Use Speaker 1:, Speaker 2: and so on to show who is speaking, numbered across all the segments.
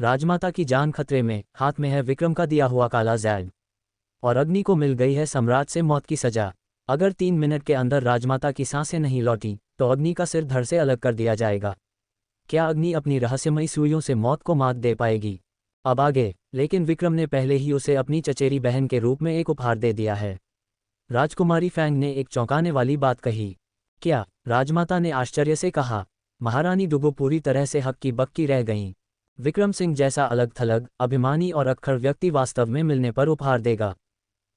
Speaker 1: राजमाता की जान खतरे में, हाथ में है विक्रम का दिया हुआ काला जैड। और अग्नि को मिल गई है सम्राट से मौत की सजा। अगर 3 मिनट के अंदर राजमाता की सांसें नहीं लौटी तो अग्नि का सिर धड़ से अलग कर दिया जाएगा। क्या अग्नि अपनी रहस्यमयी सुइयों से मौत को मात दे पाएगी? अब आगे, लेकिन विक्रम ने पहले ही उसे अपनी चचेरी बहन के रूप में एक उपहार दे दिया है। राजकुमारी फैंग ने एक चौंकाने वाली बात कही। क्या? राजमाता ने आश्चर्य से कहा। महारानी डुगो पूरी तरह से हक्की बक्की रह गईं। विक्रम सिंह जैसा अलग थलग, अभिमानी और अक्खर व्यक्ति वास्तव में मिलने पर उपहार देगा?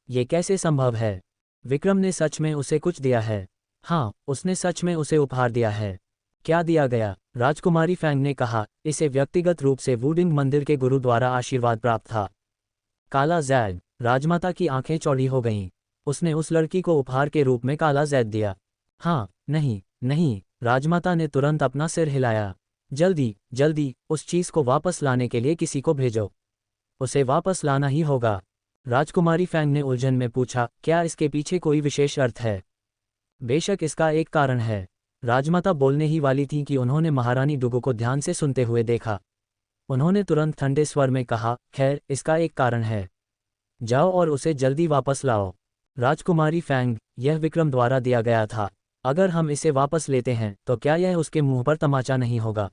Speaker 1: ये कैसे संभव है? विक्रम ने सच में उसे कुछ दिया है। हाँ, उसने सच में उसे उपहार दिया है। क्या दिया गया? राजकुमारी फैंग ने कहा, इसे व्यक्तिगत रूप से वुडिंग मंदिर के गुरु द्वारा आशीर्वाद प्राप्त था। काला जैड। राजमाता की आंखें चौड़ी हो गईं। उसने उस लड़की को उपहार के रूप में काला जैड दिया? हाँ, नहीं, नहीं। राजमाता ने तुरंत अपना सिर हिलाया। जल्दी, जल्दी, उस चीज को वापस लाने के लिए किसी को भेजो। उसे वापस लाना ही होगा। राजकुमारी फैंग ने उलझन में पूछा, क्या इसके पीछे कोई विशेष अर्थ है? बेशक इसका एक कारण है। राजमाता बोलने ही वाली थी कि उन्होंने महारानी डुगो को ध्यान से सुनते हुए देखा। उन्होंने तुरंत ठंडे स्वर में कहा, खैर, इसका एक कारण है। जाओ और उसे जल्दी वापस लाओ। राजकुमारी फैंग, यह विक्रम द्वारा दिया गया था। अगर हम इसे वापस लेते हैं तो क्या यह उसके मुंह पर तमाचा नहीं होगा?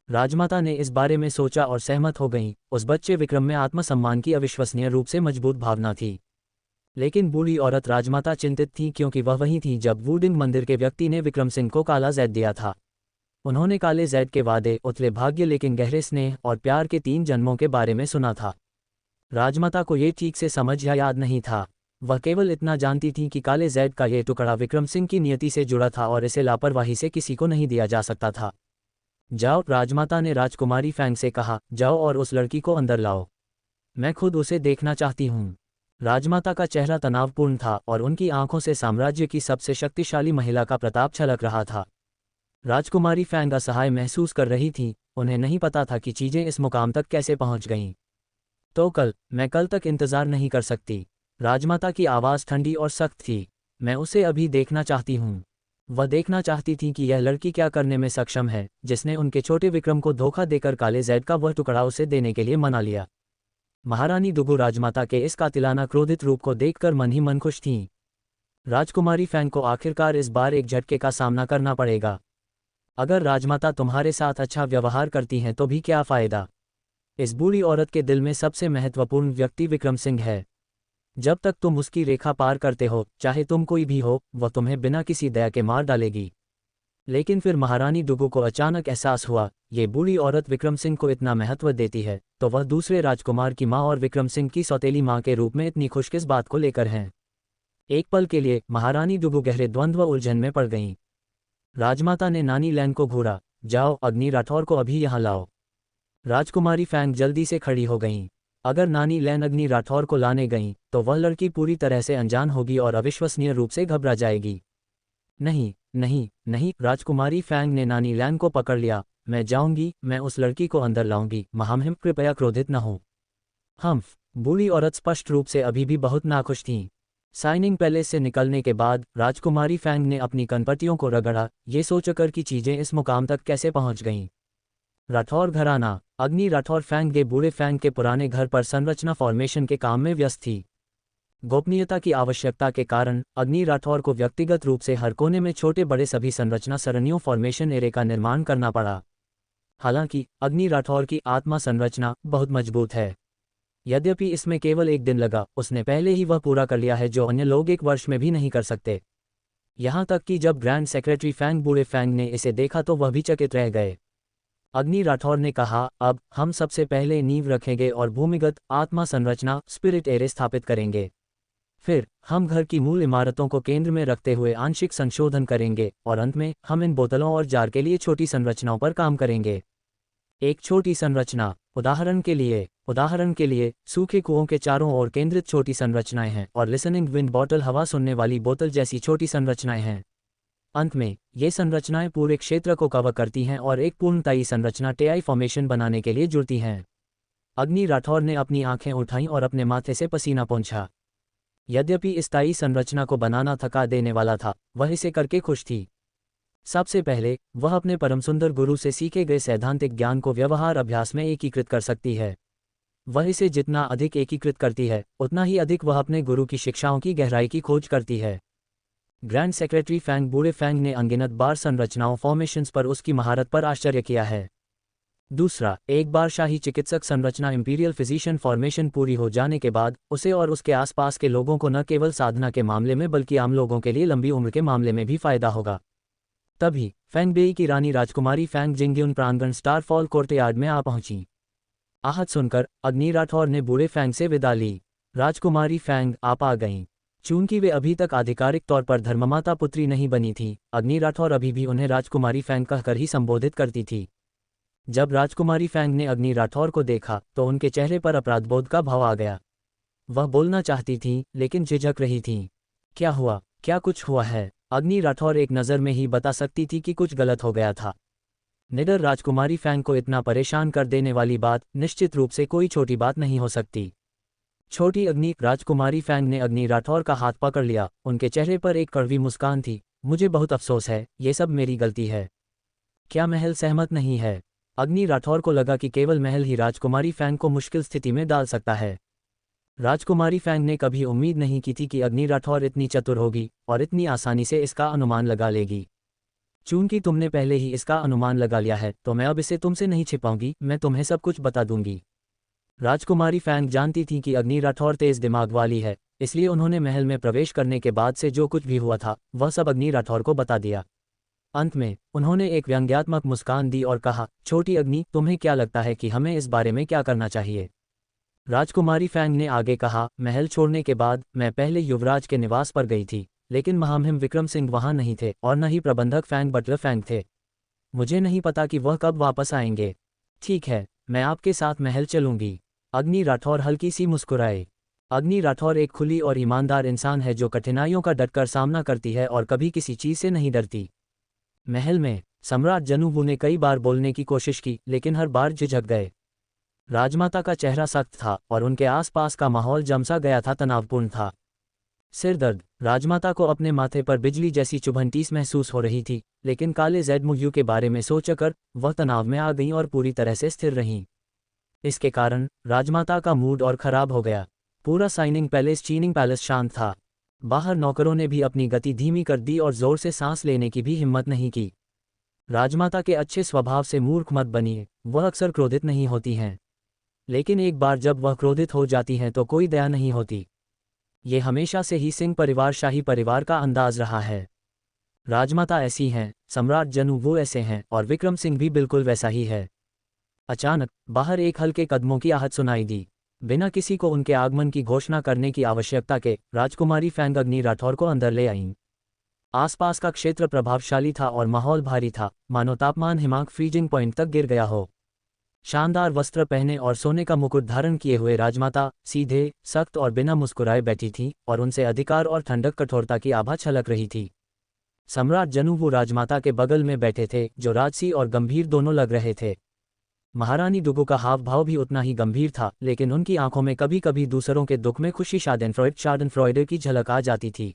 Speaker 1: राजमाता ने इस बारे में सोचा और सहमत हो गईं। उस बच्चे विक्रम में आत्मसम्मान की अविश्वसनीय रूप से मजबूत भावना थी। लेकिन बूढ़ी औरत राजमाता चिंतित थी क्योंकि वह वहीं थी जब वुडिंग मंदिर के व्यक्ति ने विक्रम सिंह को काला जैड दिया था। उन्होंने काले जैड के वादे, उथले भाग्य लेकिन गहरे स्नेह और प्यार के 3 जन्मों के बारे में सुना था। राजमाता को ये ठीक से समझ या याद नहीं था। वह केवल इतना जानती थी कि काले जैड का ये टुकड़ा विक्रम सिंह की नियति से जुड़ा था और इसे लापरवाही से किसी को नहीं दिया जा सकता था। जाओ, राजमाता ने राजकुमारी फैंग से कहा, जाओ और उस लड़की को अंदर लाओ। मैं खुद उसे देखना चाहती हूँ। राजमाता का चेहरा तनावपूर्ण था और उनकी आंखों से साम्राज्य की सबसे शक्तिशाली महिला का प्रताप छलक रहा था। राजकुमारी फैंग असहाय महसूस कर रही थी। उन्हें नहीं पता था कि चीजें इस मुकाम तक कैसे पहुंच गईं। तो कल, मैं कल तक इंतजार नहीं कर सकती। राजमाता की आवाज़ ठंडी और सख्त थी। मैं उसे अभी देखना चाहती हूँ। वह देखना चाहती थी कि यह लड़की क्या करने में सक्षम है, जिसने उनके छोटे विक्रम को धोखा देकर काले जैड का वह टुकड़ा उसे देने के लिए मना लिया। महारानी डुगो राजमाता के इस कातिलाना क्रोधित रूप को देखकर मन ही मन खुश थीं। राजकुमारी फैंग को आखिरकार इस बार एक झटके का सामना करना पड़ेगा। अगर राजमाता तुम्हारे साथ अच्छा व्यवहार करती हैं तो भी क्या फ़ायदा? इस बूढ़ी औरत के दिल में सबसे महत्वपूर्ण व्यक्ति विक्रम सिंह है। जब तक तुम उसकी रेखा पार करते हो, चाहे तुम कोई भी हो, वह तुम्हें बिना किसी दया के मार डालेगी। लेकिन फिर महारानी डुगो को अचानक एहसास हुआ, ये बूढ़ी औरत विक्रम सिंह को इतना महत्व देती है तो वह दूसरे राजकुमार की माँ और विक्रम सिंह की सौतेली माँ के रूप में इतनी खुश किस बात को लेकर हैं? एक पल के लिए महारानी डुगो गहरे द्वंद्व उलझन में पड़ गईं। राजमाता ने नानी लैन को घूरा, जाओ, अग्नि राठौर को अभी यहाँ लाओ। राजकुमारी फैंग जल्दी से खड़ी हो गईं। अगर नानी लैन अग्नि राठौर को लाने गईं तो वह लड़की पूरी तरह से अनजान होगी और अविश्वसनीय रूप से घबरा जाएगी। नहीं, नहीं, नहीं। राजकुमारी फैंग ने नानी लैन को पकड़ लिया। मैं जाऊंगी, मैं उस लड़की को अंदर लाऊंगी। महामहिम, कृपया क्रोधित न हो। हम्फ। बूढ़ी औरत स्पष्ट रूप से अभी भी बहुत नाखुश थीं। साइनिंग पैलेस से निकलने के बाद राजकुमारी फैंग ने अपनी कनपटियों को रगड़ा, ये सोचकर कि चीजें इस मुकाम तक कैसे पहुंच गईं। राठौर घराना। अग्नि राठौर फैंग के बूढ़े फैंग के पुराने घर पर संरचना फॉर्मेशन के काम में व्यस्त थी। गोपनीयता की आवश्यकता के कारण अग्नि राठौर को व्यक्तिगत रूप से हर कोने में छोटे बड़े सभी संरचना सरणियों फॉर्मेशन एरे का निर्माण करना पड़ा। हालांकि अग्नि राठौर की आत्मा संरचना बहुत मजबूत है। यद्यपि इसमें केवल 1 दिन लगा, उसने पहले ही वह पूरा कर लिया है जो अन्य लोग 1 वर्ष में भी नहीं कर सकते। यहाँ तक कि जब ग्रैंड सेक्रेटरी फैंग बूढ़े फैंग ने इसे देखा तो वह भी चकित रह गए। अग्नि राठौर ने कहा, अब हम सबसे पहले नींव रखेंगे और भूमिगत आत्मा संरचना स्पिरिट एरे स्थापित करेंगे। फिर हम घर की मूल इमारतों को केंद्र में रखते हुए आंशिक संशोधन करेंगे और अंत में हम इन बोतलों और जार के लिए छोटी संरचनाओं पर काम करेंगे। एक छोटी संरचना, उदाहरण के लिए सूखे कुओं के चारों ओर केंद्रित छोटी संरचनाएं हैं और लिसनिंग विंड बॉटल, हवा सुनने वाली बोतल जैसी छोटी संरचनाएं हैं। अंत में ये संरचनाएं पूरे क्षेत्र को कवर करती हैं और एक पूर्णताई संरचना टेआई फॉर्मेशन बनाने के लिए जुड़ती हैं। अग्नि राठौर ने अपनी आंखें उठाईं और अपने माथे से पसीना पोंछा। यद्यपि इस स्थायी संरचना को बनाना थका देने वाला था, वह इसे करके खुश थी। सबसे पहले वह अपने परम सुंदर गुरु से सीखे गए सैद्धांतिक ज्ञान को व्यवहार अभ्यास में एकीकृत कर सकती है। वह इसे जितना अधिक एकीकृत करती है उतना ही अधिक वह अपने गुरु की शिक्षाओं की गहराई की खोज करती है। ग्रैंड सेक्रेटरी फैंग बूढ़े फैंग ने अनगिनत बार संरचनाओं फॉर्मेशंस पर उसकी महारत पर आश्चर्य किया है। दूसरा, एक बार शाही चिकित्सक संरचना इंपीरियल फिजिशियन फॉर्मेशन पूरी हो जाने के बाद उसे और उसके आसपास के लोगों को न केवल साधना के मामले में बल्कि आम लोगों के लिए लंबी उम्र के मामले में भी फायदा होगा। तभी फैंग बेई की रानी राजकुमारी फैंग जिंग्युन प्रांगण स्टारफॉल कोर्टयार्ड में आ पहुंची। आहट सुनकर अग्नि राठौर ने बूढ़े फैंग से विदा ली। राजकुमारी फैंग आप आ गईं। चूंकि वे अभी तक आधिकारिक तौर पर धर्ममाता पुत्री नहीं बनी थी, अग्नि राठौर अभी भी उन्हें राजकुमारी फैंग कहकर ही संबोधित करती थी। जब राजकुमारी फैंग ने अग्नि राठौर को देखा तो उनके चेहरे पर अपराधबोध का भाव आ गया। वह बोलना चाहती थीं लेकिन झिझक रही थीं। क्या हुआ? क्या कुछ हुआ है? अग्नि राठौर एक नज़र में ही बता सकती थी कि कुछ गलत हो गया था। निडर राजकुमारी फैंग को इतना परेशान कर देने वाली बात निश्चित रूप से कोई छोटी बात नहीं हो सकती। छोटी अग्नि राजकुमारी फैंग ने अग्नि राठौर का हाथ पकड़ लिया। उनके चेहरे पर एक कड़वी मुस्कान थी। मुझे बहुत अफसोस है, ये सब मेरी गलती है। क्या महल सहमत नहीं है? अग्नि राठौर को लगा कि केवल महल ही राजकुमारी फैंग को मुश्किल स्थिति में डाल सकता है। राजकुमारी फैंग ने कभी उम्मीद नहीं की थी कि अग्नि राठौर इतनी चतुर होगी और इतनी आसानी से इसका अनुमान लगा लेगी। चूंकि तुमने पहले ही इसका अनुमान लगा लिया है तो मैं अब इसे तुमसे नहीं छिपाऊंगी, मैं तुम्हें सब कुछ बता दूंगी। राजकुमारी फैंग जानती थी कि अग्नि राठौर तेज दिमाग वाली है, इसलिए उन्होंने महल में प्रवेश करने के बाद से जो कुछ भी हुआ था वह सब अग्नि राठौर को बता दिया। अंत में उन्होंने एक व्यंग्यात्मक मुस्कान दी और कहा, छोटी अग्नि, तुम्हें क्या लगता है कि हमें इस बारे में क्या करना चाहिए? राजकुमारी फैंग ने आगे कहा, महल छोड़ने के बाद मैं पहले युवराज के निवास पर गई थी, लेकिन महामहिम विक्रम सिंह वहां नहीं थे और न ही प्रबंधक फैंग बटलर फैंग थे। मुझे नहीं पता कि वह कब वापस आएंगे। ठीक है, मैं आपके साथ महल चलूंगी। अग्नि राठौर हल्की सी मुस्कुराए। अग्नि राठौर एक खुली और ईमानदार इंसान है जो कठिनाइयों का डटकर सामना करती है और कभी किसी चीज से नहीं डरती। महल में सम्राट जनूवू ने कई बार बोलने की कोशिश की लेकिन हर बार झिझक गए। राजमाता का चेहरा सख्त था और उनके आसपास का माहौल जमसा गया था, तनावपूर्ण था। सिर दर्द। राजमाता को अपने माथे पर बिजली जैसी चुभन टीस महसूस हो रही थी, लेकिन काले ज़ेडमुग्यू के बारे में सोचकर वह तनाव में आ गईं और पूरी तरह से स्थिर रहीं। इसके कारण राजमाता का मूड और खराब हो गया। पूरा चीनिंग पैलेस शांत था। बाहर नौकरों ने भी अपनी गति धीमी कर दी और जोर से सांस लेने की भी हिम्मत नहीं की। राजमाता के अच्छे स्वभाव से मूर्ख मत बनिए, वह अक्सर क्रोधित नहीं होती हैं, लेकिन एक बार जब वह क्रोधित हो जाती हैं तो कोई दया नहीं होती। ये हमेशा से ही सिंह परिवार शाही परिवार का अंदाज रहा है। राजमाता ऐसी हैं, सम्राट जनू वो ऐसे हैं और विक्रम सिंह भी बिल्कुल वैसा ही है। अचानक बाहर एक हल्के कदमों की आहट सुनाई दी। बिना किसी को उनके आगमन की घोषणा करने की आवश्यकता के राजकुमारी फैंग अग्नि राठौर को अंदर ले आईं। आसपास का क्षेत्र प्रभावशाली था और माहौल भारी था, मानो तापमान हिमांक फ्रीजिंग पॉइंट तक गिर गया हो। शानदार वस्त्र पहने और सोने का मुकुट धारण किए हुए राजमाता सीधे, सख्त और बिना मुस्कुराए बैठी थीं और उनसे अधिकार और ठंडक कठोरता की आभा छलक रही थी। सम्राट जनूवू राजमाता के बगल में बैठे थे, जो राजसी और गंभीर दोनों लग रहे थे। महारानी डुगू का हाव भाव भी उतना ही गंभीर था, लेकिन उनकी आंखों में कभी कभी दूसरों के दुख में खुशी शादनफ्रॉयड की झलक आ जाती थी।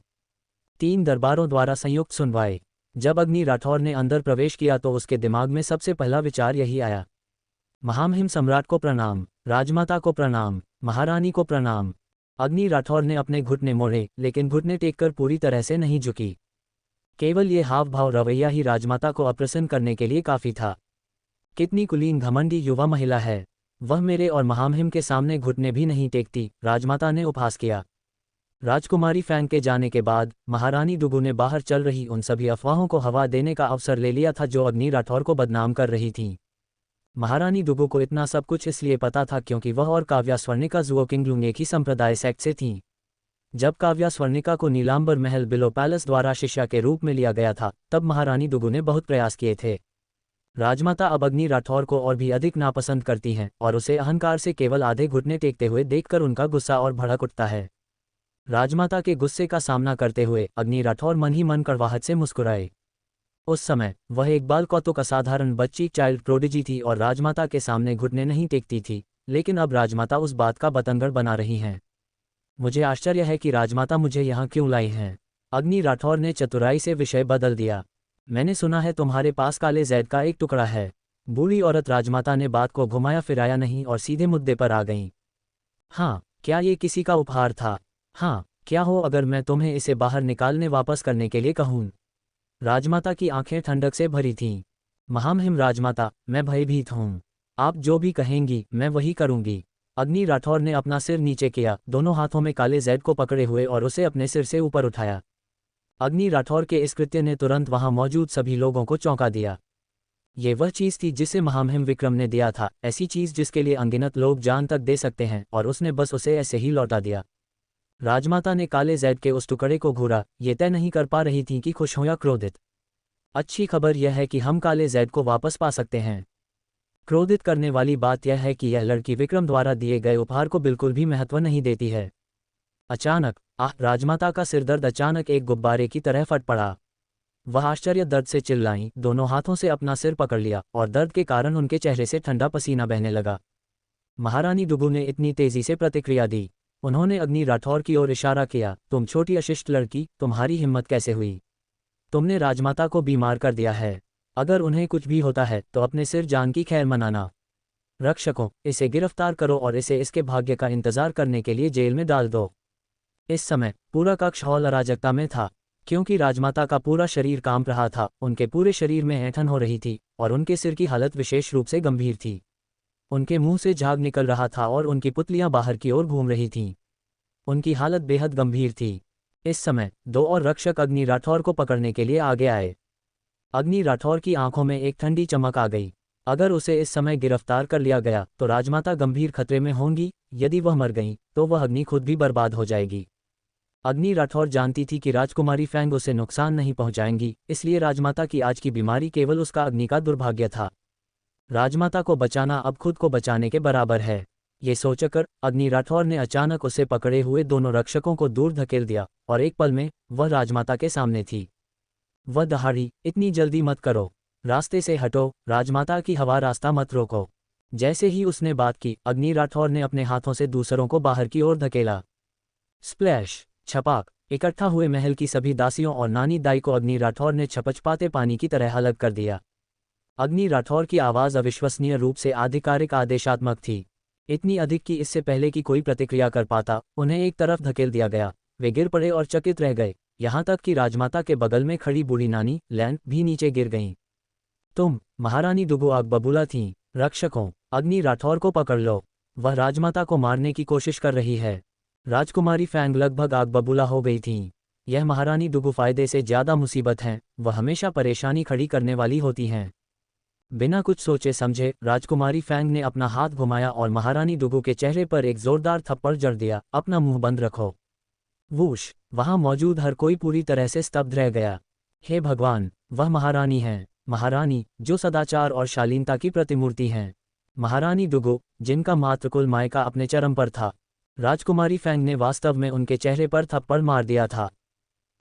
Speaker 1: 3 दरबारों द्वारा संयुक्त सुनवाई। जब अग्नि राठौर ने अंदर प्रवेश किया तो उसके दिमाग में सबसे पहला विचार यही आया, महामहिम सम्राट को प्रणाम, राजमाता को प्रणाम, महारानी को प्रणाम। अग्नि राठौर ने अपने घुटने मोड़े, लेकिन घुटने टेककर पूरी तरह से नहीं झुकी। केवल ये हाव भाव रवैया ही राजमाता को अप्रसन्न करने के लिए काफी था। कितनी कुलीन घमंडी युवा महिला है, वह मेरे और महामहिम के सामने घुटने भी नहीं टेकती, राजमाता ने उपहास किया। राजकुमारी फैंग के जाने के बाद महारानी डुगू ने बाहर चल रही उन सभी अफवाहों को हवा देने का अवसर ले लिया था जो अग्नि राठौर को बदनाम कर रही थीं। महारानी डुगू को इतना सब कुछ इसलिए पता था क्योंकि वह और काव्या स्वर्णिका जुओ किंगलुंग एक ही संप्रदाय सेक्ट से थीं। जब काव्या स्वर्णिका को नीलांबर महल बिलो पैलेस द्वारा शिष्या के रूप में लिया गया था, तब महारानी डुगू ने बहुत प्रयास किए थे। राजमाता अब अग्नि राठौर को और भी अधिक नापसंद करती हैं और उसे अहंकार से केवल आधे घुटने टेकते हुए देखकर उनका गुस्सा और भड़क उठता है। राजमाता के गुस्से का सामना करते हुए अग्नि राठौर मन ही मन कड़वाहट से मुस्कुराए। उस समय वह एक बाल कौतुक असाधारण बच्ची चाइल्ड प्रोडिजी थी और राजमाता के सामने घुटने नहीं टेकती थी, लेकिन अब राजमाता उस बात का बतंगड़ बना रही हैं। मुझे आश्चर्य है कि राजमाता मुझे यहाँ क्यों लाई हैं। अग्नि राठौर ने चतुराई से विषय बदल दिया। मैंने सुना है तुम्हारे पास काले जैद का एक टुकड़ा है। बूढ़ी औरत राजमाता ने बात को घुमाया फिराया नहीं और सीधे मुद्दे पर आ गईं। हाँ, क्या ये किसी का उपहार था? हाँ, क्या हो अगर मैं तुम्हें इसे बाहर निकालने वापस करने के लिए कहूँ? राजमाता की आंखें ठंडक से भरी थीं। महामहिम राजमाता, मैं भयभीत हूँ। आप जो भी कहेंगी मैं वही करूँगी। अग्नि राठौर ने अपना सिर नीचे किया, दोनों हाथों में काले जैद को पकड़े हुए और उसे अपने सिर से ऊपर उठाया। अग्नि राठौर के इस कृत्य ने तुरंत वहां मौजूद सभी लोगों को चौंका दिया। ये वह चीज थी जिसे महामहिम विक्रम ने दिया था, ऐसी चीज जिसके लिए अनगिनत लोग जान तक दे सकते हैं, और उसने बस उसे ऐसे ही लौटा दिया। राजमाता ने काले जैद के उस टुकड़े को घूरा, ये तय नहीं कर पा रही थी कि खुश हो या क्रोधित। अच्छी खबर यह है कि हम काले जैद को वापस पा सकते हैं। क्रोधित करने वाली बात यह है कि यह लड़की विक्रम द्वारा दिए गए उपहार को बिल्कुल भी महत्व नहीं देती है। अचानक राजमाता का सिरदर्द अचानक एक गुब्बारे की तरह फट पड़ा। वह आश्चर्य दर्द से चिल्लाईं, दोनों हाथों से अपना सिर पकड़ लिया और दर्द के कारण उनके चेहरे से ठंडा पसीना बहने लगा। महारानी डुगू ने इतनी तेजी से प्रतिक्रिया दी। उन्होंने अग्नि राठौर की ओर इशारा किया, तुम छोटी अशिष्ट लड़की, तुम्हारी हिम्मत कैसे हुई? तुमने राजमाता को बीमार कर दिया है। अगर उन्हें कुछ भी होता है तो अपने सिर जान की खैर मनाना। रक्षकों, इसे गिरफ्तार करो और इसे इसके भाग्य का इंतजार करने के लिए जेल में डाल दो। इस समय पूरा कक्ष हॉल अराजकता में था, क्योंकि राजमाता का पूरा शरीर कांप रहा था, उनके पूरे शरीर में ऐंठन हो रही थी और उनके सिर की हालत विशेष रूप से गंभीर थी। उनके मुंह से झाग निकल रहा था और उनकी पुतलियां बाहर की ओर घूम रही थीं। उनकी हालत बेहद गंभीर थी। इस समय 2 और रक्षक अग्नि राठौर को पकड़ने के लिए आगे आए। अग्नि राठौर की आंखों में एक ठंडी चमक आ गई। अगर उसे इस समय गिरफ्तार कर लिया गया तो राजमाता गंभीर खतरे में होंगी, यदि वह मर गईं तो वह अग्नि खुद भी बर्बाद हो जाएगी। अग्नि राठौर जानती थी कि राजकुमारी फैंग उसे नुकसान नहीं पहुंचाएंगी, इसलिए राजमाता की आज की बीमारी केवल उसका अग्नि का दुर्भाग्य था। राजमाता को बचाना अब खुद को बचाने के बराबर है। ये सोचकर अग्नि राठौर ने अचानक उसे पकड़े हुए दोनों रक्षकों को दूर धकेल दिया और एक पल में वह राजमाता के सामने थी। वह दहाड़ी, इतनी जल्दी मत करो, रास्ते से हटो, राजमाता की हवा रास्ता मत रोको। जैसे ही उसने बात की, अग्नि राठौर ने अपने हाथों से दूसरों को बाहर की ओर धकेला। स्प्लैश, छपाक, इकट्ठा हुए महल की सभी दासियों और नानी दाई को अग्नि राठौर ने छपछपाते पानी की तरह अलग कर दिया। अग्नि राठौर की आवाज़ अविश्वसनीय रूप से आधिकारिक आदेशात्मक थी, इतनी अधिक कि इससे पहले कि कोई प्रतिक्रिया कर पाता उन्हें एक तरफ धकेल दिया गया। वे गिर पड़े और चकित रह गए, यहाँ तक कि राजमाता के बगल में खड़ी बूढ़ी नानी लैन भी नीचे गिर गईं। तुम, महारानी डुगू आग बबूला थीं। रक्षकों, अग्नि राठौर को पकड़ लो, वह राजमाता को मारने की कोशिश कर रही है। राजकुमारी फैंग लगभग आग बबूला हो गई थीं। यह महारानी डुगू फायदे से ज्यादा मुसीबत हैं, वह हमेशा परेशानी खड़ी करने वाली होती हैं। बिना कुछ सोचे समझे राजकुमारी फैंग ने अपना हाथ घुमाया और महारानी डुगू के चेहरे पर एक जोरदार थप्पड़ जड़ दिया। अपना मुंह बंद रखो। वूश, वहां मौजूद हर कोई पूरी तरह से स्तब्ध रह गया। हे भगवान, वह महारानी हैं, महारानी जो सदाचार और शालीनता की प्रतिमूर्ति हैं। महारानी डुगू, जिनका मातृकुल मायका अपने चरम पर था। राजकुमारी फैंग ने वास्तव में उनके चेहरे पर थप्पड़ मार दिया था।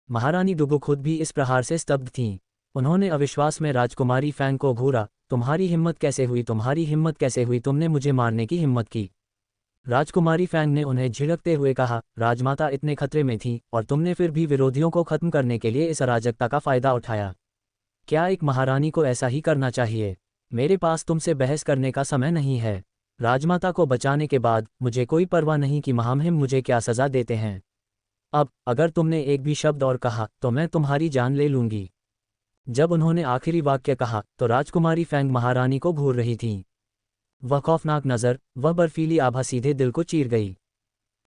Speaker 1: महारानी डुगू खुद भी इस प्रहार से स्तब्ध थीं। उन्होंने अविश्वास में राजकुमारी फैंग को घूरा। तुम्हारी हिम्मत कैसे हुई, तुम्हारी हिम्मत कैसे हुई, तुमने मुझे मारने की हिम्मत की? राजकुमारी फैंग ने उन्हें झिड़कते हुए कहा, राजमाता इतने खतरे में थी और तुमने फिर भी विरोधियों को खत्म करने के लिए इस अराजकता का फायदा उठाया। क्या एक महारानी को ऐसा ही करना चाहिए? मेरे पास तुमसे बहस करने का समय नहीं है। राजमाता को बचाने के बाद मुझे कोई परवाह नहीं कि महामहिम मुझे क्या सजा देते हैं। अब अगर तुमने एक भी शब्द और कहा तो मैं तुम्हारी जान ले लूंगी। जब उन्होंने आखिरी वाक्य कहा तो राजकुमारी फैंग महारानी को घूर रही थीं। वह खौफनाक नज़र, वह बर्फीली आभा सीधे दिल को चीर गई।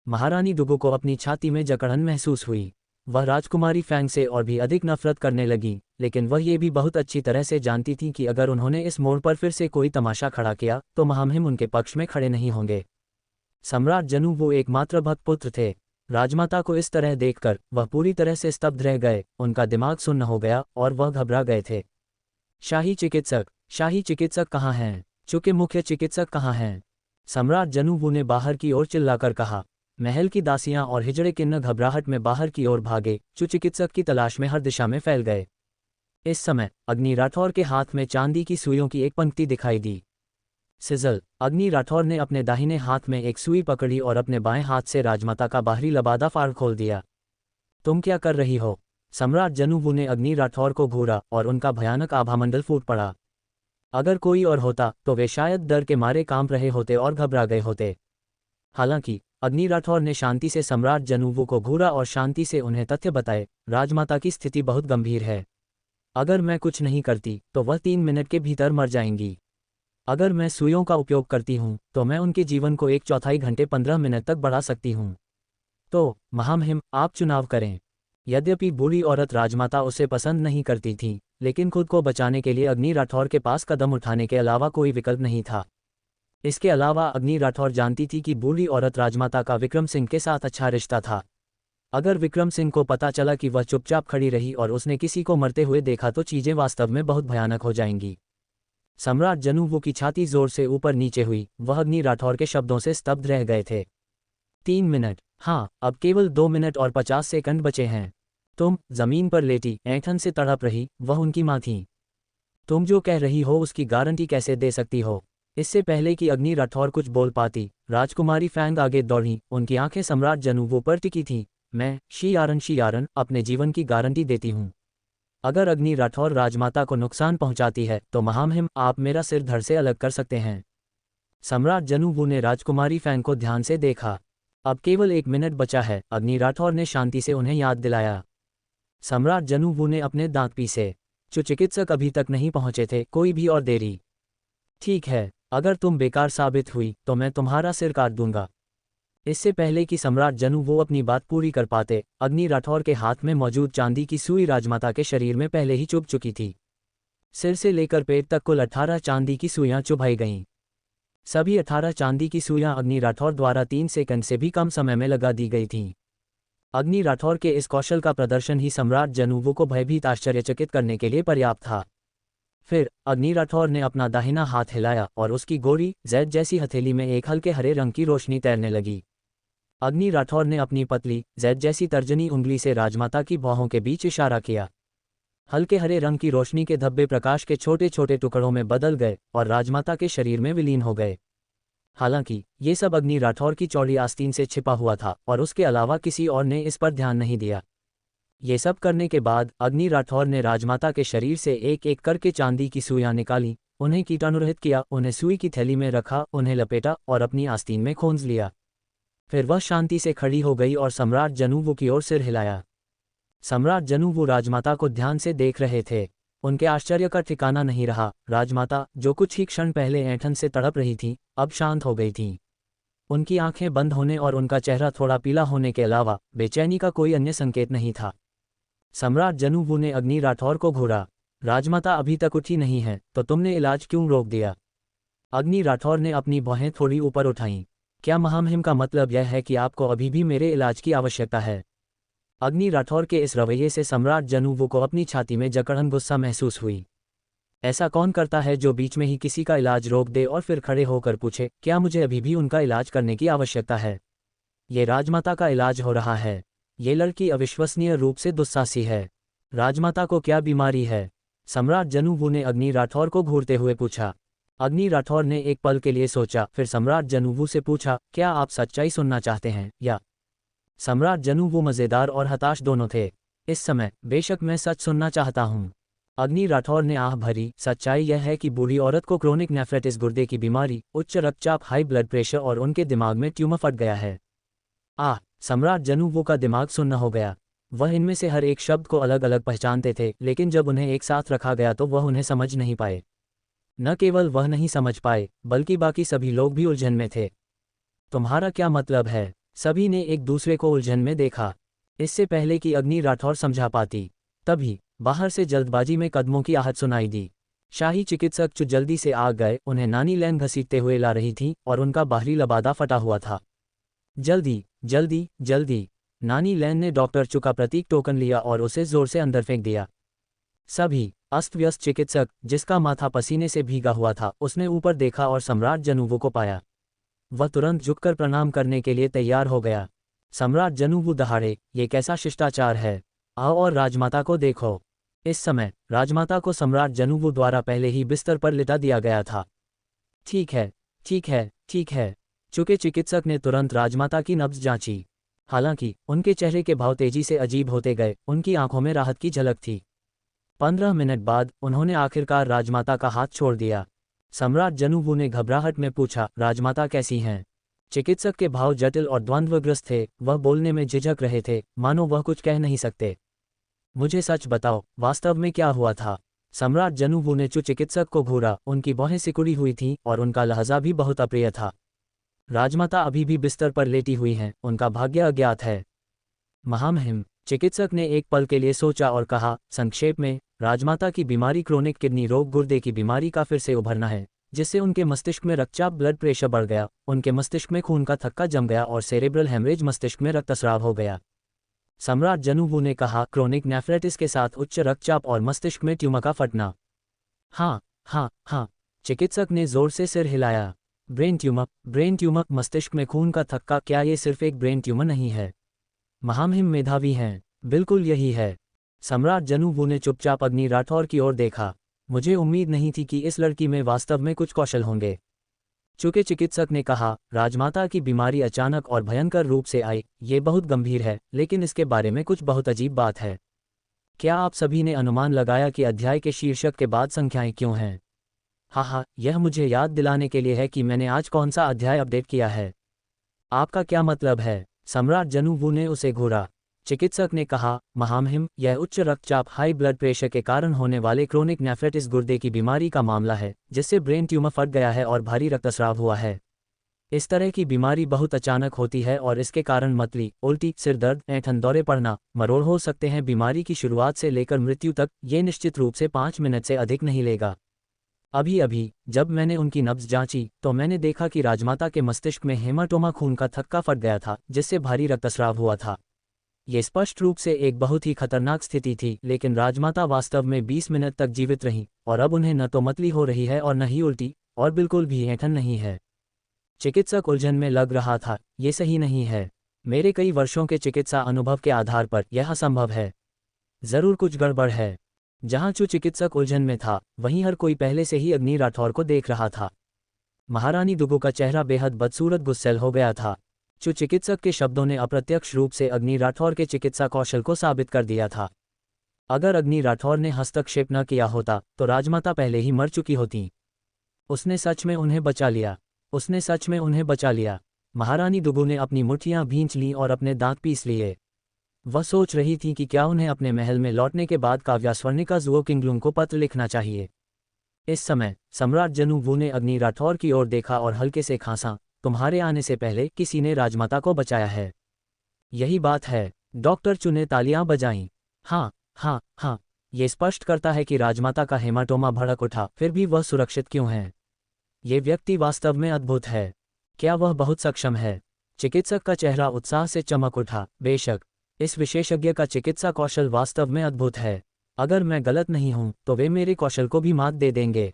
Speaker 1: महारानी डुगू को अपनी छाती में जकड़न महसूस हुई। वह राजकुमारी फैंग से और भी अधिक नफरत करने लगी, लेकिन वह ये भी बहुत अच्छी तरह से जानती थी कि अगर उन्होंने इस मोड़ पर फिर से कोई तमाशा खड़ा किया तो महामहिम उनके पक्ष में खड़े नहीं होंगे। सम्राट जनू वो एकमात्र भक्त पुत्र थे। राजमाता को इस तरह देखकर वह पूरी तरह से स्तब्ध रह गए, उनका दिमाग सुन्न हो गया और वह घबरा गए थे। शाही चिकित्सक कहाँ हैं? चूंकि मुख्य चिकित्सक कहाँ हैं? सम्राट जनूबू ने बाहर की ओर चिल्लाकर कहा। महल की दासियां और हिजड़े किन्नर घबराहट में बाहर की ओर भागे, जो चिकित्सक की तलाश में हर दिशा में फैल गए। इस समय अग्नि राठौर के हाथ में चांदी की सुइयों की एक पंक्ति दिखाई दी। सिजल, अग्नि राठौर ने अपने दाहिने हाथ में एक सुई पकड़ी और अपने बाएं हाथ से राजमाता का बाहरी लबादा फाड़ खोल दिया। तुम क्या कर रही हो? सम्राट जनूवू ने अग्नि राठौर को घूरा और उनका भयानक आभामंडल फूट पड़ा। अगर कोई और होता तो वे शायद डर के मारे कांप रहे होते और घबरा गए होते। हालांकि अग्नि राठौर ने शांति से सम्राट जनूवू को घूरा और शांति से उन्हें तथ्य बताए, राजमाता की स्थिति बहुत गंभीर है। अगर मैं कुछ नहीं करती तो वह 3 मिनट के भीतर मर जाएंगी। अगर मैं सुइयों का उपयोग करती हूँ तो मैं उनके जीवन को 1/4 घंटे 15 मिनट तक बढ़ा सकती हूँ। तो महामहिम, आप चुनाव करें। यद्यपि बूढ़ी औरत राजमाता उसे पसंद नहीं करती थी, लेकिन खुद को बचाने के लिए अग्नि राठौर के पास कदम उठाने के अलावा कोई विकल्प नहीं था। इसके अलावा अग्नि राठौर जानती थी कि बूढ़ी औरत राजमाता का विक्रम सिंह के साथ अच्छा रिश्ता था। अगर विक्रम सिंह को पता चला कि वह चुपचाप खड़ी रही और उसने किसी को मरते हुए देखा तो चीजें वास्तव में बहुत भयानक हो जाएंगी। सम्राट जनूवू की छाती जोर से ऊपर नीचे हुई, वह अग्नि राठौर के शब्दों से स्तब्ध रह गए थे। 3 मिनट, हाँ, अब केवल 2 मिनट और 50 सेकंड बचे हैं। तुम जमीन पर लेटी ऐंठन से तड़प रही, वह उनकी माँ थी। तुम जो कह रही हो उसकी गारंटी कैसे दे सकती हो? इससे पहले कि अग्नि राठौर कुछ बोल पाती, राजकुमारी फैंग आगे दौड़ी, उनकी आंखें सम्राट जनूवू पर टिकी थीं। मैं शी यारन अपने जीवन की गारंटी देती हूँ। अगर अग्नि राठौर राजमाता को नुकसान पहुंचाती है तो महामहिम, आप मेरा सिर धड़ से अलग कर सकते हैं। सम्राट जनूवू ने राजकुमारी फैंग को ध्यान से देखा। अब केवल 1 मिनट बचा है, अग्नि राठौर ने शांति से उन्हें याद दिलाया। सम्राट जनूवू ने अपने दांत पीसे। जो चिकित्सक अभी तक नहीं पहुंचे थे, कोई भी और देरी? ठीक है, अगर तुम बेकार साबित हुई तो मैं तुम्हारा सिर काट दूंगा। इससे पहले कि सम्राट जनूवू अपनी बात पूरी कर पाते, अग्नि राठौर के हाथ में मौजूद चांदी की सुई राजमाता के शरीर में पहले ही चुभ चुकी थी। सिर से लेकर पेट तक कुल 18 चांदी की सुइयां चुभाई गईं। सभी 18 चांदी की सुइयां अग्नि राठौर द्वारा 3 सेकंड से भी कम समय में लगा दी गई थीं। अग्नि राठौर के इस कौशल का प्रदर्शन ही सम्राट जनूवू को भयभीत आश्चर्यचकित करने के लिए पर्याप्त था। फिर अग्नि राठौर ने अपना दाहिना हाथ हिलाया और उसकी गोरी जैद जैसी हथेली में एक हल्के हरे रंग की रोशनी तैरने लगी। अग्नि राठौर ने अपनी पतली जैद जैसी तर्जनी उंगली से राजमाता की बाहों के बीच इशारा किया। हल्के हरे रंग की रोशनी के धब्बे प्रकाश के छोटे छोटे टुकड़ों में बदल गए और राजमाता के शरीर में विलीन हो गए। हालांकि ये सब अग्नि राठौर की चौड़ी आस्तीन से छिपा हुआ था और उसके अलावा किसी और ने इस पर ध्यान नहीं दिया। ये सब करने के बाद अग्नि राठौर ने राजमाता के शरीर से एक एक करके चांदी की सुइयां निकाली, उन्हें कीटाणुरहित किया, उन्हें सुई की थैली में रखा, उन्हें लपेटा और अपनी आस्तीन में खोंज लिया। फिर वह शांति से खड़ी हो गई और सम्राट जनूवू की ओर सिर हिलाया। सम्राट जनूवू राजमाता को ध्यान से देख रहे थे। उनके आश्चर्य का ठिकाना नहीं रहा। राजमाता, जो कुछ ही क्षण पहले ऐंठन से तड़प रही थीं, अब शांत हो गई थीं। उनकी आंखें बंद होने और उनका चेहरा थोड़ा पीला होने के अलावा बेचैनी का कोई अन्य संकेत नहीं था। सम्राट जनूवू ने अग्नि राठौर को घूरा। राजमाता अभी तक उठी नहीं है, तो तुमने इलाज क्यों रोक दिया? अग्नि राठौर ने अपनी भौहें थोड़ी ऊपर उठाईं। क्या महामहिम का मतलब यह है कि आपको अभी भी मेरे इलाज की आवश्यकता है? अग्नि राठौर के इस रवैये से सम्राट जनूवू को अपनी छाती में जकड़न गुस्सा महसूस हुई। ऐसा कौन करता है जो बीच में ही किसी का इलाज रोक दे और फिर खड़े होकर पूछे, क्या मुझे अभी भी उनका इलाज करने की आवश्यकता है? ये राजमाता का इलाज हो रहा है। ये लड़की अविश्वसनीय रूप से दुस्साहसी है। राजमाता को क्या बीमारी है? सम्राट जनूवू ने अग्नि राठौर को घूरते हुए पूछा। अग्नि राठौर ने एक पल के लिए सोचा, फिर सम्राट जनूवू से पूछा, क्या आप सच्चाई सुनना चाहते हैं या? सम्राट जनूवू मज़ेदार और हताश दोनों थे। इस समय बेशक मैं सच सुनना चाहता हूँ। अग्नि राठौर ने आह भरी। सच्चाई यह है कि बूढ़ी औरत को क्रोनिक नेफ्राइटिस, गुर्दे की बीमारी, उच्च रक्तचाप, हाई ब्लड प्रेशर और उनके दिमाग में ट्यूमर फट गया है। सम्राट जनूवू का दिमाग सुन्न हो गया। वह इनमें से हर एक शब्द को अलग अलग पहचानते थे, लेकिन जब उन्हें एक साथ रखा गया तो वह उन्हें समझ नहीं पाए। न केवल वह नहीं समझ पाए, बल्कि बाकी सभी लोग भी उलझन में थे। तुम्हारा क्या मतलब है? सभी ने एक दूसरे को उलझन में देखा। इससे पहले कि अग्नि राठौर समझा पाती, तभी बाहर से जल्दबाजी में कदमों की आहट सुनाई दी। शाही चिकित्सक जो जल्दी से आ गए, उन्हें नानी लैन घसीटते हुए ला रही थी और उनका बाहरी लबादा फटा हुआ था। जल्दी जल्दी जल्दी! नानी लैन ने डॉक्टर चु का प्रतीक टोकन लिया और उसे जोर से अंदर फेंक दिया। सभी अस्त व्यस्त चिकित्सक, जिसका माथा पसीने से भीगा हुआ था, उसने ऊपर देखा और सम्राट जनूवू को पाया। वह तुरंत झुककर प्रणाम करने के लिए तैयार हो गया। सम्राट जनूवू दहाड़े, ये कैसा शिष्टाचार है? आओ और राजमाता को देखो। इस समय राजमाता को सम्राट जनूवू द्वारा पहले ही बिस्तर पर लिटा दिया गया था। ठीक है, ठीक है, ठीक है। चूंकि चिकित्सक ने तुरंत राजमाता की नब्ज जांची। हालांकि उनके चेहरे के भाव तेजी से अजीब होते गए, उनकी आंखों में राहत की झलक थी। 15 मिनट बाद उन्होंने आखिरकार राजमाता का हाथ छोड़ दिया। सम्राट जनूवू ने घबराहट में पूछा, राजमाता कैसी हैं? चिकित्सक के भाव जटिल और द्वंद्वग्रस्त थे, वह बोलने में झिझक रहे थे, मानो वह कुछ कह नहीं सकते। मुझे सच बताओ, वास्तव में क्या हुआ था? सम्राट जनूवू ने चिकित्सक को घूरा, उनकी बाहें सिकुड़ी हुई थीं और उनका लहजा भी बहुत अप्रिय था। राजमाता अभी भी बिस्तर पर लेटी हुई हैं, उनका भाग्य अज्ञात है। महामहिम, चिकित्सक ने एक पल के लिए सोचा और कहा, संक्षेप में, राजमाता की बीमारी क्रोनिक किडनी रोग गुर्दे की बीमारी का फिर से उभरना है, जिससे उनके मस्तिष्क में रक्तचाप ब्लड प्रेशर बढ़ गया, उनके मस्तिष्क में खून का थक्का जम गया और सेरेब्रल हेमरेज मस्तिष्क में रक्तस्राव हो गया। सम्राट जनूवू ने कहा, क्रोनिक नेफ्राइटिस के साथ उच्च रक्तचाप और मस्तिष्क में ट्यूमर का फटना। हाँ हाँ हाँ, चिकित्सक ने जोर से सिर हिलाया। ब्रेन ट्यूमर, मस्तिष्क में खून का थक्का, क्या ये सिर्फ एक ब्रेन ट्यूमर नहीं है? महामहिम मेधावी हैं, बिल्कुल यही है। सम्राट जनूवू ने चुपचाप अग्नि राठौर की ओर देखा। मुझे उम्मीद नहीं थी कि इस लड़की में वास्तव में कुछ कौशल होंगे। चूंकि चिकित्सक ने कहा, राजमाता की बीमारी अचानक और भयंकर रूप से आई, ये बहुत गंभीर है, लेकिन इसके बारे में कुछ बहुत अजीब बात है। क्या आप सभी ने अनुमान लगाया कि अध्याय के शीर्षक के बाद संख्याएं क्यों हैं? हाँ, यह मुझे याद दिलाने के लिए है कि मैंने आज कौन सा अध्याय अपडेट किया है। आपका क्या मतलब है? सम्राट जनूवू ने उसे घूरा। चिकित्सक ने कहा, महामहिम, यह उच्च रक्तचाप हाई ब्लड प्रेशर के कारण होने वाले क्रोनिक नेफ्राइटिस गुर्दे की बीमारी का मामला है, जिससे ब्रेन ट्यूमर फट गया है और भारी रक्तस्राव हुआ है। इस तरह की बीमारी बहुत अचानक होती है और इसके कारण मतली, उल्टी, सिर दर्द, ऐंठन, दौरे पड़ना, मरोड़ हो सकते हैं। बीमारी की शुरुआत से लेकर मृत्यु तक ये निश्चित रूप से 5 मिनट से अधिक नहीं लेगा। अभी जब मैंने उनकी नब्ज जांची तो मैंने देखा कि राजमाता के मस्तिष्क में हेमाटोमा, खून का थक्का फट गया था, जिससे भारी रक्तस्राव हुआ था। ये स्पष्ट रूप से एक बहुत ही खतरनाक स्थिति थी, लेकिन राजमाता वास्तव में 20 मिनट तक जीवित रहीं और अब उन्हें न तो मतली हो रही है और न ही उल्टी, और बिल्कुल भी ऐंठन नहीं है। चिकित्सक उलझन में लग रहा था, ये सही नहीं है। मेरे कई वर्षों के चिकित्सा अनुभव के आधार पर यह असंभव है। जरूर कुछ गड़बड़ है। जहां चिकित्सक उलझन में था, वहीं हर कोई पहले से ही अग्नि राठौर को देख रहा था। महारानी दुगो का चेहरा बेहद बदसूरत गुस्सैल हो गया था। चिकित्सक के शब्दों ने अप्रत्यक्ष रूप से अग्नि राठौर के चिकित्सा कौशल को साबित कर दिया था। अगर अग्नि राठौर ने हस्तक्षेप न किया होता तो राजमाता पहले ही मर चुकी होती। उसने सच में उन्हें बचा लिया। महारानी दुगो ने अपनी मुट्ठियां भींच लीं और अपने दांत पीस लिए। वह सोच रही थी कि क्या उन्हें अपने महल में लौटने के बाद काव्या स्वर्णिका जुओ किंगलुंग को पत्र लिखना चाहिए। इस समय सम्राट जनूवू ने अग्नि राठौर की ओर देखा और हल्के से खांसा, तुम्हारे आने से पहले किसी ने राजमाता को बचाया है। यही बात है। डॉक्टर चू ने तालियां बजाईं। हाँ, ये स्पष्ट करता है कि राजमाता का हेमाटोमा भड़क उठा, फिर भी वह सुरक्षित क्यों है? ये व्यक्ति वास्तव में अद्भुत है। क्या वह बहुत सक्षम है? चिकित्सक का चेहरा उत्साह से चमक उठा। बेशक, इस विशेषज्ञ का चिकित्सा कौशल वास्तव में अद्भुत है। अगर मैं गलत नहीं हूं तो वे मेरे कौशल को भी मात दे देंगे।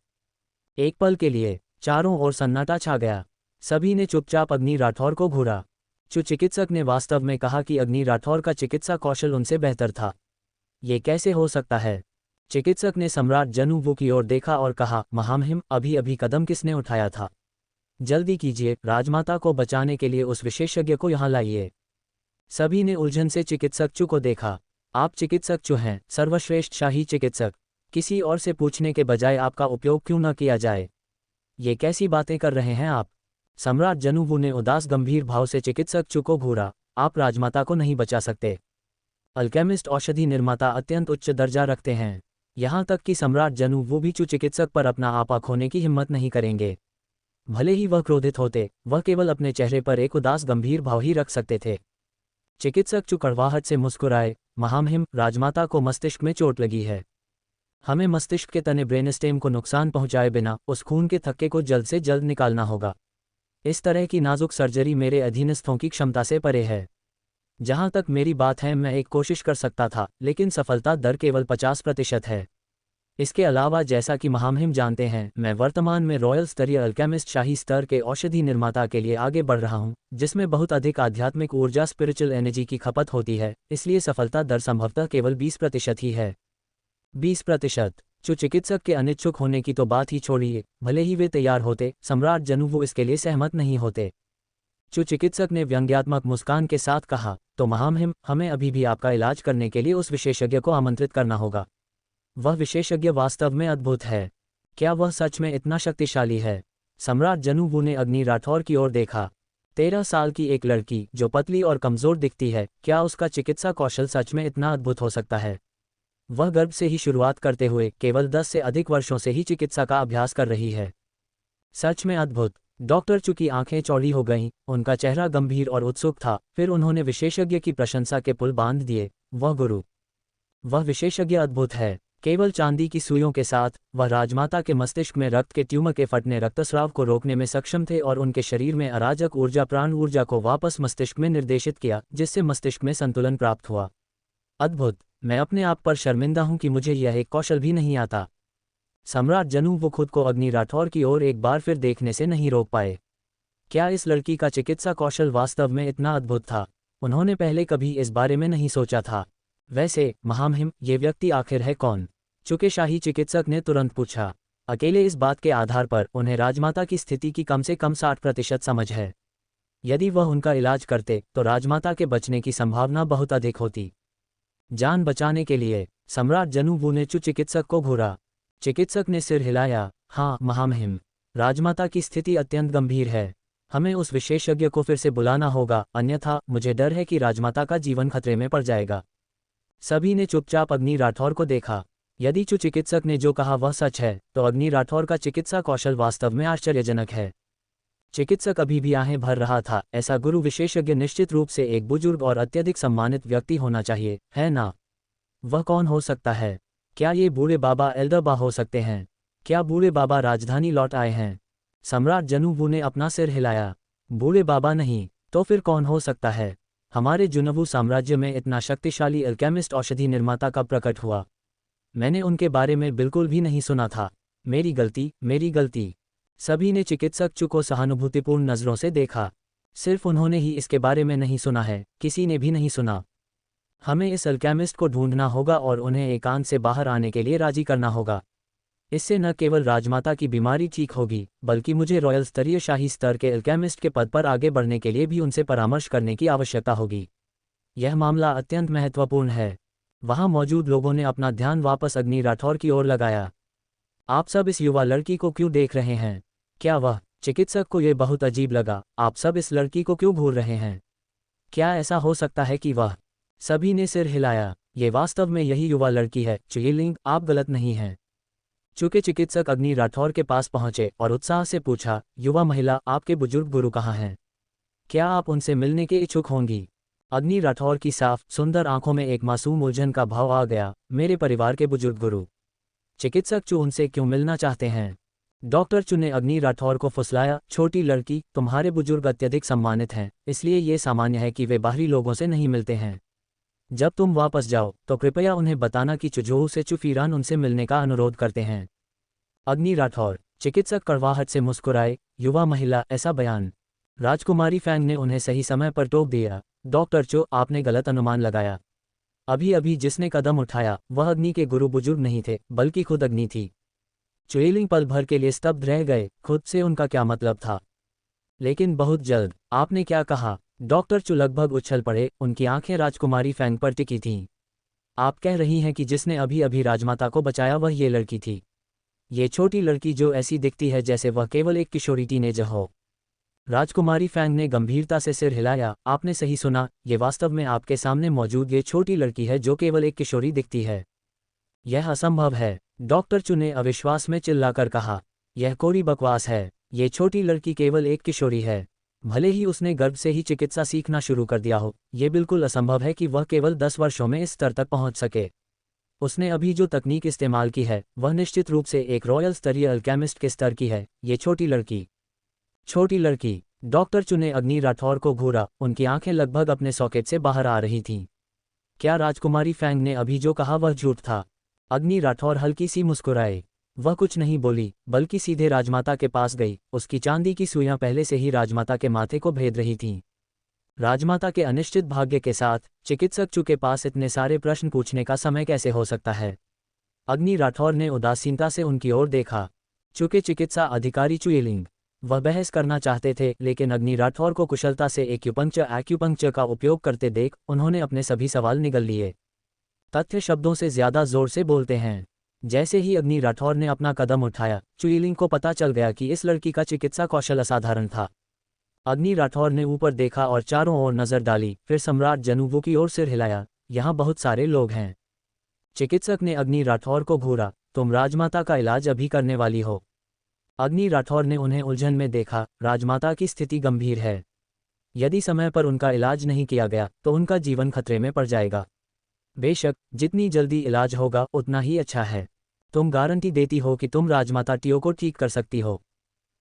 Speaker 1: एक पल के लिए चारों ओर सन्नाटा छा गया। सभी ने चुपचाप अग्नि राठौर को घूरा। चिकित्सक ने वास्तव में कहा कि अग्नि राठौर का चिकित्सा कौशल उनसे बेहतर था। ये कैसे हो सकता है? चिकित्सक ने सम्राट जनूवू की ओर देखा और कहा, महामहिम, अभी कदम किसने उठाया था? जल्दी कीजिए, राजमाता को बचाने के लिए उस विशेषज्ञ को यहाँ लाइए। सभी ने उलझन से चिकित्सक चू को देखा। आप चिकित्सक चू हैं, सर्वश्रेष्ठ शाही चिकित्सक। किसी और से पूछने के बजाय आपका उपयोग क्यों न किया जाए? ये कैसी बातें कर रहे हैं आप? सम्राट जनूवू ने उदास गंभीर भाव से चिकित्सक चू को घूरा। आप राजमाता को नहीं बचा सकते। अल्केमिस्ट, औषधि निर्माता अत्यंत उच्च दर्जा रखते हैं। यहाँ तक कि सम्राट जनूवू भी चिकित्सक पर अपना आपा खोने की हिम्मत नहीं करेंगे। भले ही वह क्रोधित होते, वह केवल अपने चेहरे पर एक उदास गंभीर भाव ही रख सकते थे। चिकित्सक चू कड़वाहट से मुस्कुराए, महामहिम, राजमाता को मस्तिष्क में चोट लगी है। हमें मस्तिष्क के तने ब्रेनस्टेम को नुकसान पहुंचाए बिना उस खून के थक्के को जल्द से जल्द निकालना होगा। इस तरह की नाजुक सर्जरी मेरे अधीनस्थों की क्षमता से परे है। जहां तक मेरी बात है, मैं एक कोशिश कर सकता था, लेकिन सफलता दर केवल 50% है। इसके अलावा, जैसा कि महामहिम जानते हैं, मैं वर्तमान में रॉयल स्तरीय अल्केमिस्ट, शाही स्तर के औषधि निर्माता के लिए आगे बढ़ रहा हूं, जिसमें बहुत अधिक आध्यात्मिक ऊर्जा, स्पिरिचुअल एनर्जी की खपत होती है। इसलिए सफलता दर संभवतः केवल 20% ही है। 20%? चिकित्सक के अनिच्छुक होने की तो बात ही छोड़िए, भले ही वे तैयार होते, सम्राट जनूवू इसके लिए सहमत नहीं होते। चु चिकित्सक ने व्यंग्यात्मक मुस्कान के साथ कहा, तो महामहिम, हमें अभी भी आपका इलाज करने के लिए उस विशेषज्ञ को आमंत्रित करना होगा। वह विशेषज्ञ वास्तव में अद्भुत है। क्या वह सच में इतना शक्तिशाली है? सम्राट जनूवू ने अग्नि राठौर की ओर देखा। 13 साल की एक लड़की जो पतली और कमजोर दिखती है, क्या उसका चिकित्सा कौशल सच में इतना अद्भुत हो सकता है? वह गर्भ से ही शुरुआत करते हुए केवल 10 से अधिक वर्षों से ही चिकित्सा का अभ्यास कर रही है। सच में अद्भुत। डॉक्टर चु की आंखें चौड़ी हो गईं, उनका चेहरा गंभीर और उत्सुक था। फिर उन्होंने विशेषज्ञ की प्रशंसा के पुल बांध दिए। वह विशेषज्ञ अद्भुत है। केवल चांदी की सुइयों के साथ वह राजमाता के मस्तिष्क में रक्त के ट्यूमर के फटने रक्तस्राव को रोकने में सक्षम थे और उनके शरीर में अराजक ऊर्जा प्राण ऊर्जा को वापस मस्तिष्क में निर्देशित किया, जिससे मस्तिष्क में संतुलन प्राप्त हुआ। अद्भुत। मैं अपने आप पर शर्मिंदा हूं कि मुझे यह एक कौशल भी नहीं आता। सम्राट जनूवू खुद को अग्नि राठौर की ओर एक बार फिर देखने से नहीं रोक पाए। क्या इस लड़की का चिकित्सा कौशल वास्तव में इतना अद्भुत था? उन्होंने पहले कभी इस बारे में नहीं सोचा था। वैसे महामहिम, ये व्यक्ति आखिर है कौन? चूंकि शाही चिकित्सक ने तुरंत पूछा। अकेले इस बात के आधार पर उन्हें राजमाता की स्थिति की कम से कम 60% समझ है। यदि वह उनका इलाज करते तो राजमाता के बचने की संभावना बहुत अधिक होती। जान बचाने के लिए सम्राट जनूवू ने चु चिकित्सक को घूरा। चिकित्सक ने सिर हिलाया। हाँ महामहिम, राजमाता की स्थिति अत्यंत गंभीर है। हमें उस विशेषज्ञ को फिर से बुलाना होगा, अन्यथा मुझे डर है कि राजमाता का जीवन खतरे में पड़ जाएगा। सभी ने चुपचाप अग्नि राठौर को देखा। यदि चु चिकित्सक ने जो कहा वह सच है, तो अग्नि राठौर का चिकित्सा कौशल वास्तव में आश्चर्यजनक है। चिकित्सक अभी भी आहें भर रहा था। ऐसा गुरु विशेषज्ञ निश्चित रूप से एक बुजुर्ग और अत्यधिक सम्मानित व्यक्ति होना चाहिए, है ना? वह कौन हो सकता है? क्या ये बूढ़े बाबा एल्डरबा हो सकते हैं? क्या बूढ़े बाबा राजधानी लौट आए हैं? सम्राट जनूवू ने अपना सिर हिलाया। बूढ़े बाबा नहीं, तो फिर कौन हो सकता है? हमारे जुनवू साम्राज्य में इतना शक्तिशाली अल्केमिस्ट औषधि निर्माता कब प्रकट हुआ? मैंने उनके बारे में बिल्कुल भी नहीं सुना था। मेरी गलती। सभी ने चिकित्सक चु को सहानुभूतिपूर्ण नज़रों से देखा। सिर्फ उन्होंने ही इसके बारे में नहीं सुना है, किसी ने भी नहीं सुना। हमें इस अल्केमिस्ट को ढूंढना होगा और उन्हें एकांत से बाहर आने के लिए राजी करना होगा। इससे न केवल राजमाता की बीमारी ठीक होगी, बल्कि मुझे रॉयल स्तरीय शाही स्तर के अल्केमिस्ट के पद पर आगे बढ़ने के लिए भी उनसे परामर्श करने की आवश्यकता होगी। यह मामला अत्यंत महत्वपूर्ण है। वहां मौजूद लोगों ने अपना ध्यान वापस अग्नि राठौर की ओर लगाया। आप सब इस युवा लड़की को क्यों देख रहे हैं? क्या वह? चिकित्सक को यह बहुत अजीब लगा। आप सब इस लड़की को क्यों घूर रहे हैं? क्या ऐसा हो सकता है कि वह? सभी ने सिर हिलाया। ये वास्तव में यही युवा लड़की है चुयलिंग, आप गलत नहीं हैं। चूंकि चिकित्सक अग्नि राठौर के पास पहुंचे और उत्साह से पूछा, युवा महिला, आपके बुजुर्ग गुरु कहाँ हैं? क्या आप उनसे मिलने के इच्छुक होंगी? अग्नि राठौर की साफ सुंदर आंखों में एक मासूम उलझन का भाव आ गया। मेरे परिवार के बुजुर्ग गुरु? चिकित्सक चु उनसे क्यों मिलना चाहते हैं? डॉक्टर चु ने अग्नि राठौर को फुसलाया। छोटी लड़की, तुम्हारे बुजुर्ग अत्यधिक सम्मानित हैं, इसलिए ये सामान्य है कि वे बाहरी लोगों से नहीं मिलते हैं। जब तुम वापस जाओ तो कृपया उन्हें बताना कि चुजोहू से चुफीरान उनसे मिलने का अनुरोध करते हैं। अग्नि राठौर। चिकित्सक कड़वाहट से मुस्कुराए। युवा महिला, ऐसा बयान? राजकुमारी फैंग ने उन्हें सही समय पर टोक दिया। डॉक्टर चो, आपने गलत अनुमान लगाया। अभी अभी जिसने कदम उठाया वह अग्नि के गुरु बुजुर्ग नहीं थे, बल्कि खुद अग्नि थी। चुएलिंग पल भर के लिए स्तब्ध रह गए। खुद से उनका क्या मतलब था? लेकिन बहुत जल्द। आपने क्या कहा? डॉक्टर चु लगभग उछल पड़े। उनकी आंखें राजकुमारी फैंग पर टिकी थीं। आप कह रही हैं कि जिसने अभी अभी राजमाता को बचाया वह ये लड़की थी? ये छोटी लड़की जो ऐसी दिखती है जैसे वह केवल एक किशोरी टीनेजर हो? राजकुमारी फैंग ने गंभीरता से सिर हिलाया। आपने सही सुना, ये वास्तव में आपके सामने मौजूद ये छोटी लड़की है जो केवल एक किशोरी दिखती है। यह असंभव है, डॉक्टर चु ने अविश्वास में चिल्लाकर कहा। यह कोरी बकवास है। ये छोटी लड़की केवल एक किशोरी है। भले ही उसने गर्भ से ही चिकित्सा सीखना शुरू कर दिया हो, यह बिल्कुल असंभव है कि वह केवल 10 वर्षों में इस स्तर तक पहुंच सके। उसने अभी जो तकनीक इस्तेमाल की है वह निश्चित रूप से एक रॉयल स्तरीय अल्केमिस्ट के स्तर की है। ये छोटी लड़की। डॉक्टर चु ने अग्नि राठौर को घूरा। उनकी आंखें लगभग अपने सॉकेट से बाहर आ रही थीं। क्या राजकुमारी फैंग ने अभी जो कहा वह झूठ था? अग्नि राठौर हल्की सी मुस्कुराए। वह कुछ नहीं बोली, बल्कि सीधे राजमाता के पास गई। उसकी चांदी की सुइयां पहले से ही राजमाता के माथे को भेद रही थीं। राजमाता के अनिश्चित भाग्य के साथ चिकित्सक चु के पास इतने सारे प्रश्न पूछने का समय कैसे हो सकता है? अग्नि राठौर ने उदासीनता से उनकी ओर देखा। चूंकि चिकित्सा अधिकारी चुएलिंग वह बहस करना चाहते थे, लेकिन अग्नि राठौर को कुशलता से एक्यूपंक्चर का उपयोग करते देख उन्होंने अपने सभी सवाल निगल लिए। तथ्य शब्दों से ज्यादा जोर से बोलते हैं। जैसे ही अग्नि राठौर ने अपना कदम उठाया, चुईलिंग को पता चल गया कि इस लड़की का चिकित्सा कौशल असाधारण था। अग्नि राठौर ने ऊपर देखा और चारों ओर नजर डाली, फिर सम्राट जनूवो की ओर सिर हिलाया। यहाँ बहुत सारे लोग हैं। चिकित्सक ने अग्नि राठौर को घूरा, तुम राजमाता का इलाज अभी करने वाली हो। अग्नि राठौर ने उन्हें उलझन में देखा, राजमाता की स्थिति गंभीर है। यदि समय पर उनका इलाज नहीं किया गया तो उनका जीवन खतरे में पड़ जाएगा। बेशक, जितनी जल्दी इलाज होगा उतना ही अच्छा है। तुम गारंटी देती हो कि तुम राजमाता टियो को ठीक कर सकती हो?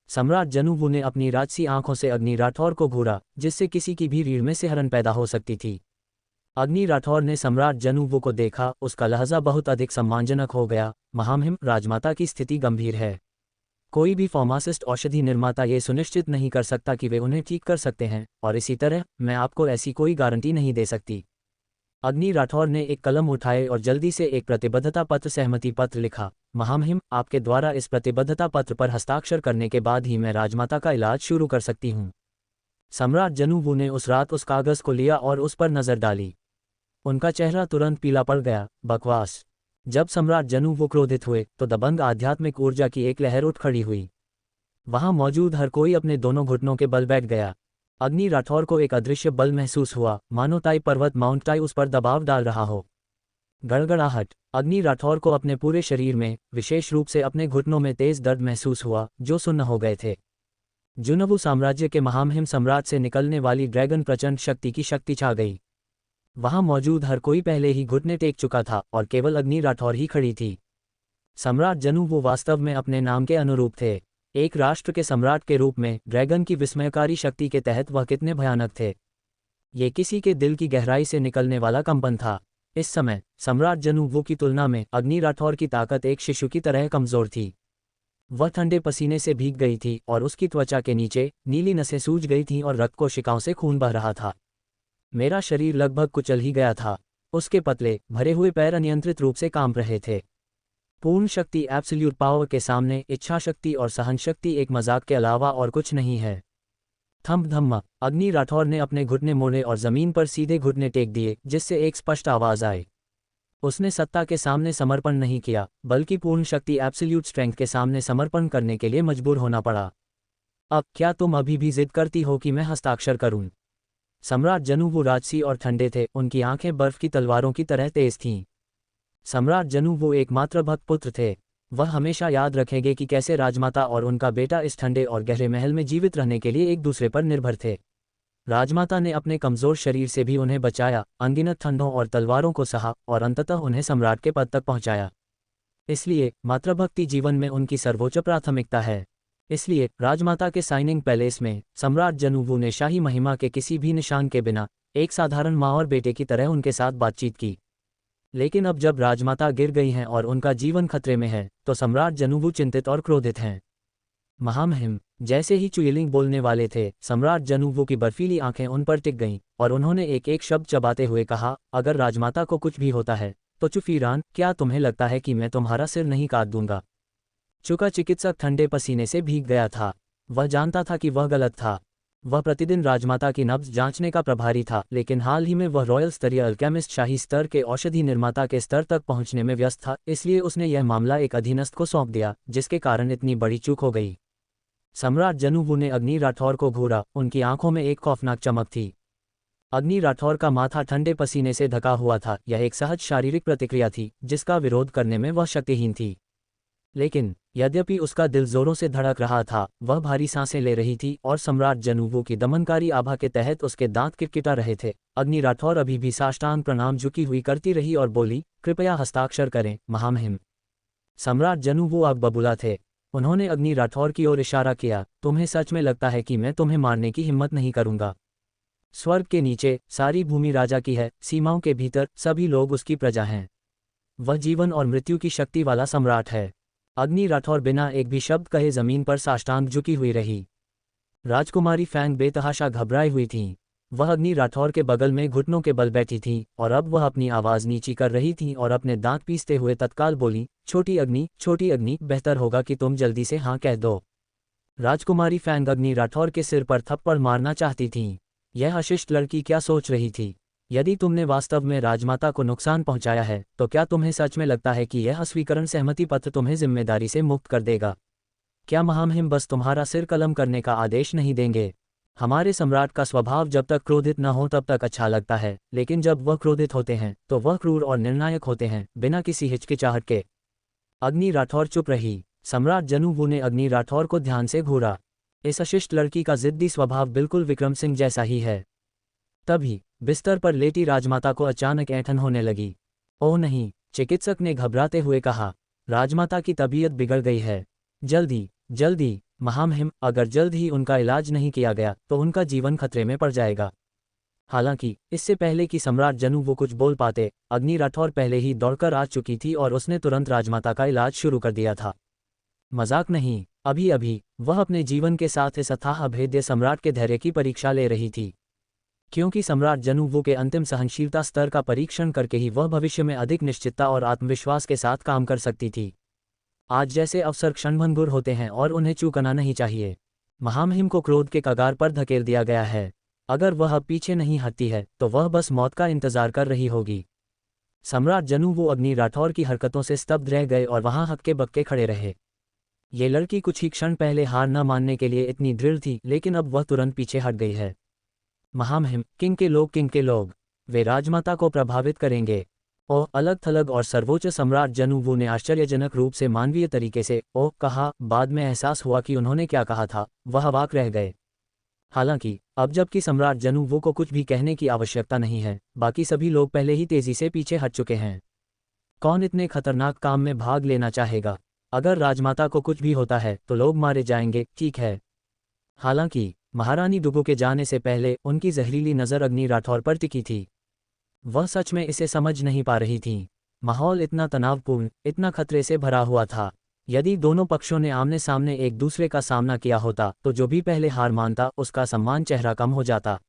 Speaker 1: सम्राट जनूवू ने अपनी राजसी आंखों से अग्नि राठौर को घूरा, जिससे किसी की भी रीढ़ में सिहरन पैदा हो सकती थी। अग्नि राठौर ने सम्राट जनूवू को देखा, उसका लहजा बहुत अधिक सम्मानजनक हो गया। महामहिम, राजमाता की स्थिति गंभीर है। कोई भी फार्मासिस्ट औषधि निर्माता ये सुनिश्चित नहीं कर सकता कि वे उन्हें ठीक कर सकते हैं, और इसी तरह मैं आपको ऐसी कोई गारंटी नहीं दे सकती। अग्नि राठौर ने एक कलम उठाए और जल्दी से एक प्रतिबद्धता पत्र सहमति पत्र लिखा। महामहिम, आपके द्वारा इस प्रतिबद्धता पत्र पर हस्ताक्षर करने के बाद ही मैं राजमाता का इलाज शुरू कर सकती हूँ। सम्राट जनूवू ने उस रात उस कागज को लिया और उस पर नजर डाली। उनका चेहरा तुरंत पीला पड़ गया। बकवास। जब सम्राट जनूवू क्रोधित हुए तो दबंग आध्यात्मिक ऊर्जा की एक लहर उठ खड़ी हुई। वहां मौजूद हर कोई अपने दोनों घुटनों के बल बैठ गया। अग्नि राठौर को एक अदृश्य बल महसूस हुआ, मानो ताई पर्वत माउंट टाई उस पर दबाव डाल रहा हो। गड़गड़ाहट। अग्नि राठौर को अपने पूरे शरीर में, विशेष रूप से अपने घुटनों में तेज दर्द महसूस हुआ, जो सुन्न हो गए थे। जुनवू साम्राज्य के महामहिम सम्राट से निकलने वाली ड्रैगन प्रचंड शक्ति की शक्ति छा गई। वहां मौजूद हर कोई पहले ही घुटने टेक चुका था और केवल अग्नि राठौर ही खड़ी थी। सम्राट जनूवू वास्तव में अपने नाम के अनुरूप थे। एक राष्ट्र के सम्राट के रूप में ड्रैगन की विस्मयकारी शक्ति के तहत वह कितने भयानक थे। ये किसी के दिल की गहराई से निकलने वाला कंपन था। इस समय सम्राट जनूवू की तुलना में अग्नि राठौर की ताकत एक शिशु की तरह कमजोर थी। वह ठंडे पसीने से भीग गई थी और उसकी त्वचा के नीचे नीली नसें सूज गई थीं और रक्त कोशिकाओं से खून बह रहा था। मेरा शरीर लगभग कुचल ही गया था। उसके पतले भरे हुए पैर अनियंत्रित रूप से कांप रहे थे। पूर्ण शक्ति एब्सोल्यूट पावर के सामने इच्छा शक्ति और सहन शक्ति एक मजाक के अलावा और कुछ नहीं है। थम्प धम्मा। अग्नि राठौर ने अपने घुटने मोड़े और जमीन पर सीधे घुटने टेक दिए, जिससे एक स्पष्ट आवाज आई। उसने सत्ता के सामने समर्पण नहीं किया, बल्कि पूर्ण शक्ति एब्सोल्यूट स्ट्रेंथ के सामने समर्पण करने के लिए मजबूर होना पड़ा। अब क्या तुम अभी भी जिद करती हो कि मैं हस्ताक्षर करूं? सम्राट जनूवू राजसी और ठंडे थे, उनकी आंखें बर्फ की तलवारों की तरह तेज थीं। सम्राट जनूवू एकमात्र भक्त पुत्र थे। वह हमेशा याद रखेंगे कि कैसे राजमाता और उनका बेटा इस ठंडे और गहरे महल में जीवित रहने के लिए एक दूसरे पर निर्भर थे। राजमाता ने अपने कमजोर शरीर से भी उन्हें बचाया, अनगिनत ठंडों और तलवारों को सहा और अंततः उन्हें सम्राट के पद तक पहुंचाया। इसलिए मातृभक्ति जीवन में उनकी सर्वोच्च प्राथमिकता है। इसलिए राजमाता के साइनिंग पैलेस में सम्राट जनूवू ने शाही महिमा के किसी भी निशान के बिना एक साधारण माँ और बेटे की तरह उनके साथ बातचीत की। लेकिन अब जब राजमाता गिर गई हैं और उनका जीवन खतरे में है, तो सम्राट जनूवू चिंतित और क्रोधित हैं। महामहिम, जैसे ही चुईलिंग बोलने वाले थे, सम्राट जनूवू की बर्फीली आंखें उन पर टिक गईं और उन्होंने एक एक शब्द चबाते हुए कहा, अगर राजमाता को कुछ भी होता है तो चुफीरान, क्या तुम्हें लगता है कि मैं तुम्हारा सिर नहीं काट दूंगा? चुका चिकित्सक ठंडे पसीने से भीग गया था। वह जानता था कि वह गलत था। वह प्रतिदिन राजमाता की नब्ज जांचने का प्रभारी था, लेकिन हाल ही में वह रॉयल स्तरीय अल्केमिस्ट शाही स्तर के औषधि निर्माता के स्तर तक पहुंचने में व्यस्त था। इसलिए उसने यह मामला एक अधीनस्थ को सौंप दिया, जिसके कारण इतनी बड़ी चूक हो गई। सम्राट जनूवू ने अग्नि राठौर को घूरा, उनकी आंखों में एक खौफनाक चमक थी। अग्नि राठौर का माथा ठंडे पसीने से ढका हुआ था। यह एक सहज शारीरिक प्रतिक्रिया थी, जिसका विरोध करने में वह शक्तिहीन थी। लेकिन यद्यपि उसका दिल जोरों से धड़क रहा था, वह भारी सांसें ले रही थी और सम्राट जनूवू की दमनकारी आभा के तहत उसके दांत किटकिटा रहे थे। अग्नि राठौर अभी भी साष्टांग प्रणाम झुकी हुई करती रही और बोली, कृपया हस्ताक्षर करें महामहिम। सम्राट जनूवू अब बबूला थे। उन्होंने अग्नि राठौर की ओर इशारा किया, तुम्हें सच में लगता है कि मैं तुम्हें मारने की हिम्मत नहीं करूंगा? स्वर्ग के नीचे सारी भूमि राजा की है, सीमाओं के भीतर सभी लोग उसकी प्रजा हैं। वह जीवन और मृत्यु की शक्ति वाला सम्राट है। अग्नि राठौर बिना एक भी शब्द कहे जमीन पर साष्टांग झुकी हुई रही। राजकुमारी फैंग बेतहाशा घबराई हुई थीं। वह अग्नि राठौर के बगल में घुटनों के बल बैठी थीं और अब वह अपनी आवाज़ नीची कर रही थीं और अपने दांत पीसते हुए तत्काल बोली, छोटी अग्नि, बेहतर होगा कि तुम जल्दी से हाँ कह दो। राजकुमारी फैंग अग्नि राठौर के सिर पर थप्पड़ मारना चाहती थीं। यह अशिष्ट लड़की क्या सोच रही थी? यदि तुमने वास्तव में राजमाता को नुकसान पहुंचाया है तो क्या तुम्हें सच में लगता है कि यह अस्वीकरण सहमति पत्र तुम्हें जिम्मेदारी से मुक्त कर देगा? क्या महामहिम बस तुम्हारा सिर कलम करने का आदेश नहीं देंगे? हमारे सम्राट का स्वभाव जब तक क्रोधित न हो तब तक अच्छा लगता है, लेकिन जब वह क्रोधित होते हैं तो वह क्रूर और निर्णायक होते हैं, बिना किसी हिचकिचाहट के। अग्नि राठौर चुप रही। सम्राट जनूवू ने अग्नि राठौर को ध्यान से घूरा। इस अशिष्ट लड़की का जिद्दी स्वभाव बिल्कुल विक्रम सिंह जैसा ही है। तभी बिस्तर पर लेटी राजमाता को अचानक ऐंठन होने लगी। ओह नहीं, चिकित्सक ने घबराते हुए कहा। राजमाता की तबीयत बिगड़ गई है। जल्दी जल्दी महामहिम, अगर जल्द ही उनका इलाज नहीं किया गया तो उनका जीवन खतरे में पड़ जाएगा। हालांकि इससे पहले कि सम्राट जनूवू कुछ बोल पाते, अग्नि राठौर पहले ही दौड़कर आ चुकी थी और उसने तुरंत राजमाता का इलाज शुरू कर दिया था। मजाक नहीं, अभी अभी वह अपने जीवन के साथ इस अथाह अभेद्य सम्राट के धैर्य की परीक्षा ले रही थी, क्योंकि सम्राट जनूवू के अंतिम सहनशीलता स्तर का परीक्षण करके ही वह भविष्य में अधिक निश्चितता और आत्मविश्वास के साथ काम कर सकती थी। आज जैसे अवसर क्षणभंगुर होते हैं और उन्हें चूकना नहीं चाहिए। महामहिम को क्रोध के कगार पर धकेल दिया गया है। अगर वह अब पीछे नहीं हटती है तो वह बस मौत का इंतजार कर रही होगी। सम्राट जनूवू अग्नि राठौर की हरकतों से स्तब्ध रह गए और वहां हक्के बक्के खड़े रहे। ये लड़की कुछ ही क्षण पहले हार न मानने के लिए इतनी दृढ़ थी, लेकिन अब वह तुरंत पीछे हट गई है। महामहिम, किंग के लोग, वे राजमाता को प्रभावित करेंगे। ओह, अलग थलग और सर्वोच्च सम्राट जनूवू ने आश्चर्यजनक रूप से मानवीय तरीके से ओह कहा। बाद में एहसास हुआ कि उन्होंने क्या कहा था, वह अवाक रह गए। हालांकि अब जबकि सम्राट जनूवू को कुछ भी कहने की आवश्यकता नहीं है, बाकी सभी लोग पहले ही तेजी से पीछे हट चुके हैं। कौन इतने खतरनाक काम में भाग लेना चाहेगा? अगर राजमाता को कुछ भी होता है तो लोग मारे जाएंगे, ठीक है। हालांकि महारानी डुगू के जाने से पहले उनकी जहरीली नज़र अग्नि राठौर पर टिकी थी। वह सच में इसे समझ नहीं पा रही थी। माहौल इतना तनावपूर्ण, इतना खतरे से भरा हुआ था। यदि दोनों पक्षों ने आमने सामने एक दूसरे का सामना किया होता तो जो भी पहले हार मानता उसका सम्मान चेहरा कम हो जाता।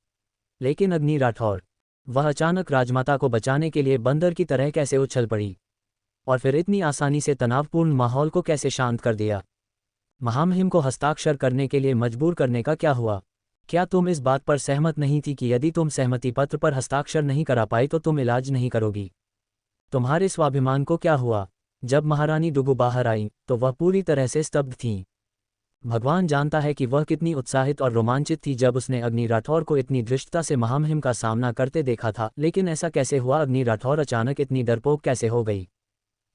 Speaker 1: लेकिन अग्नि राठौर, वह अचानक राजमाता को बचाने के लिए बंदर की तरह कैसे उछल पड़ी, और फिर इतनी आसानी से तनावपूर्ण माहौल को कैसे शांत कर दिया। महामहिम को हस्ताक्षर करने के लिए मजबूर करने का क्या हुआ? क्या तुम इस बात पर सहमत नहीं थी कि यदि तुम सहमति पत्र पर हस्ताक्षर नहीं करा पाई तो तुम इलाज नहीं करोगी? तुम्हारे स्वाभिमान को क्या हुआ? जब महारानी डुगू बाहर आई तो वह पूरी तरह से स्तब्ध थीं। भगवान जानता है कि वह कितनी उत्साहित और रोमांचित थी जब उसने अग्नि राठौर को इतनी धृष्टता से महामहिम का सामना करते देखा था। लेकिन ऐसा कैसे हुआ? अग्नि राठौर अचानक इतनी डरपोक कैसे हो गई?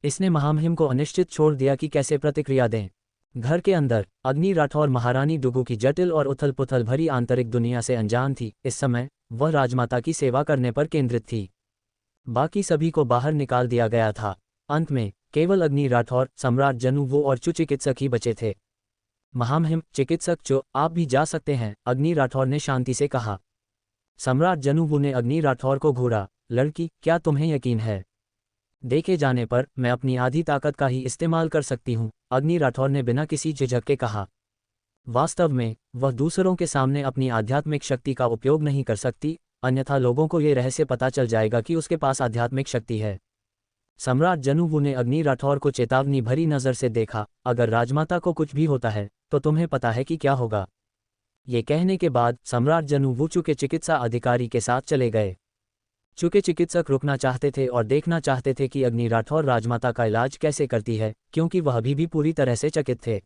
Speaker 1: इसने महामहिम को अनिश्चित छोड़ दिया कि कैसे प्रतिक्रिया दें। घर के अंदर अग्नि राठौर महारानी डुगू की जटिल और उथल पुथल भरी आंतरिक दुनिया से अनजान थी। इस समय वह राजमाता की सेवा करने पर केंद्रित थी। बाकी सभी को बाहर निकाल दिया गया था। अंत में केवल अग्नि राठौर, सम्राट जनूवू और चु चिकित्सक ही बचे थे। महामहिम, चिकित्सक चो, आप भी जा सकते हैं, अग्नि राठौर ने शांति से कहा। सम्राट जनूवू ने अग्नि राठौर को घूरा। लड़की, क्या तुम्हें यकीन है? देखे जाने पर मैं अपनी आधी ताकत का ही इस्तेमाल कर सकती हूँ, अग्नि राठौर ने बिना किसी झिझक के कहा। वास्तव में वह दूसरों के सामने अपनी आध्यात्मिक शक्ति का उपयोग नहीं कर सकती, अन्यथा लोगों को ये रहस्य पता चल जाएगा कि उसके पास आध्यात्मिक शक्ति है। सम्राट जनूवू ने अग्नि राठौर को चेतावनी भरी नज़र से देखा। अगर राजमाता को कुछ भी होता है तो तुम्हें पता है कि क्या होगा? ये कहने के बाद सम्राट जनूवू चुके चिकित्सा अधिकारी के साथ चले गए। चूंकि चिकित्सक रुकना चाहते थे और देखना चाहते थे कि अग्नि राठौर राजमाता का इलाज कैसे करती है, क्योंकि वह अभी भी पूरी तरह से चकित थे।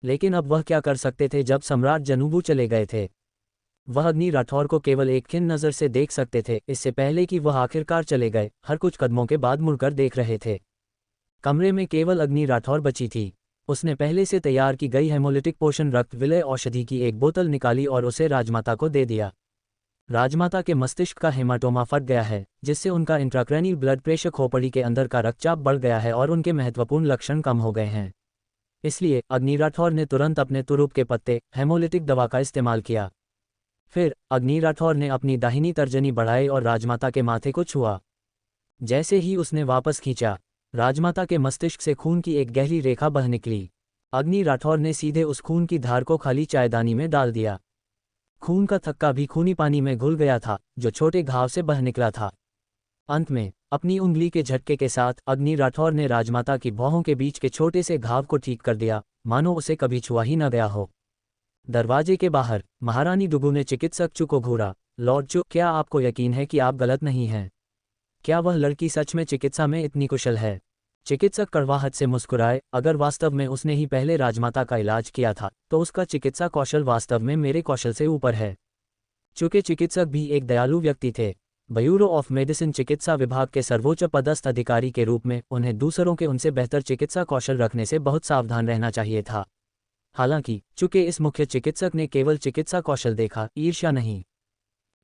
Speaker 1: लेकिन अब वह क्या कर सकते थे जब सम्राट जनूवू चले गए थे? वह अग्नि राठौर को केवल एक खिन्न नज़र से देख सकते थे, इससे पहले कि वह आखिरकार चले गए। हर कुछ कदमों के बाद मुड़कर देख रहे थे। कमरे में केवल अग्नि राठौर बची थी। उसने पहले से तैयार की गई हेमोलिटिक पोषण रक्त विलय औषधि की एक बोतल निकाली और उसे राजमाता को दे दिया। राजमाता के मस्तिष्क का हेमाटोमा फट गया है, जिससे उनका इंट्राक्रैनियल ब्लड प्रेशर, खोपड़ी के अंदर का रक्तचाप बढ़ गया है और उनके महत्वपूर्ण लक्षण कम हो गए हैं। इसलिए अग्नि राठौर ने तुरंत अपने तुरुप के पत्ते हेमोलिटिक दवा का इस्तेमाल किया। फिर अग्नि राठौर ने अपनी दाहिनी तर्जनी बढ़ाई और राजमाता के माथे को छुआ। जैसे ही उसने वापस खींचा, राजमाता के मस्तिष्क से खून की एक गहरी रेखा बह निकली। अग्नि राठौर ने सीधे उस खून की धार को खाली चायदानी में डाल दिया। खून का थक्का भी खूनी पानी में घुल गया था, जो छोटे घाव से बह निकला था। अंत में अपनी उंगली के झटके के साथ अग्नि राठौर ने राजमाता की भौहों के बीच के छोटे से घाव को ठीक कर दिया, मानो उसे कभी छुआ ही न गया हो। दरवाजे के बाहर महारानी डुगू ने चिकित्सक चू को घूरा। लॉर्ड चू, क्या आपको यकीन है कि आप गलत नहीं हैं? क्या वह लड़की सच में चिकित्सा में इतनी कुशल है? चिकित्सक कड़वाहट से मुस्कुराए, अगर वास्तव में उसने ही पहले राजमाता का इलाज किया था तो उसका चिकित्सा कौशल वास्तव में मेरे कौशल से ऊपर है। चूंकि चिकित्सक भी एक दयालु व्यक्ति थे, ब्यूरो ऑफ मेडिसिन चिकित्सा विभाग के सर्वोच्च पदस्थ अधिकारी के रूप में उन्हें दूसरों के उनसे बेहतर चिकित्सा कौशल रखने से बहुत सावधान रहना चाहिए था। हालांकि चूंकि इस मुख्य चिकित्सक ने केवल चिकित्सा कौशल देखा, ईर्ष्या नहीं।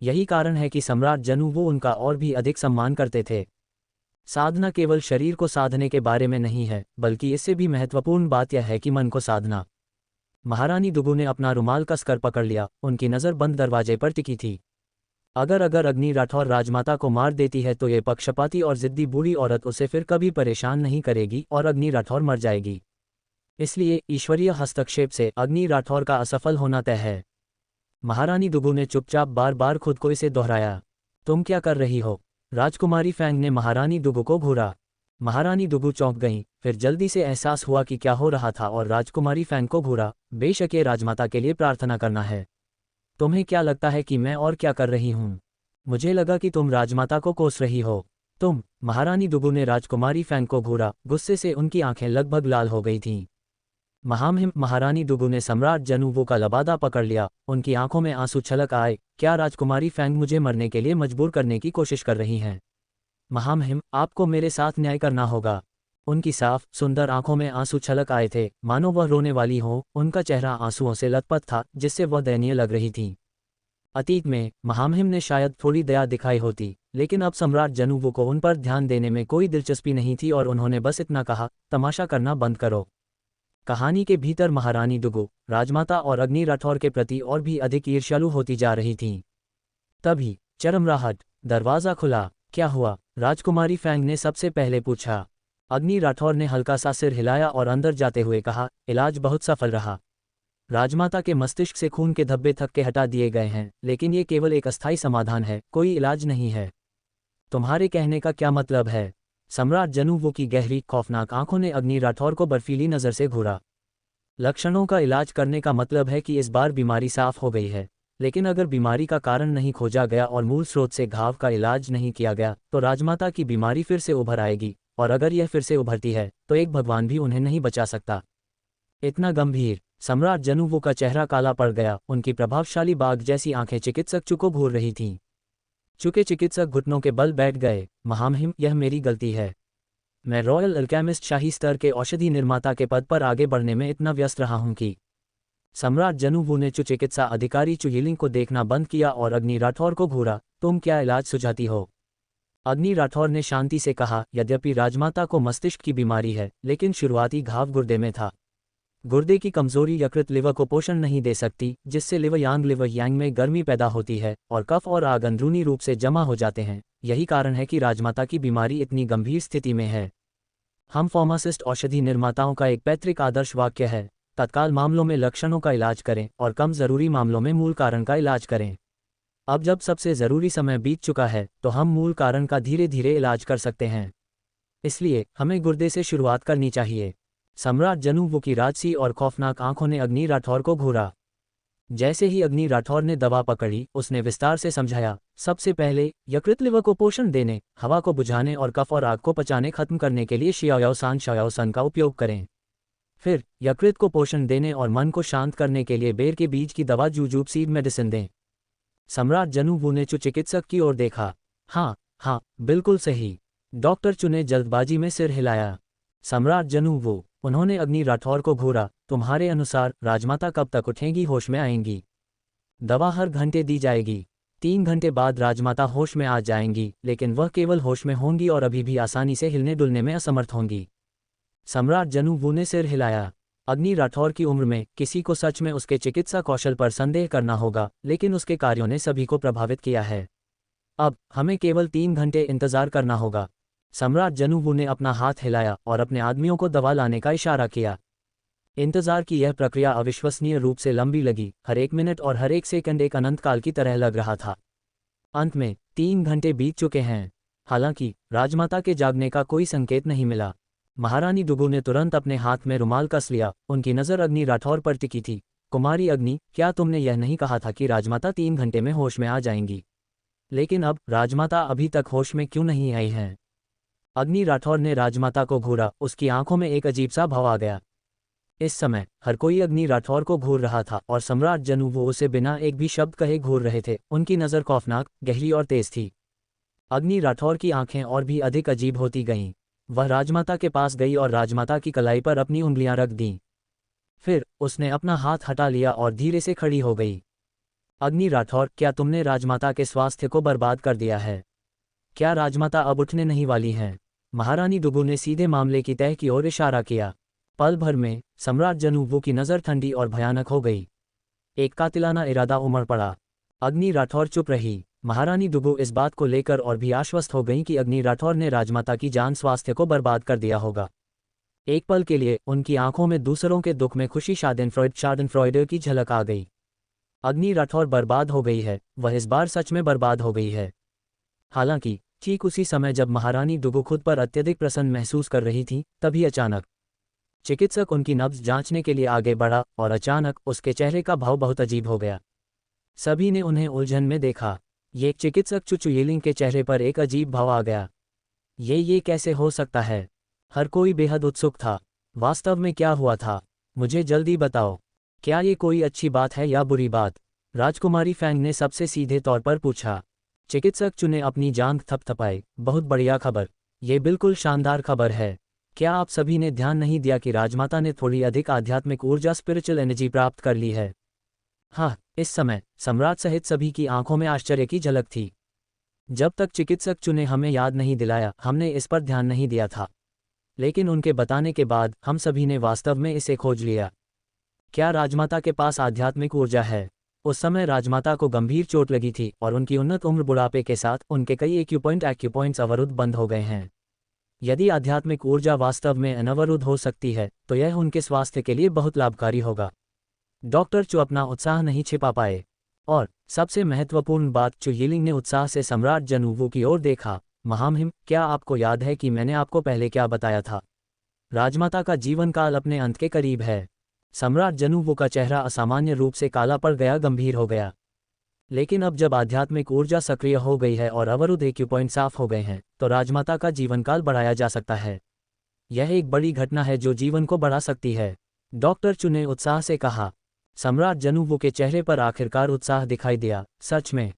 Speaker 1: यही कारण है कि सम्राट जनू वो उनका और भी अधिक सम्मान करते थे। साधना केवल शरीर को साधने के बारे में नहीं है, बल्कि इससे भी महत्वपूर्ण बात यह है कि मन को साधना। महारानी डुगू ने अपना रुमाल कसकर पकड़ लिया, उनकी नज़र बंद दरवाजे पर टिकी थी। अगर अग्नि राठौर राजमाता को मार देती है तो ये पक्षपाती और जिद्दी बूढ़ी औरत उसे फिर कभी परेशान नहीं करेगी और अग्नि राठौर मर जाएगी। इसलिए ईश्वरीय हस्तक्षेप से अग्नि राठौर का असफल होना तय है। महारानी डुगू ने चुपचाप बार बार खुद को इसे दोहराया। तुम क्या कर रही हो? राजकुमारी फैंग ने महारानी डुगू को घूरा। महारानी डुगू चौंक गईं, फिर जल्दी से एहसास हुआ कि क्या हो रहा था और राजकुमारी फैंग को घूरा। बेशक ये राजमाता के लिए प्रार्थना करना है। तुम्हें क्या लगता है कि मैं और क्या कर रही हूँ? मुझे लगा कि तुम राजमाता को कोस रही हो। तुम। महारानी डुगू ने राजकुमारी फैंग को घूरा, गुस्से से उनकी आंखें लगभग लाल हो गई थीं। महामहिम महारानी डुगू ने सम्राट जनूवो का लबादा पकड़ लिया, उनकी आंखों में आंसू छलक आए। क्या राजकुमारी फैंग मुझे मरने के लिए मजबूर करने की कोशिश कर रही हैं? महामहिम, आपको मेरे साथ न्याय करना होगा। उनकी साफ सुंदर आंखों में आंसू छलक आए थे, मानो वह रोने वाली हो। उनका चेहरा आंसुओं से लथपथ था, जिससे वह दयनीय लग रही थीं। अतीत में महामहिम ने शायद थोड़ी दया दिखाई होती, लेकिन अब सम्राट जनूवो को उन पर ध्यान देने में कोई दिलचस्पी नहीं थी और उन्होंने बस इतना कहा, तमाशा करना बंद करो। कहानी के भीतर महारानी डुगू राजमाता और अग्नि राठौर के प्रति और भी अधिक ईर्ष्यालु होती जा रही थीं। तभी चरमराहट, दरवाज़ा खुला। क्या हुआ? राजकुमारी फैंग ने सबसे पहले पूछा। अग्नि राठौर ने हल्का सा सिर हिलाया और अंदर जाते हुए कहा, इलाज बहुत सफल रहा। राजमाता के मस्तिष्क से खून के धब्बे थक के हटा दिए गए हैं, लेकिन ये केवल एक अस्थायी समाधान है, कोई इलाज नहीं है। तुम्हारे कहने का क्या मतलब है? सम्राट जनूवो की गहरी खौफनाक आंखों ने अग्नि राठौर को बर्फीली नज़र से घूरा। लक्षणों का इलाज करने का मतलब है कि इस बार बीमारी साफ हो गई है, लेकिन अगर बीमारी का कारण नहीं खोजा गया और मूल स्रोत से घाव का इलाज नहीं किया गया तो राजमाता की बीमारी फिर से उभर आएगी, और अगर यह फिर से उभरती है तो एक भगवान भी उन्हें नहीं बचा सकता। इतना गंभीर? सम्राट जनूवो का चेहरा काला पड़ गया, उनकी प्रभावशाली बाघ जैसी आंखें चिकित्सक चू को घूर रही थीं। चूंकि चिकित्सक घुटनों के बल बैठ गए, महामहिम, यह मेरी गलती है। मैं रॉयल अल्केमिस्ट शाही स्तर के औषधि निर्माता के पद पर आगे बढ़ने में इतना व्यस्त रहा हूं कि। सम्राट जनूवो ने चिकित्सा अधिकारी चू यिलिंग को देखना बंद किया और अग्नि राठौर को घूरा। तुम क्या इलाज सुझाती हो? अग्नि राठौर ने शांति से कहा, यद्यपि राजमाता को मस्तिष्क की बीमारी है, लेकिन शुरुआती घाव गुर्दे में था। गुर्दे की कमजोरी यकृत लिवर को पोषण नहीं दे सकती, जिससे लिवर यांग में गर्मी पैदा होती है और कफ और आग अंदरूनी रूप से जमा हो जाते हैं। यही कारण है कि राजमाता की बीमारी इतनी गंभीर स्थिति में है। हम फार्मासिस्ट औषधि निर्माताओं का एक पैतृक आदर्श वाक्य है, तत्काल मामलों में लक्षणों का इलाज करें और कम जरूरी मामलों में मूल कारण का इलाज करें। अब जब सबसे जरूरी समय बीत चुका है तो हम मूल कारण का धीरे धीरे इलाज कर सकते हैं। इसलिए हमें गुर्दे से शुरुआत करनी चाहिए। सम्राट जनूवो की राजसी और खौफनाक आंखों ने अग्नि राठौर को घूरा। जैसे ही अग्नि राठौर ने दवा पकड़ी, उसने विस्तार से समझाया, सबसे पहले यकृत लिवर को पोषण देने, हवा को बुझाने और कफ और आग को पचाने खत्म करने के लिए शाओसन का उपयोग करें। फिर यकृत को पोषण देने और मन को शांत करने के लिए बेर के बीज की दवा जूजूब सीड मेडिसिन दें। सम्राट जनूवो ने चू चिकित्सक की ओर देखा। हाँ, बिल्कुल सही। डॉक्टर चू ने जल्दबाजी में सिर हिलाया। सम्राट जनूवो, उन्होंने अग्नि राठौर को घूरा, तुम्हारे अनुसार राजमाता कब तक उठेंगी, होश में आएंगी? दवा हर घंटे दी जाएगी। 3 घंटे बाद राजमाता होश में आ जाएंगी, लेकिन वह केवल होश में होंगी और अभी भी आसानी से हिलने डुलने में असमर्थ होंगी। सम्राट जनूवो ने सिर हिलाया। अग्नि राठौर की उम्र में किसी को सच में उसके चिकित्सा कौशल पर संदेह करना होगा, लेकिन उसके कार्यों ने सभी को प्रभावित किया है। अब हमें केवल 3 घंटे इंतजार करना होगा। सम्राट जनूवो ने अपना हाथ हिलाया और अपने आदमियों को दवा लाने का इशारा किया। इंतजार की यह प्रक्रिया अविश्वसनीय रूप से लंबी लगी, हर एक मिनट और हर एक सेकंड एक अनंत काल की तरह लग रहा था। अंत में 3 घंटे बीत चुके हैं। हालांकि राजमाता के जागने का कोई संकेत नहीं मिला। महारानी डुगू ने तुरंत अपने हाथ में रुमाल कस लिया, उनकी नज़र अग्नि राठौर पर टिकी थी। कुमारी अग्नि, क्या तुमने यह नहीं कहा था कि राजमाता 3 घंटे में होश में आ जाएंगी? लेकिन अब राजमाता अभी तक होश में क्यों नहीं आई हैं? अग्नि राठौर ने राजमाता को घूरा, उसकी आंखों में एक अजीब सा भाव आ गया। इस समय हर कोई अग्नि राठौर को घूर रहा था और सम्राट जनू वो उसे बिना एक भी शब्द कहे घूर रहे थे। उनकी नज़र खौफनाक, गहरी और तेज थी। अग्नि राठौर की आंखें और भी अधिक अजीब होती गईं। वह राजमाता के पास गई और राजमाता की कलाई पर अपनी उंगलियां रख दीं। फिर उसने अपना हाथ हटा लिया और धीरे से खड़ी हो गई। अग्नि राठौर, क्या तुमने राजमाता के स्वास्थ्य को बर्बाद कर दिया है? क्या राजमाता अब उठने नहीं वाली हैं? महारानी डुगू ने सीधे मामले की तह की ओर इशारा किया। पल भर में सम्राट जनूवो की नज़र ठंडी और भयानक हो गई। एक कातिलाना इरादा उमड़ पड़ा। अग्नि राठौर चुप रही। महारानी डुगू इस बात को लेकर और भी आश्वस्त हो गईं कि अग्नि राठौर ने राजमाता की जान स्वास्थ्य को बर्बाद कर दिया होगा। एक पल के लिए उनकी आंखों में दूसरों के दुख में खुशी शादेनफ्रॉयड की झलक आ गई। अग्नि राठौर बर्बाद हो गई है, वह इस बार सच में बर्बाद हो गई है। हालांकि ठीक उसी समय जब महारानी डुगू खुद पर अत्यधिक प्रसन्न महसूस कर रही थी, तभी अचानक चिकित्सक उनकी नब्ज जांचने के लिए आगे बढ़ा और अचानक उसके चेहरे का भाव बहुत अजीब हो गया। सभी ने उन्हें उलझन में देखा। ये चिकित्सक चुचुयेलिंग के चेहरे पर एक अजीब भाव आ गया। ये कैसे हो सकता है? हर कोई बेहद उत्सुक था। वास्तव में क्या हुआ था? मुझे जल्दी बताओ। क्या ये कोई अच्छी बात है या बुरी बात? राजकुमारी फैंग ने सबसे सीधे तौर पर पूछा। चिकित्सक चु ने अपनी जांघ थपथपाई। बहुत बढ़िया खबर। ये बिल्कुल शानदार खबर है। क्या आप सभी ने ध्यान नहीं दिया कि राजमाता ने थोड़ी अधिक आध्यात्मिक ऊर्जा, स्पिरिचुअल एनर्जी प्राप्त कर ली है? हाँ, इस समय सम्राट सहित सभी की आंखों में आश्चर्य की झलक थी। जब तक चिकित्सक चु ने हमें याद नहीं दिलाया, हमने इस पर ध्यान नहीं दिया था। लेकिन उनके बताने के बाद हम सभी ने वास्तव में इसे खोज लिया। क्या राजमाता के पास आध्यात्मिक ऊर्जा है? उस समय राजमाता को गंभीर चोट लगी थी और उनकी उन्नत उम्र बुढ़ापे के साथ उनके कई एक्यूपॉइंट्स अवरुद्ध बंद हो गए हैं। यदि आध्यात्मिक ऊर्जा वास्तव में अनवरुद्ध हो सकती है तो यह उनके स्वास्थ्य के लिए बहुत लाभकारी होगा। डॉक्टर चु अपना उत्साह नहीं छिपा पाए। और सबसे महत्वपूर्ण बात, चुयिलिंग ने उत्साह से सम्राट जनूवो की ओर देखा। महामहिम, क्या आपको याद है कि मैंने आपको पहले क्या बताया था? राजमाता का जीवन काल अपने अंत के करीब है। सम्राट जनूवो का चेहरा असामान्य रूप से काला पड़ गया, गंभीर हो गया। लेकिन अब जब आध्यात्मिक ऊर्जा सक्रिय हो गई है और अवरुद्ध एक्यूपॉइंट साफ हो गए हैं, तो राजमाता का जीवनकाल बढ़ाया जा सकता है। यह एक बड़ी घटना है जो जीवन को बढ़ा सकती है, डॉक्टर चु ने उत्साह से कहा। सम्राट जनूवो के चेहरे पर आखिरकार उत्साह दिखाई दिया। सच में?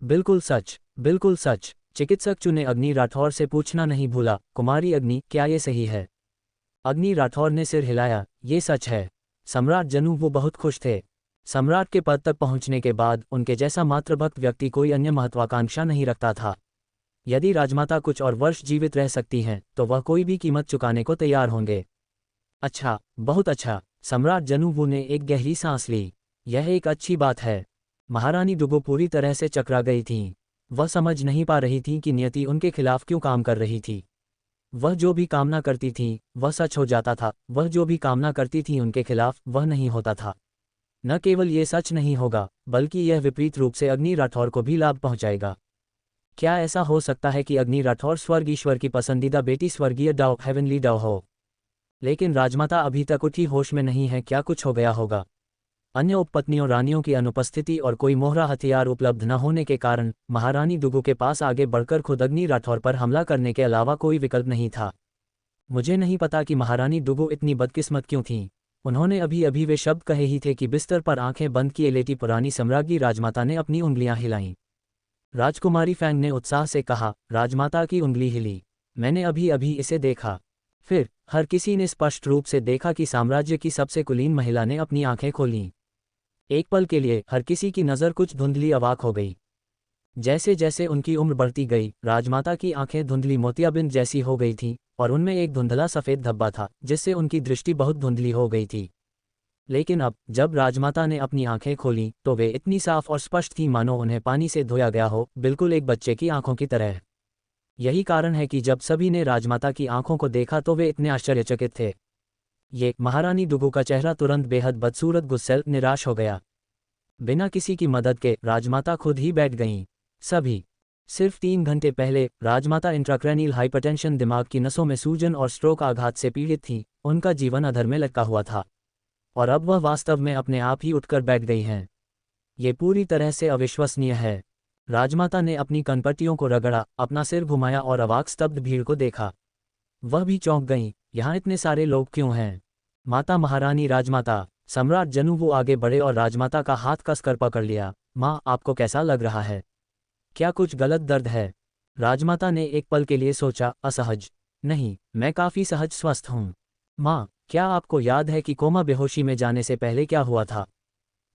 Speaker 1: बिल्कुल सच, बिल्कुल सच। चिकित्सक चु ने अग्नि राठौर से पूछना नहीं भूला, कुमारी अग्नि, क्या ये सही है? अग्नि राठौर ने सिर हिलाया। ये सच है। सम्राट जनूवो बहुत खुश थे। सम्राट के पद तक पहुंचने के बाद उनके जैसा मातृभक्त व्यक्ति कोई अन्य महत्वाकांक्षा नहीं रखता था। यदि राजमाता कुछ और वर्ष जीवित रह सकती हैं तो वह कोई भी कीमत चुकाने को तैयार होंगे। अच्छा, बहुत अच्छा। सम्राट जनूवो ने एक गहरी सांस ली। यह एक अच्छी बात है। महारानी डुगो पूरी तरह से चकरा गई थीं। वह समझ नहीं पा रही थीं कि नियति उनके खिलाफ क्यों काम कर रही थी। वह जो भी कामना करती थीं वह सच हो जाता था, वह जो भी कामना करती थीं उनके खिलाफ वह नहीं होता था। न केवल ये सच नहीं होगा बल्कि यह विपरीत रूप से अग्नि राठौर को भी लाभ पहुंचाएगा। क्या ऐसा हो सकता है कि अग्नि राठौर स्वर्ग ईश्वर की पसंदीदा बेटी, स्वर्गीय डाउ, हेवनली डाउ हो? लेकिन राजमाता अभी तक उठी होश में नहीं है। क्या कुछ हो गया होगा? अन्य उपपत्नियों रानियों की अनुपस्थिति और कोई मोहरा हथियार उपलब्ध न होने के कारण महारानी डुगू के पास आगे बढ़कर खुद अग्नि राठौर पर हमला करने के अलावा कोई विकल्प नहीं था। मुझे नहीं पता कि महारानी डुगू इतनी बदकिस्मत क्यों थीं। उन्होंने अभी अभी वे शब्द कहे ही थे कि बिस्तर पर आंखें बंद किए लेटी पुरानी सम्राज्ञी राजमाता ने अपनी उंगलियां हिलाईं। राजकुमारी फैंग ने उत्साह से कहा। राजमाता की उंगली हिली। मैंने अभी अभी इसे देखा। फिर हर किसी ने स्पष्ट रूप से देखा कि साम्राज्य की सबसे कुलीन महिला ने अपनी आंखें खोलीं। एक पल के लिए हर किसी की नज़र कुछ धुंधली, अवाक हो गई। जैसे जैसे उनकी उम्र बढ़ती गई, राजमाता की आंखें धुंधली मोतियाबिंद जैसी हो गई थीं और उनमें एक धुंधला सफ़ेद धब्बा था जिससे उनकी दृष्टि बहुत धुंधली हो गई थी। लेकिन अब जब राजमाता ने अपनी आंखें खोलीं तो वे इतनी साफ और स्पष्ट थीं मानो उन्हें पानी से धोया गया हो, बिल्कुल एक बच्चे की आंखों की तरह। यही कारण है कि जब सभी ने राजमाता की आंखों को देखा तो वे इतने आश्चर्यचकित थे। ये महारानी डुगू का चेहरा तुरंत बेहद बदसूरत, गुस्सैल, निराश हो गया। बिना किसी की मदद के राजमाता खुद ही बैठ गईं। सभी। सिर्फ 3 घंटे पहले राजमाता इंट्राक्रैनियल हाइपरटेंशन, दिमाग की नसों में सूजन और स्ट्रोक आघात से पीड़ित थीं। उनका जीवन अधर में लटका हुआ था। और अब वह वास्तव में अपने आप ही उठकर बैठ गई हैं। ये पूरी तरह से अविश्वसनीय है। राजमाता ने अपनी कनपट्टियों को रगड़ा, अपना सिर घुमाया और अवाक स्तब्ध भीड़ को देखा। वह भी चौंक गईं, यहाँ इतने सारे लोग क्यों हैं? माता महारानी राजमाता। सम्राट जनूवू आगे बढ़े और राजमाता का हाथ कसकर पकड़ लिया। माँ, आपको कैसा लग रहा है? क्या कुछ गलत दर्द है? राजमाता ने एक पल के लिए सोचा, असहज। नहीं, मैं काफ़ी सहज स्वस्थ हूँ। माँ, क्या आपको याद है कि कोमा बेहोशी में जाने से पहले क्या हुआ था?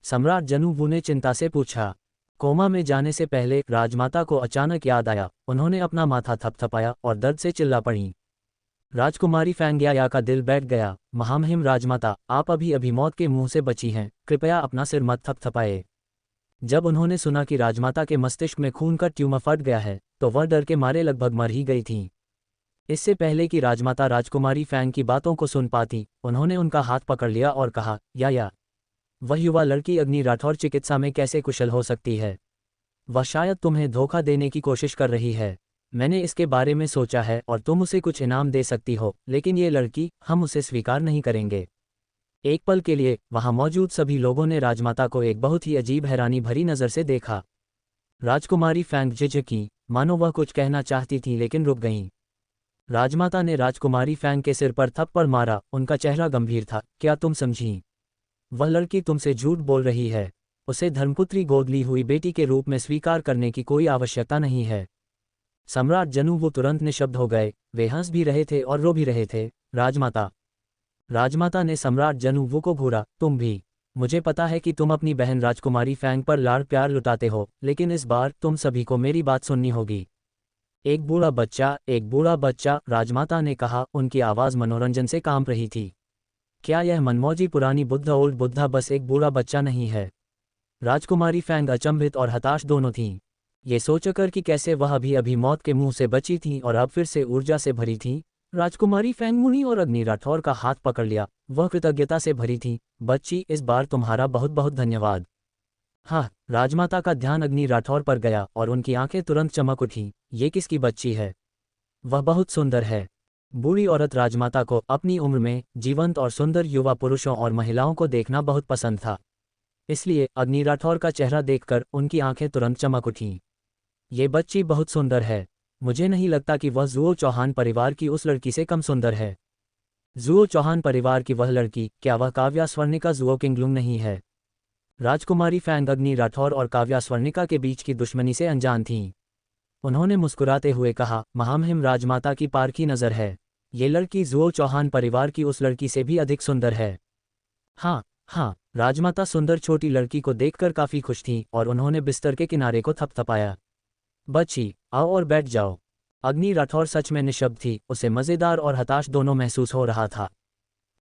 Speaker 1: सम्राट जनूवू ने चिंता से पूछा। कोमा में जाने से पहले राजमाता को अचानक याद आया। उन्होंने अपना माथा थपथपाया और दर्द से चिल्ला पड़ी। राजकुमारी फैंग्याया का दिल बैठ गया। महामहिम राजमाता, आप अभी अभी मौत के मुंह से बची हैं, कृपया अपना सिर मत थपथपाए। जब उन्होंने सुना कि राजमाता के मस्तिष्क में खून का ट्यूमर फट गया है, तो वह डर के मारे लगभग मर ही गई थीं। इससे पहले कि राजमाता राजकुमारी फैंग की बातों को सुन पाती, उन्होंने उनका हाथ पकड़ लिया और कहा, या वह युवा लड़की अग्नि राठौर चिकित्सा में कैसे कुशल हो सकती है? वह शायद तुम्हें धोखा देने की कोशिश कर रही है। मैंने इसके बारे में सोचा है और तुम उसे कुछ इनाम दे सकती हो, लेकिन ये लड़की, हम उसे स्वीकार नहीं करेंगे। एक पल के लिए वहां मौजूद सभी लोगों ने राजमाता को एक बहुत ही अजीब हैरानी भरी नज़र से देखा। राजकुमारी फैंग झिझकी, मानो वह कुछ कहना चाहती थी लेकिन रुक गईं। राजमाता ने राजकुमारी फैंग के सिर पर थप्पड़ मारा। उनका चेहरा गंभीर था। क्या तुम समझी? वह लड़की तुमसे झूठ बोल रही है। उसे धर्मपुत्री गोद ली हुई बेटी के रूप में स्वीकार करने की कोई आवश्यकता नहीं है। सम्राट जनूवू तुरंत निशब्द हो गए। वे हंस भी रहे थे और रो भी रहे थे। राजमाता। राजमाता ने सम्राट जनूवू को घूरा, तुम भी। मुझे पता है कि तुम अपनी बहन राजकुमारी फैंग पर लाड़ प्यार लुटाते हो, लेकिन इस बार तुम सभी को मेरी बात सुननी होगी। एक बूढ़ा बच्चा, एक बूढ़ा बच्चा, राजमाता ने कहा। उनकी आवाज़ मनोरंजन से कांप रही थी। क्या यह मनमौजी पुरानी बुद्ध ओल्ड बुद्धा बस एक बूढ़ा बच्चा नहीं है? राजकुमारी फैंग अचंभित और हताश दोनों थीं। ये सोचकर कि कैसे वह अभी अभी मौत के मुंह से बची थीं और अब फिर से ऊर्जा से भरी थीं, राजकुमारी फैंग मुनि और अग्नि राठौर का हाथ पकड़ लिया। वह कृतज्ञता से भरी थीं। बच्ची, इस बार तुम्हारा बहुत बहुत धन्यवाद। हाँ। राजमाता का ध्यान अग्नि राठौर पर गया और उनकी आंखें तुरंत चमक उठीं। ये किसकी बच्ची है? वह बहुत सुंदर है। बूढ़ी औरत राजमाता को अपनी उम्र में जीवंत और सुंदर युवा पुरुषों और महिलाओं को देखना बहुत पसंद था। इसलिए अग्नि राठौर का चेहरा देखकर उनकी आंखें तुरंत चमक उठीं। ये बच्ची बहुत सुंदर है। मुझे नहीं लगता कि वह जुओ चौहान परिवार की उस लड़की से कम सुंदर है। जुओ चौहान परिवार की वह लड़की, क्या वह काव्या स्वर्णिका जुओ किंगलुंग नहीं है? राजकुमारी फैंग अग्नि राठौर और काव्या स्वर्णिका के बीच की दुश्मनी से अनजान थीं। उन्होंने मुस्कुराते हुए कहा, महामहिम राजमाता की पारखी नज़र है। ये लड़की जुओ चौहान परिवार की उस लड़की से भी अधिक सुंदर है। हाँ हाँ। राजमाता सुंदर छोटी लड़की को देखकर काफ़ी खुश थीं और उन्होंने बिस्तर के किनारे को थपथपाया। बच्ची, आओ और बैठ जाओ। अग्नि राठौर सच में निशब्द थी। उसे मज़ेदार और हताश दोनों महसूस हो रहा था।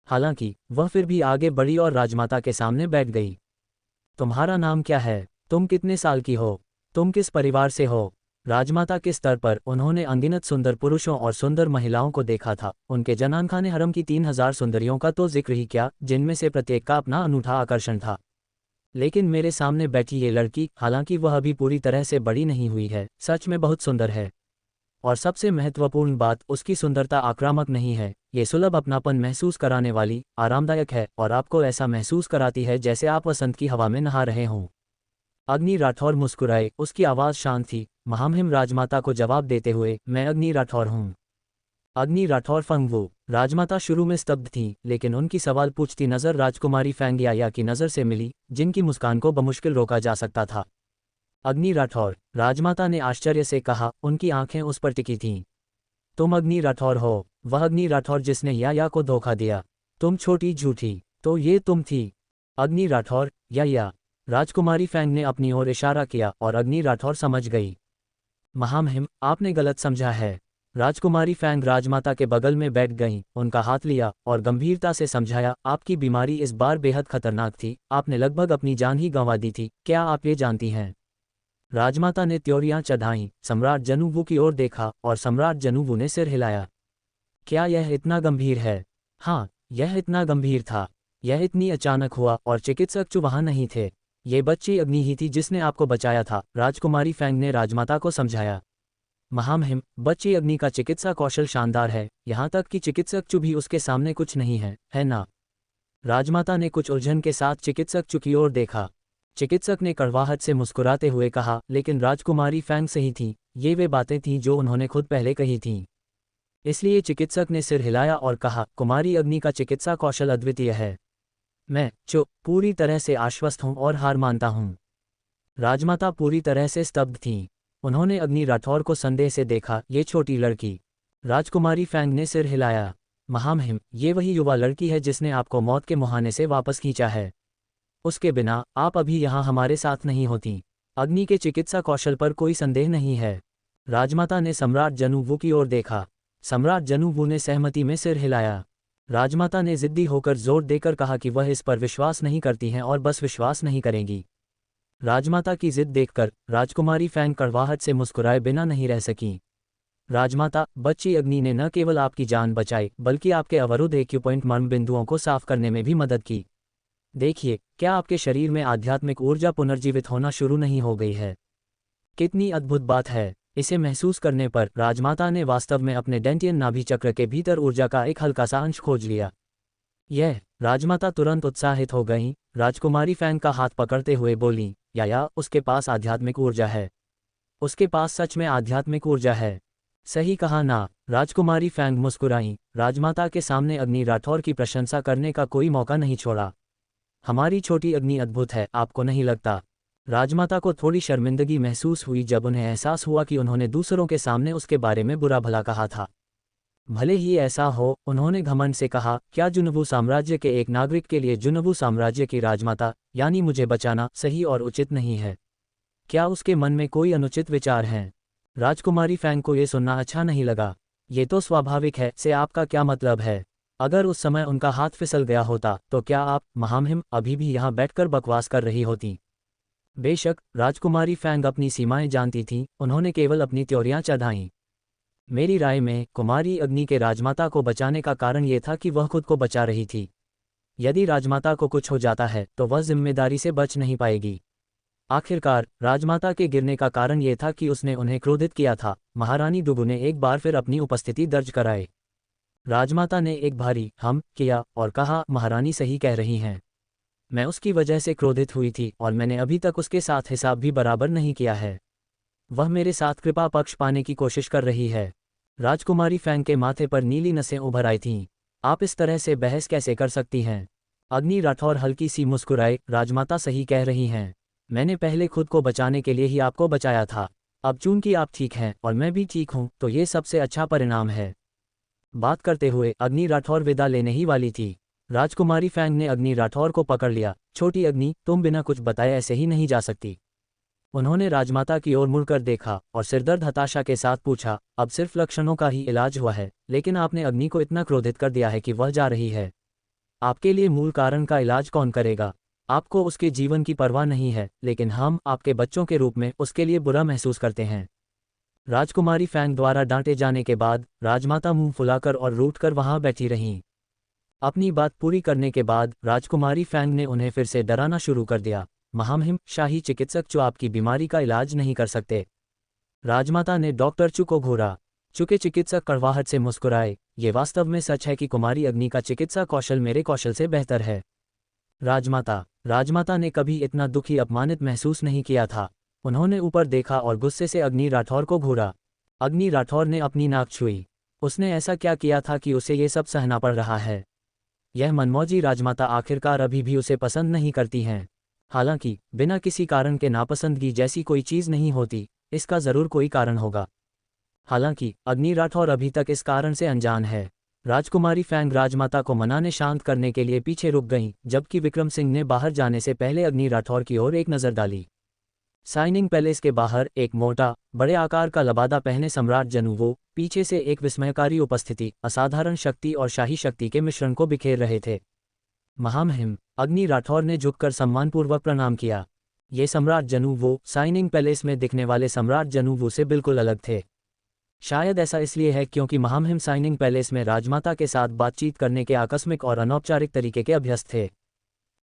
Speaker 1: हालांकि वह फिर भी आगे बढ़ी और राजमाता के सामने बैठ गई। तुम्हारा नाम क्या है? तुम कितने साल की हो? तुम किस परिवार से हो? राजमाता के स्तर पर उन्होंने अनगिनत सुंदर पुरुषों और सुंदर महिलाओं को देखा था। उनके जनानखाने हरम की 3000 सुंदरियों का तो जिक्र ही क्या, जिनमें से प्रत्येक का अपना अनूठा आकर्षण था। लेकिन मेरे सामने बैठी ये लड़की, हालांकि वह अभी पूरी तरह से बड़ी नहीं हुई है, सच में बहुत सुंदर है। और सबसे महत्वपूर्ण बात, उसकी सुंदरता आक्रामक नहीं है। ये सुलभ अपनापन महसूस कराने वाली, आरामदायक है और आपको ऐसा महसूस कराती है जैसे आप वसंत की हवा में नहा रहे हों। अग्नि राठौर मुस्कुराए। उसकी आवाज़ शांत थी। महामहिम राजमाता को जवाब देते हुए, मैं अग्नि राठौर हूँ। अग्नि राठौर फंगवू। राजमाता शुरू में स्तब्ध थीं, लेकिन उनकी सवाल पूछती नज़र राजकुमारी फैंग्याया की नज़र से मिली, जिनकी मुस्कान को बमुश्किल रोका जा सकता था। अग्नि राठौर, राजमाता ने आश्चर्य से कहा। उनकी आंखें उस पर टिकी थीं। तुम अग्नि राठौर हो? वह अग्नि राठौर जिसने या को धोखा दिया। तुम छोटी झूठी। तो ये तुम थी? अग्नि राठौर, या। राजकुमारी फैंग ने अपनी ओर इशारा किया और अग्नि राठौर समझ गई। महामहिम, आपने गलत समझा है। राजकुमारी फैंग राजमाता के बगल में बैठ गईं, उनका हाथ लिया और गंभीरता से समझाया, आपकी बीमारी इस बार बेहद खतरनाक थी। आपने लगभग अपनी जान ही गंवा दी थी। क्या आप ये जानती हैं? राजमाता ने त्योरियां चढ़ाईं, सम्राट जनूवू की ओर देखा और सम्राट जनूवू ने सिर हिलाया। क्या यह इतना गंभीर है? हाँ, यह इतना गंभीर था। यह इतनी अचानक हुआ और चिकित्सक वहां नहीं थे। ये बच्ची अग्नि ही थी जिसने आपको बचाया था, राजकुमारी फैंग ने राजमाता को समझाया। महामहिम, बच्ची अग्नि का चिकित्सा कौशल शानदार है, यहाँ तक कि चिकित्सक भी उसके सामने कुछ नहीं है ना? राजमाता ने कुछ उलझन के साथ चिकित्सक चु की ओर देखा। चिकित्सक ने कड़वाहट से मुस्कुराते हुए कहा, लेकिन राजकुमारी फैंग सही थी, ये वे बातें थीं जो उन्होंने खुद पहले कही थीं। इसलिए चिकित्सक ने सिर हिलाया और कहा, कुमारी अग्नि का चिकित्सा कौशल अद्वितीय है। मैं पूरी तरह से आश्वस्त हूँ और हार मानता हूँ। राजमाता पूरी तरह से स्तब्ध थीं। उन्होंने अग्नि राठौर को संदेह से देखा, ये छोटी लड़की। राजकुमारी फैंग ने सिर हिलाया। महामहिम, ये वही युवा लड़की है जिसने आपको मौत के मुहाने से वापस खींचा है। उसके बिना आप अभी यहाँ हमारे साथ नहीं होती। अग्नि के चिकित्सा कौशल पर कोई संदेह नहीं है। राजमाता ने सम्राट जनूवू की ओर देखा। सम्राट जनूवू ने सहमति में सिर हिलाया। राजमाता ने जिद्दी होकर जोर देकर कहा कि वह इस पर विश्वास नहीं करती हैं और बस विश्वास नहीं करेंगी। राजमाता की जिद देखकर राजकुमारी फैंग कड़वाहट से मुस्कुराए बिना नहीं रह सकी। राजमाता, बच्ची अग्नि ने न केवल आपकी जान बचाई बल्कि आपके अवरुद्ध एक्यूपॉइंट मर्म बिंदुओं को साफ करने में भी मदद की। देखिए, क्या आपके शरीर में आध्यात्मिक ऊर्जा पुनर्जीवित होना शुरू नहीं हो गई है? कितनी अद्भुत बात है। इसे महसूस करने पर राजमाता ने वास्तव में अपने डेंटियन नाभि चक्र के भीतर ऊर्जा का एक हल्का सा अंश खोज लिया। राजमाता तुरंत उत्साहित हो गईं। राजकुमारी फैंग का हाथ पकड़ते हुए बोलीं, या उसके पास आध्यात्मिक ऊर्जा है। उसके पास सच में आध्यात्मिक ऊर्जा है। सही कहा ना? राजकुमारी फैंग मुस्कुराईं। राजमाता के सामने अग्नि राठौर की प्रशंसा करने का कोई मौका नहीं छोड़ा। हमारी छोटी अग्नि अद्भुत है, आपको नहीं लगता? राजमाता को थोड़ी शर्मिंदगी महसूस हुई जब उन्हें एहसास हुआ कि उन्होंने दूसरों के सामने उसके बारे में बुरा भला कहा था। भले ही ऐसा हो, उन्होंने घमंड से कहा, क्या जुनवू साम्राज्य के एक नागरिक के लिए जुनवू साम्राज्य की राजमाता यानी मुझे बचाना सही और उचित नहीं है? क्या उसके मन में कोई अनुचित विचार हैं? राजकुमारी फैंग को ये सुनना अच्छा नहीं लगा। ये तो स्वाभाविक है, से आपका क्या मतलब है? अगर उस समय उनका हाथ फिसल गया होता तो क्या आप, महामहिम, अभी भी यहाँ बैठकर बकवास कर रही होती? बेशक, राजकुमारी फैंग अपनी सीमाएं जानती थीं, उन्होंने केवल अपनी त्योरियां चढ़ाईं। मेरी राय में कुमारी अग्नि के राजमाता को बचाने का कारण ये था कि वह खुद को बचा रही थी। यदि राजमाता को कुछ हो जाता है तो वह जिम्मेदारी से बच नहीं पाएगी। आखिरकार राजमाता के गिरने का कारण ये था कि उसने उन्हें क्रोधित किया था। महारानी डुगु ने एक बार फिर अपनी उपस्थिति दर्ज कराई। राजमाता ने एक भारी हम किया और कहा, महारानी सही कह रही हैं। मैं उसकी वजह से क्रोधित हुई थी और मैंने अभी तक उसके साथ हिसाब भी बराबर नहीं किया है। वह मेरे साथ कृपा पक्ष पाने की कोशिश कर रही है। राजकुमारी फैंग के माथे पर नीली नसें उभर आई थीं। आप इस तरह से बहस कैसे कर सकती हैं? अग्नि राठौर हल्की सी मुस्कुराए, राजमाता सही कह रही हैं। मैंने पहले खुद को बचाने के लिए ही आपको बचाया था। अब चूंकि आप ठीक हैं और मैं भी ठीक हूं तो ये सबसे अच्छा परिणाम है। बात करते हुए अग्नि राठौर विदा लेने ही वाली थी। राजकुमारी फैंग ने अग्नि राठौर को पकड़ लिया। छोटी अग्नि, तुम बिना कुछ बताए ऐसे ही नहीं जा सकती। उन्होंने राजमाता की ओर मुड़कर देखा और सिरदर्द हताशा के साथ पूछा, अब सिर्फ लक्षणों का ही इलाज हुआ है, लेकिन आपने अग्नि को इतना क्रोधित कर दिया है कि वह जा रही है। आपके लिए मूल कारण का इलाज कौन करेगा? आपको उसके जीवन की परवाह नहीं है, लेकिन हम आपके बच्चों के रूप में उसके लिए बुरा महसूस करते हैं। राजकुमारी फैंग द्वारा डांटे जाने के बाद राजमाता मुंह फुलाकर और रूठकर वहां बैठी रहीं। अपनी बात पूरी करने के बाद राजकुमारी फैंग ने उन्हें फिर से डराना शुरू कर दिया। महामहिम, शाही चिकित्सक जो आपकी बीमारी का इलाज नहीं कर सकते। राजमाता ने डॉक्टर चु को घूरा। चु के चिकित्सक कड़वाहट से मुस्कुराए, ये वास्तव में सच है कि कुमारी अग्नि का चिकित्सा कौशल मेरे कौशल से बेहतर है। राजमाता ने कभी इतना दुखी अपमानित महसूस नहीं किया था। उन्होंने ऊपर देखा और गुस्से से अग्नि राठौर को घूरा। अग्नि राठौर ने अपनी नाक छुई। उसने ऐसा क्या किया था कि उसे ये सब सहना पड़ रहा है? यह मनमौजी राजमाता आखिरकार अभी भी उसे पसंद नहीं करती हैं। हालांकि बिना किसी कारण के नापसंदगी जैसी कोई चीज़ नहीं होती, इसका ज़रूर कोई कारण होगा। हालांकि अग्नि राठौर अभी तक इस कारण से अनजान है। राजकुमारी फैंग राजमाता को मनाने शांत करने के लिए पीछे रुक गईं, जबकि विक्रम सिंह ने बाहर जाने से पहले अग्नि राठौर की ओर एक नज़र डाली। साइनिंग पैलेस के बाहर एक मोटा, बड़े आकार का लबादा पहने सम्राट जनूवो पीछे से एक विस्मयकारी उपस्थिति, असाधारण शक्ति और शाही शक्ति के मिश्रण को बिखेर रहे थे। महामहिम, अग्नि राठौर ने झुककर सम्मानपूर्वक प्रणाम किया। ये सम्राट जनूवो साइनिंग पैलेस में दिखने वाले सम्राट जनूवो से बिल्कुल अलग थे। शायद ऐसा इसलिए है क्योंकि महामहिम साइनिंग पैलेस में राजमाता के साथ बातचीत करने के आकस्मिक और अनौपचारिक तरीके के अभ्यस्त थे।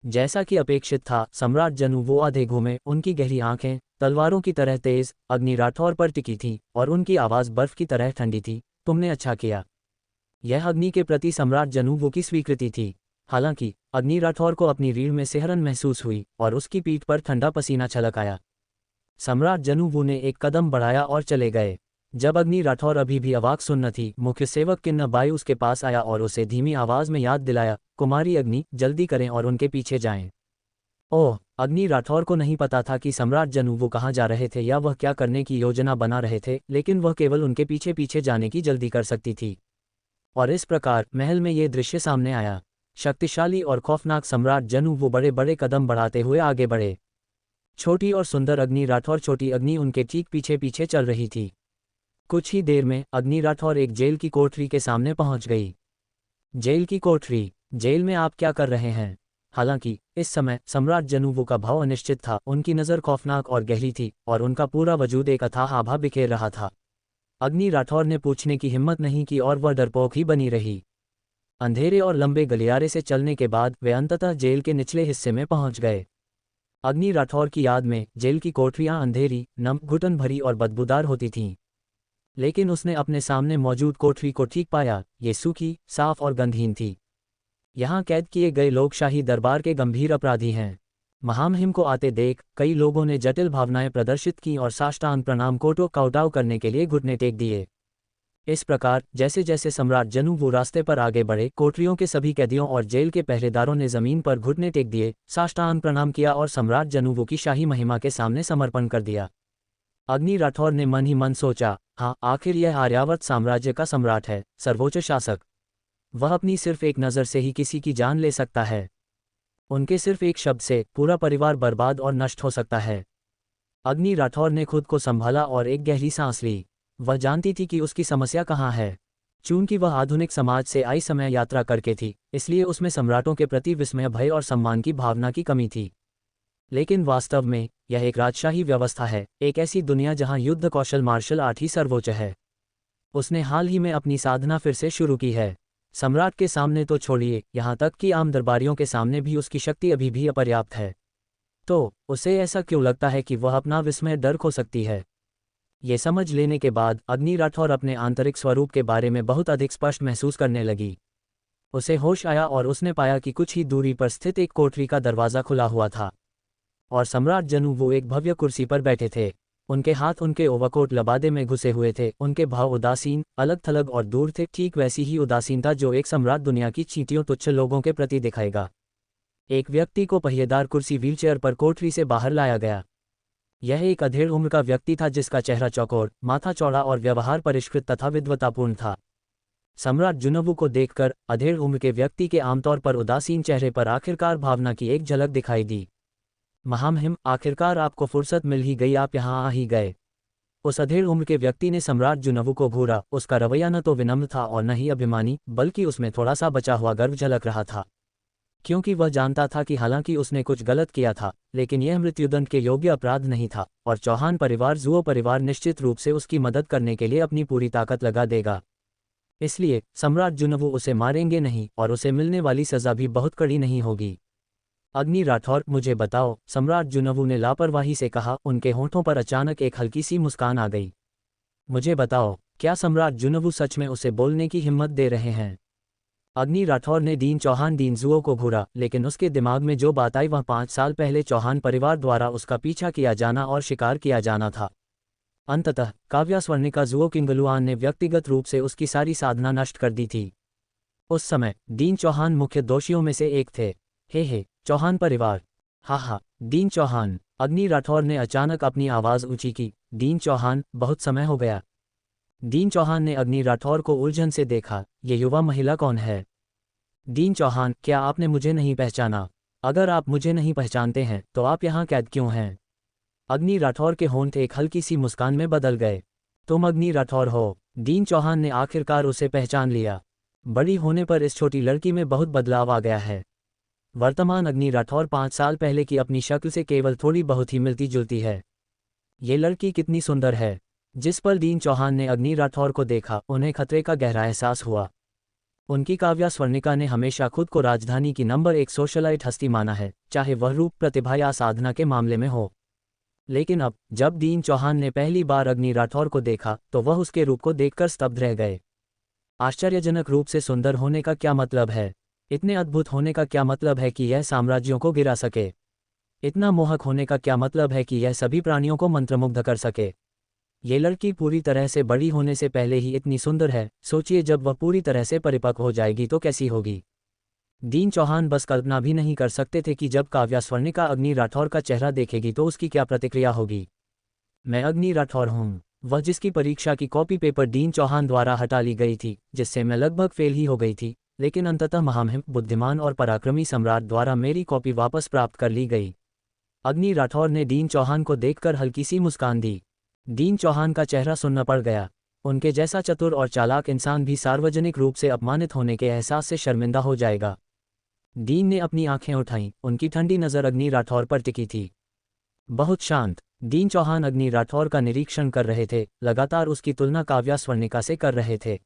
Speaker 1: जैसा कि अपेक्षित था, सम्राट जनूवो आधे घूमे, उनकी गहरी आंखें तलवारों की तरह तेज अग्नि राठौर पर टिकी थीं और उनकी आवाज़ बर्फ की तरह ठंडी थी। तुमने अच्छा किया। यह अग्नि के प्रति सम्राट जनूवो की स्वीकृति थी। हालांकि अग्नि राठौर को अपनी रीढ़ में सिहरन महसूस हुई और उसकी पीठ पर ठंडा पसीना छलक आया। सम्राट जनूवू ने एक कदम बढ़ाया और चले गए। जब अग्नि राठौर अभी भी अवाक सुन्न थी, मुख्य सेवक किन्न बाई उसके पास आया और उसे धीमी आवाज में याद दिलाया, कुमारी अग्नि, जल्दी करें और उनके पीछे जाएं। ओह, अग्नि राठौर को नहीं पता था कि सम्राट जनूवू कहाँ जा रहे थे या वह क्या करने की योजना बना रहे थे, लेकिन वह केवल उनके पीछे पीछे जाने की जल्दी कर सकती थी। और इस प्रकार महल में ये दृश्य सामने आया। शक्तिशाली और खौफनाक सम्राट जनूवू बड़े बड़े कदम बढ़ाते हुए आगे बढ़े। छोटी और सुंदर अग्नि राठौर छोटी अग्नि उनके ठीक पीछे पीछे चल रही थी। कुछ ही देर में अग्नि राठौर एक जेल की कोठरी के सामने पहुंच गई। जेल की कोठरी, जेल में आप क्या कर रहे हैं? हालांकि इस समय सम्राट जनूवू का भाव अनिश्चित था, उनकी नज़र खौफनाक और गहरी थी और उनका पूरा वजूद एक अथाह आभा बिखेर रहा था। अग्नि राठौर ने पूछने की हिम्मत नहीं की और वह डरपोक ही बनी रही। अंधेरे और लंबे गलियारे से चलने के बाद वे अंततः जेल के निचले हिस्से में पहुंच गए। अग्नि राठौर की याद में जेल की कोठरियां अंधेरी, नम, घुटन भरी और बदबूदार होती थीं। लेकिन उसने अपने सामने मौजूद कोठरी को ठीक पाया। ये सूखी, साफ और गंधहीन थी। यहाँ कैद किए गए लोग शाही दरबार के गंभीर अपराधी हैं। महामहिम को आते देख कई लोगों ने जटिल भावनाएं प्रदर्शित की और साष्टांग प्रणाम कोटो कौटाव करने के लिए घुटने टेक दिए। इस प्रकार जैसे जैसे सम्राट जनूवू रास्ते पर आगे बढ़े, कोठरियों के सभी कैदियों और जेल के पहरेदारों ने जमीन पर घुटने टेक दिए, साष्टांग प्रणाम किया और सम्राट जनूवू की शाही महिमा के सामने समर्पण कर दिया। अग्नि राठौर ने मन ही मन सोचा, हाँ, आखिर यह आर्यावर्त साम्राज्य का सम्राट है, सर्वोच्च शासक। वह अपनी सिर्फ एक नज़र से ही किसी की जान ले सकता है। उनके सिर्फ एक शब्द से पूरा परिवार बर्बाद और नष्ट हो सकता है। अग्नि राठौर ने खुद को संभाला और एक गहरी सांस ली। वह जानती थी कि उसकी समस्या कहाँ है। चूंकि वह आधुनिक समाज से आई समय यात्रा करके थी, इसलिए उसमें सम्राटों के प्रति विस्मय, भय और सम्मान की भावना की कमी थी। लेकिन वास्तव में यह एक राजशाही व्यवस्था है, एक ऐसी दुनिया जहां युद्ध कौशल, मार्शल आर्ट ही सर्वोच्च है। उसने हाल ही में अपनी साधना फिर से शुरू की है। सम्राट के सामने तो छोड़िए, यहाँ तक कि आम दरबारियों के सामने भी उसकी शक्ति अभी भी अपर्याप्त है। तो उसे ऐसा क्यों लगता है कि वह अपना विस्मय डर खो सकती है? ये समझ लेने के बाद अग्नि राठौर अपने आंतरिक स्वरूप के बारे में बहुत अधिक स्पष्ट महसूस करने लगी। उसे होश आया और उसने पाया कि कुछ ही दूरी पर स्थित एक कोठरी का दरवाज़ा खुला हुआ था और सम्राट जनूवू एक भव्य कुर्सी पर बैठे थे। उनके हाथ उनके ओवरकोट लबादे में घुसे हुए थे। उनके भाव उदासीन, अलग थलग और दूर थे, ठीक वैसी ही उदासीनता जो एक सम्राट दुनिया की चींटियों, तुच्छ लोगों के प्रति दिखाएगा। एक व्यक्ति को पहिएदार कुर्सी व्हीलचेयर पर कोठरी से बाहर लाया गया। यह एक अधेड़ उम्र का व्यक्ति था जिसका चेहरा चौकोर, माथा चौड़ा और व्यवहार परिष्कृत तथा विद्वतापूर्ण था। सम्राट जुनवू को देखकर अधेड़ उम्र के व्यक्ति के आमतौर पर उदासीन चेहरे पर आखिरकार भावना की एक झलक दिखाई दी। महामहिम, आखिरकार आपको फुर्सत मिल ही गई, आप यहाँ आ ही गए। उस अधेड़ उम्र के व्यक्ति ने सम्राट जुनवू को घूरा। उसका रवैया न तो विनम्र था और न ही अभिमानी, बल्कि उसमें थोड़ा सा बचा हुआ गर्व झलक रहा था, क्योंकि वह जानता था कि हालांकि उसने कुछ गलत किया था, लेकिन यह मृत्युदंड के योग्य अपराध नहीं था और चौहान परिवार, जुओ परिवार निश्चित रूप से उसकी मदद करने के लिए अपनी पूरी ताकत लगा देगा। इसलिए सम्राट जुनवू उसे मारेंगे नहीं और उसे मिलने वाली सज़ा भी बहुत कड़ी नहीं होगी। अग्नि राठौर, मुझे बताओ, सम्राट जुनवू ने लापरवाही से कहा। उनके होठों पर अचानक एक हल्की सी मुस्कान आ गई। मुझे बताओ, क्या सम्राट जुनवू सच में उसे बोलने की हिम्मत दे रहे हैं? अग्नि राठौर ने दीन चौहान दीन जुओ को घूरा, लेकिन उसके दिमाग में जो बात आई वह 5 साल पहले चौहान परिवार द्वारा उसका पीछा किया जाना और शिकार किया जाना था। अंततः काव्या स्वर्णिका जुओ किंगलुआन ने व्यक्तिगत रूप से उसकी सारी साधना नष्ट कर दी थी। उस समय दीन चौहान मुख्य दोषियों में से एक थे। हे चौहान परिवार, हा, दीन चौहान। अग्नि राठौर ने अचानक अपनी आवाज़ ऊंची की। दीन चौहान, बहुत समय हो गया। दीन चौहान ने अग्नि राठौर को उलझन से देखा। ये युवा महिला कौन है? दीन चौहान, क्या आपने मुझे नहीं पहचाना? अगर आप मुझे नहीं पहचानते हैं तो आप यहाँ कैद क्यों हैं? अग्नि राठौर के होंठ एक हल्की सी मुस्कान में बदल गए। तुम अग्नि राठौर हो? दीन चौहान ने आखिरकार उसे पहचान लिया। बड़ी होने पर इस छोटी लड़की में बहुत बदलाव आ गया है। वर्तमान अग्नि राठौर 5 साल पहले की अपनी शक्ल से केवल थोड़ी बहुत ही मिलती जुलती है। ये लड़की कितनी सुंदर है। जिस पर दीन चौहान ने अग्नि राठौर को देखा, उन्हें खतरे का गहरा एहसास हुआ। उनकी काव्या स्वर्णिका ने हमेशा खुद को राजधानी की नंबर 1 सोशलाइट हस्ती माना है, चाहे वह रूप, प्रतिभा या साधना के मामले में हो। लेकिन अब जब दीन चौहान ने पहली बार अग्नि राठौर को देखा तो वह उसके रूप को देखकर स्तब्ध रह गए। आश्चर्यजनक रूप से सुंदर होने का क्या मतलब है? इतने अद्भुत होने का क्या मतलब है कि यह साम्राज्यों को गिरा सके? इतना मोहक होने का क्या मतलब है कि यह सभी प्राणियों को मंत्रमुग्ध कर सके? ये लड़की पूरी तरह से बड़ी होने से पहले ही इतनी सुंदर है, सोचिए जब वह पूरी तरह से परिपक्व हो जाएगी तो कैसी होगी। दीन चौहान बस कल्पना भी नहीं कर सकते थे कि जब काव्या स्वर्णिका अग्नि राठौर का चेहरा देखेगी तो उसकी क्या प्रतिक्रिया होगी। मैं अग्नि राठौर हूँ, वह जिसकी परीक्षा की कॉपी पेपर दीन चौहान द्वारा हटा ली गई थी, जिससे मैं लगभग फेल ही हो गई थी, लेकिन अंततः महामहिम बुद्धिमान और पराक्रमी सम्राट द्वारा मेरी कॉपी वापस प्राप्त कर ली गई। अग्नि राठौर ने दीन चौहान को देखकर हल्की सी मुस्कान दी। दीन चौहान का चेहरा सुन्न पड़ गया। उनके जैसा चतुर और चालाक इंसान भी सार्वजनिक रूप से अपमानित होने के एहसास से शर्मिंदा हो जाएगा। दीन ने अपनी आंखें उठाईं, उनकी ठंडी नज़र अग्नि राठौर पर टिकी थी। बहुत शांत। दीन चौहान अग्नि राठौर का निरीक्षण कर रहे थे, लगातार उसकी तुलना काव्या स्वर्णिका से कर रहे थे।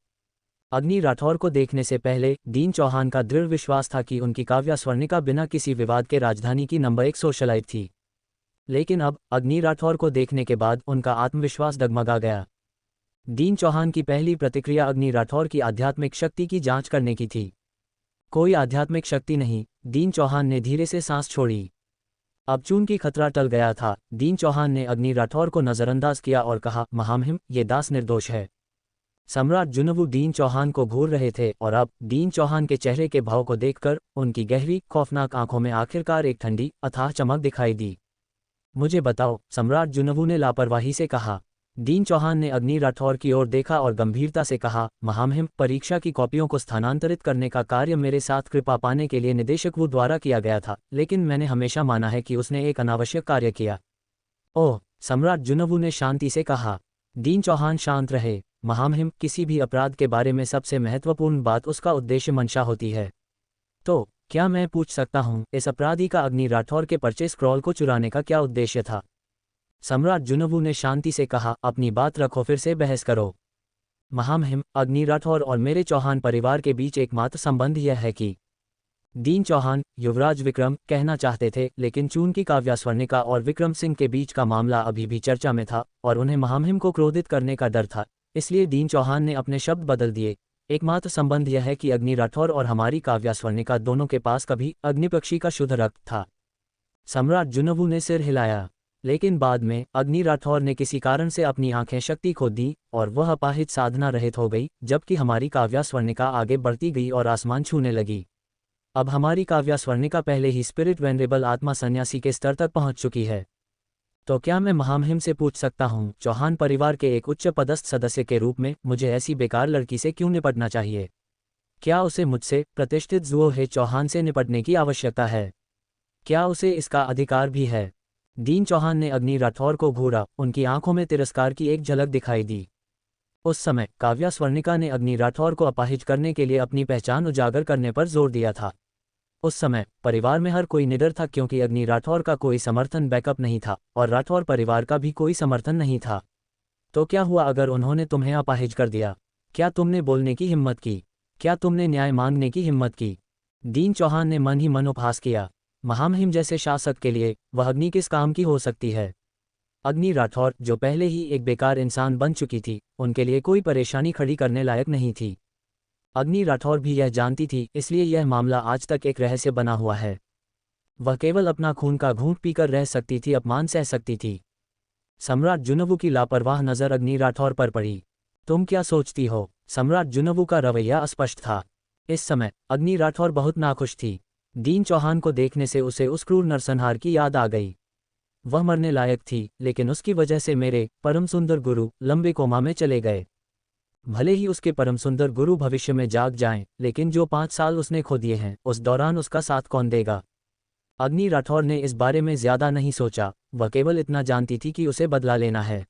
Speaker 1: अग्नि राठौर को देखने से पहले दीन चौहान का दृढ़ विश्वास था कि उनकी काव्या स्वर्णिका बिना किसी विवाद के राजधानी की नंबर 1 सोशलाइट थी। लेकिन अब अग्नि राठौर को देखने के बाद उनका आत्मविश्वास डगमगा गया। दीन चौहान की पहली प्रतिक्रिया अग्नि राठौर की आध्यात्मिक शक्ति की जांच करने की थी। कोई आध्यात्मिक शक्ति नहीं, दीन चौहान ने धीरे से सांस छोड़ी। अब चूंकि खतरा टल गया था, दीन चौहान ने अग्नि राठौर को नजरअंदाज किया और कहा, महामहिम, ये दास निर्दोष है। सम्राट जुनवू दीन चौहान को घूर रहे थे और अब दीन चौहान के चेहरे के भाव को देखकर उनकी गहरी खौफनाक आंखों में आखिरकार एक ठंडी अथाह चमक दिखाई दी। मुझे बताओ, सम्राट जुनवू ने लापरवाही से कहा। दीन चौहान ने अग्नि राठौर की ओर देखा और गंभीरता से कहा, महामहिम, परीक्षा की कॉपियों को स्थानांतरित करने का कार्य मेरे साथ कृपा पाने के लिए निदेशक वू द्वारा किया गया था, लेकिन मैंने हमेशा माना है कि उसने एक अनावश्यक कार्य किया। ओह, सम्राट जुनवू ने शांति से कहा। दीन चौहान शांत रहे। महामहिम, किसी भी अपराध के बारे में सबसे महत्वपूर्ण बात उसका उद्देश्य मंशा होती है। तो क्या मैं पूछ सकता हूँ, इस अपराधी का अग्नि राठौर के पर्चे स्क्रॉल को चुराने का क्या उद्देश्य था? सम्राट जुनवू ने शांति से कहा, अपनी बात रखो, फिर से बहस करो। महामहिम, अग्नि राठौर और मेरे चौहान परिवार के बीच एकमात्र संबंध यह है कि दीन चौहान युवराज विक्रम कहना चाहते थे, लेकिन चूंकि काव्या स्वर्णिका और विक्रम सिंह के बीच का मामला अभी भी चर्चा में था और उन्हें महामहिम को क्रोधित करने का डर था, इसलिए दीन चौहान ने अपने शब्द बदल दिए। एकमात्र संबंध यह है कि अग्नि राठौर और हमारी काव्या स्वर्णिका दोनों के पास कभी अग्निपक्षी का शुद्ध रक्त था। सम्राट जुनवू ने सिर हिलाया। लेकिन बाद में अग्नि राठौर ने किसी कारण से अपनी आंखें शक्ति खो दी और वह अपाहिज साधना रहित हो गई, जबकि हमारी काव्या स्वर्णिका आगे बढ़ती गई और आसमान छूने लगी। अब हमारी काव्या स्वर्णिका पहले ही स्पिरिट वेनरेबल आत्मा सन्यासी के स्तर तक पहुंच चुकी है। तो क्या मैं महामहिम से पूछ सकता हूं, चौहान परिवार के एक उच्च पदस्थ सदस्य के रूप में मुझे ऐसी बेकार लड़की से क्यों निपटना चाहिए? क्या उसे मुझसे, प्रतिष्ठित जुओहे चौहान से निपटने की आवश्यकता है? क्या उसे इसका अधिकार भी है? दीन चौहान ने अग्नि राठौर को घूरा, उनकी आंखों में तिरस्कार की एक झलक दिखाई दी। उस समय काव्या स्वर्णिका ने अग्नि राठौर को अपाहिज करने के लिए अपनी पहचान उजागर करने पर जोर दिया था। उस समय परिवार में हर कोई निडर था, क्योंकि अग्नि राठौर का कोई समर्थन बैकअप नहीं था और राठौर परिवार का भी कोई समर्थन नहीं था। तो क्या हुआ अगर उन्होंने तुम्हें अपाहिज कर दिया? क्या तुमने बोलने की हिम्मत की? क्या तुमने न्याय मांगने की हिम्मत की? दीन चौहान ने मन ही मन उपहास किया। महामहिम जैसे शासक के लिए वह अग्नि किस काम की हो सकती है? अग्नि राठौर, जो पहले ही एक बेकार इंसान बन चुकी थी, उनके लिए कोई परेशानी खड़ी करने लायक नहीं थी। अग्नि राठौर भी यह जानती थी, इसलिए यह मामला आज तक एक रहस्य बना हुआ है। वह केवल अपना खून का घूंट पीकर रह सकती थी, अपमान सह सकती थी। सम्राट जुनवू की लापरवाह नज़र अग्नि राठौर पर पड़ी। तुम क्या सोचती हो? सम्राट जुनवू का रवैया अस्पष्ट था। इस समय अग्नि राठौर बहुत नाखुश थी। दीन चौहान को देखने से उसे उस क्रूर नरसंहार की याद आ गई। वह मरने लायक थी, लेकिन उसकी वजह से मेरे परम सुंदर गुरु लंबे कोमा में चले गए। भले ही उसके परम सुंदर गुरु भविष्य में जाग जाएं, लेकिन जो 5 साल उसने खो दिए हैं, उस दौरान उसका साथ कौन देगा? अग्नि राठौर ने इस बारे में ज्यादा नहीं सोचा, वह केवल इतना जानती थी कि उसे बदला लेना है।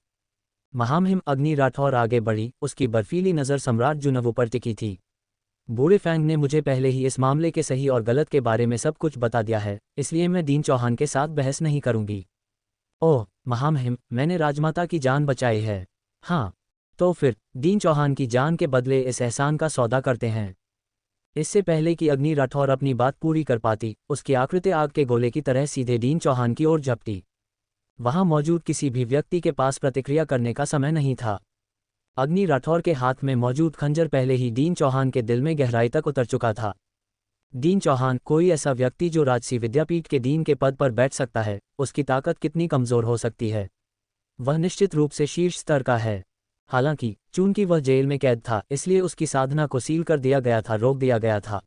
Speaker 1: महामहिम, अग्नि राठौर आगे बढ़ी, उसकी बर्फीली नज़र सम्राट जुनवू पर टिकी थी। बूढ़े फैंग ने मुझे पहले ही इस मामले के सही और गलत के बारे में सब कुछ बता दिया है, इसलिए मैं दीन चौहान के साथ बहस नहीं करूंगी। ओह महामहिम, मैंने राजमाता की जान बचाई है। हाँ, तो फिर दीन चौहान की जान के बदले इस एहसान का सौदा करते हैं। इससे पहले कि अग्नि राठौर अपनी बात पूरी कर पाती, उसकी आकृति आग के गोले की तरह सीधे दीन चौहान की ओर झपटी। वहां मौजूद किसी भी व्यक्ति के पास प्रतिक्रिया करने का समय नहीं था। अग्नि राठौर के हाथ में मौजूद खंजर पहले ही दीन चौहान के दिल में गहराई तक उतर चुका था। दीन चौहान, कोई ऐसा व्यक्ति जो राजसी विद्यापीठ के डीन के पद पर बैठ सकता है, उसकी ताकत कितनी कमज़ोर हो सकती है। वह निश्चित रूप से शीर्ष स्तर का है। हालांकि चूंकि वह जेल में कैद था, इसलिए उसकी साधना को सील कर दिया गया था, रोक दिया गया था।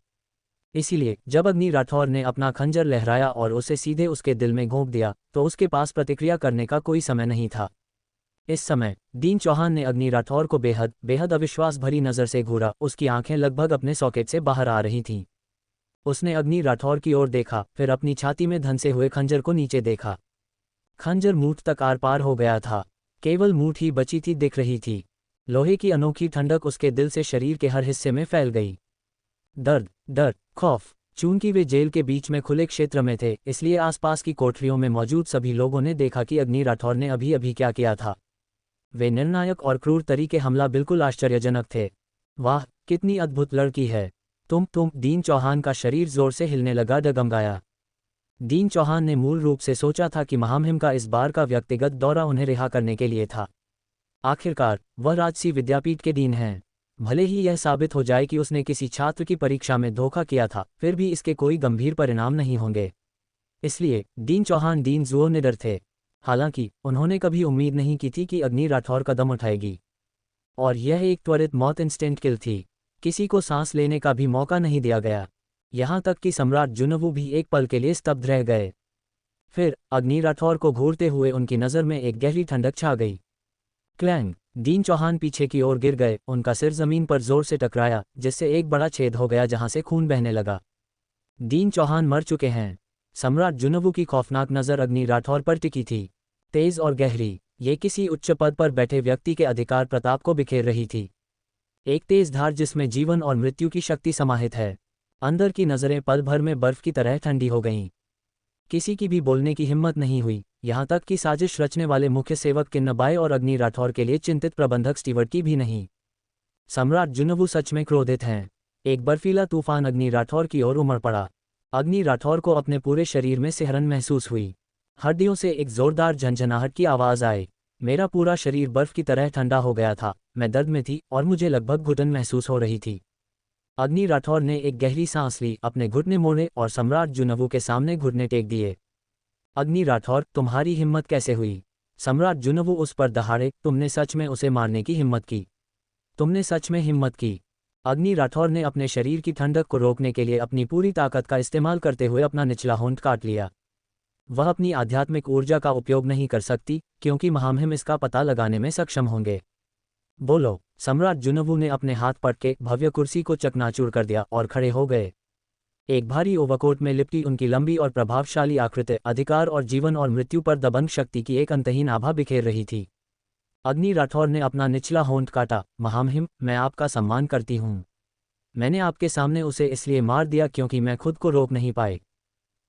Speaker 1: इसीलिए जब अग्नि राठौर ने अपना खंजर लहराया और उसे सीधे उसके दिल में घोंप दिया, तो उसके पास प्रतिक्रिया करने का कोई समय नहीं था। इस समय दीन चौहान ने अग्नि राठौर को बेहद बेहद अविश्वास भरी नज़र से घूरा। उसकी आंखें लगभग अपने सॉकेट से बाहर आ रही थीं। उसने अग्नि राठौर की ओर देखा, फिर अपनी छाती में धंसे हुए खंजर को नीचे देखा। खंजर मूठ तक आर पार हो गया था, केवल मूठ ही बची थी, दिख रही थी। लोहे की अनोखी ठंडक उसके दिल से शरीर के हर हिस्से में फैल गई। दर्द, डर, खौफ। चूंकि वे जेल के बीच में खुले क्षेत्र में थे, इसलिए आसपास की कोठरियों में मौजूद सभी लोगों ने देखा कि अग्नि राठौर ने अभी अभी क्या किया था। वे निर्णायक और क्रूर तरीके हमला बिल्कुल आश्चर्यजनक थे। वाह, कितनी अद्भुत लड़की है तुम। दीन चौहान का शरीर जोर से हिलने लगा, डगमगाया। दीन चौहान ने मूल रूप से सोचा था कि महामहिम का इस बार का व्यक्तिगत दौरा उन्हें रिहा करने के लिए था। आखिरकार वह राजसी विद्यापीठ के डीन हैं। भले ही यह साबित हो जाए कि उसने किसी छात्र की परीक्षा में धोखा किया था, फिर भी इसके कोई गंभीर परिणाम नहीं होंगे। इसलिए दीन चौहान डीन जुओ निडर थे। हालांकि उन्होंने कभी उम्मीद नहीं की थी कि अग्नि राठौर कदम उठाएगी। और यह एक त्वरित मौत, इंस्टेंट किल थी। किसी को सांस लेने का भी मौका नहीं दिया गया, यहाँ तक कि सम्राट जुनवू भी एक पल के लिए स्तब्ध रह गए। फिर अग्नि राठौर को घूरते हुए उनकी नज़र में एक गहरी ठंडक छा गई। क्लैंग! दीन चौहान पीछे की ओर गिर गए, उनका सिर जमीन पर जोर से टकराया, जिससे एक बड़ा छेद हो गया जहां से खून बहने लगा। दीन चौहान मर चुके हैं। सम्राट जुनवू की खौफनाक नज़र अग्नि राठौर पर टिकी थी, तेज और गहरी। ये किसी उच्च पद पर बैठे व्यक्ति के अधिकार प्रताप को बिखेर रही थी। एक तेज धार जिसमें जीवन और मृत्यु की शक्ति समाहित है। अंदर की नज़रें पल भर में बर्फ की तरह ठंडी हो गईं। किसी की भी बोलने की हिम्मत नहीं हुई, यहाँ तक कि साजिश रचने वाले मुख्य सेवक किन्नबाई और अग्नि राठौर के लिए चिंतित प्रबंधक स्टीवर्ट की भी नहीं। सम्राट जुनवू सच में क्रोधित हैं। एक बर्फीला तूफान अग्नि राठौर की ओर उमड़ पड़ा। अग्नि राठौर को अपने पूरे शरीर में सिहरन महसूस हुई। हड्डियों से एक जोरदार झंझनाहट की आवाज़ आई। मेरा पूरा शरीर बर्फ की तरह ठंडा हो गया था। मैं दर्द में थी और मुझे लगभग घुटन महसूस हो रही थी। अग्नि राठौर ने एक गहरी सांस ली, अपने घुटने मोड़े और सम्राट जुनवू के सामने घुटने टेक दिए। अग्नि राठौर, तुम्हारी हिम्मत कैसे हुई? सम्राट जुनवू उस पर दहाड़े, तुमने सच में उसे मारने की हिम्मत की? तुमने सच में हिम्मत की? अग्नि राठौर ने अपने शरीर की ठंडक को रोकने के लिए अपनी पूरी ताकत का इस्तेमाल करते हुए अपना निचला होंठ काट लिया। वह अपनी आध्यात्मिक ऊर्जा का उपयोग नहीं कर सकती, क्योंकि महामहिम इसका पता लगाने में सक्षम होंगे। बोलो! सम्राट जुनवू ने अपने हाथ पटके भव्य कुर्सी को चकनाचूर कर दिया और खड़े हो गए। एक भारी ओवरकोट में लिपटी उनकी लंबी और प्रभावशाली आकृति अधिकार और जीवन और मृत्यु पर दबंग शक्ति की एक अंतहीन आभा बिखेर रही थी। अग्नि राठौर ने अपना निचला होंठ काटा। महामहिम, मैं आपका सम्मान करती हूँ। मैंने आपके सामने उसे इसलिए मार दिया क्योंकि मैं खुद को रोक नहीं पाए।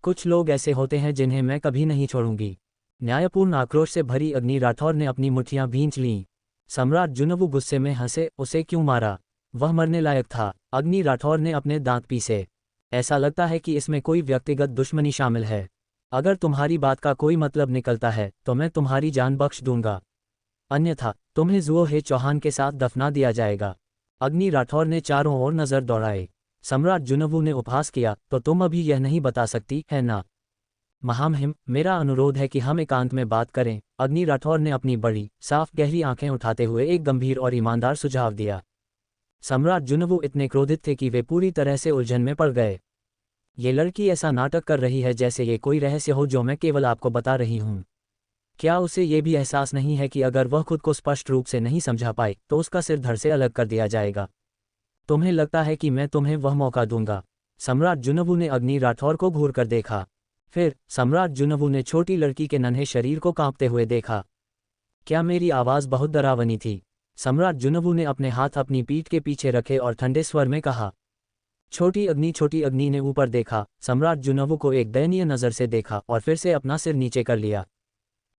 Speaker 1: कुछ लोग ऐसे होते हैं जिन्हें मैं कभी नहीं छोड़ूंगी। न्यायपूर्ण आक्रोश से भरी अग्नि राठौर ने अपनी मुट्ठियां भींच लीं। सम्राट जुनवू गुस्से में हंसे, उसे क्यों मारा? वह मरने लायक था। अग्नि राठौर ने अपने दांत पीसे। ऐसा लगता है कि इसमें कोई व्यक्तिगत दुश्मनी शामिल है। अगर तुम्हारी बात का कोई मतलब निकलता है तो मैं तुम्हारी जान बख्श दूंगा, अन्यथा तुम्हें जुओ हे चौहान के साथ दफना दिया जाएगा। अग्नि राठौर ने चारों ओर नजर दौड़ाई। सम्राट जुनवू ने उपहास किया, तो तुम अभी यह नहीं बता सकती है ना? महामहिम, मेरा अनुरोध है कि हम एकांत में बात करें। अग्नि राठौर ने अपनी बड़ी साफ गहरी आंखें उठाते हुए एक गंभीर और ईमानदार सुझाव दिया। सम्राट जुनवू इतने क्रोधित थे कि वे पूरी तरह से उलझन में पड़ गए। ये लड़की ऐसा नाटक कर रही है जैसे ये कोई रहस्य हो जो मैं केवल आपको बता रही हूँ। क्या उसे ये भी एहसास नहीं है कि अगर वह खुद को स्पष्ट रूप से नहीं समझा पाए तो उसका सिर धड़ से अलग कर दिया जाएगा? तुम्हें लगता है कि मैं तुम्हें वह मौका दूंगा? सम्राट जुनवू ने अग्नि राठौर को घूर कर देखा। फिर सम्राट जुनवू ने छोटी लड़की के नन्हे शरीर को कांपते हुए देखा। क्या मेरी आवाज़ बहुत डरावनी थी? सम्राट जुनवू ने अपने हाथ अपनी पीठ के पीछे रखे और ठंडे स्वर में कहा। छोटी अग्नि ने ऊपर देखा, सम्राट जुनवू को एक दयनीय नज़र से देखा और फिर से अपना सिर नीचे कर लिया।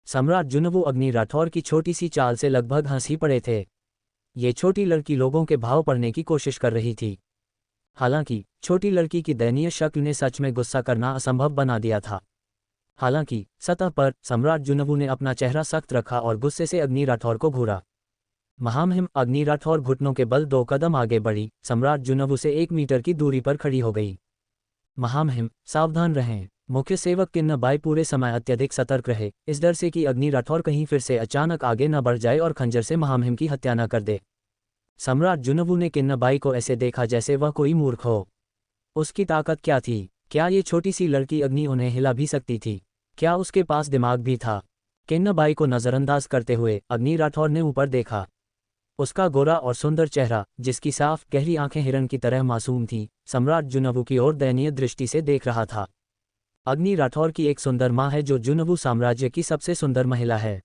Speaker 1: सम्राट जुनवू अग्नि राठौर की छोटी सी चाल से लगभग हंस ही पड़े थे। ये छोटी लड़की लोगों के भाव पढ़ने की कोशिश कर रही थी। हालांकि छोटी लड़की की दयनीय शक्ल ने सच में गुस्सा करना असंभव बना दिया था। हालांकि सतह पर सम्राट जुनवू ने अपना चेहरा सख्त रखा और गुस्से से अग्नि राठौर को घूरा। महामहिम! अग्नि राठौर घुटनों के बल 2 कदम आगे बढ़ी, सम्राट जुनवू से 1 मीटर की दूरी पर खड़ी हो गई। महामहिम, सावधान रहें। मुख्य सेवक किन्ना बाई पूरे समय अत्यधिक सतर्क रहे, इस डर से कि अग्नि राठौर कहीं फिर से अचानक आगे न बढ़ जाए और खंजर से महामहिम की हत्या न कर दे। सम्राट जुनवू ने किन्ना बाई को ऐसे देखा जैसे वह कोई मूर्ख हो। उसकी ताकत क्या थी? क्या ये छोटी सी लड़की अग्नि उन्हें हिला भी सकती थी? क्या उसके पास दिमाग भी था? किन्ना बाई को नज़रअंदाज करते हुए अग्नि राठौर ने ऊपर देखा। उसका गोरा और सुंदर चेहरा, जिसकी साफ गहरी आंखें हिरन की तरह मासूम थीं, सम्राट जुनवू की ओर दयनीय दृष्टि से देख रहा था। अग्नि राठौर की एक सुंदर माँ है जो जुनवू साम्राज्य की सबसे सुंदर महिला है।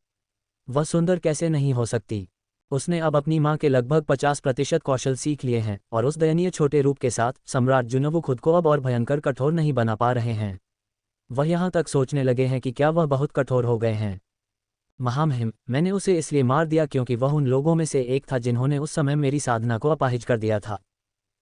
Speaker 1: वह सुंदर कैसे नहीं हो सकती? उसने अब अपनी माँ के लगभग 50% कौशल सीख लिए हैं और उस दयनीय छोटे रूप के साथ सम्राट जुनवू खुद को अब और भयंकर कठोर नहीं बना पा रहे हैं। वह यहाँ तक सोचने लगे हैं कि क्या वह बहुत कठोर हो गए हैं। महामहिम, मैंने उसे इसलिए मार दिया क्योंकि वह उन लोगों में से एक था जिन्होंने उस समय मेरी साधना को अपाहिज कर दिया था।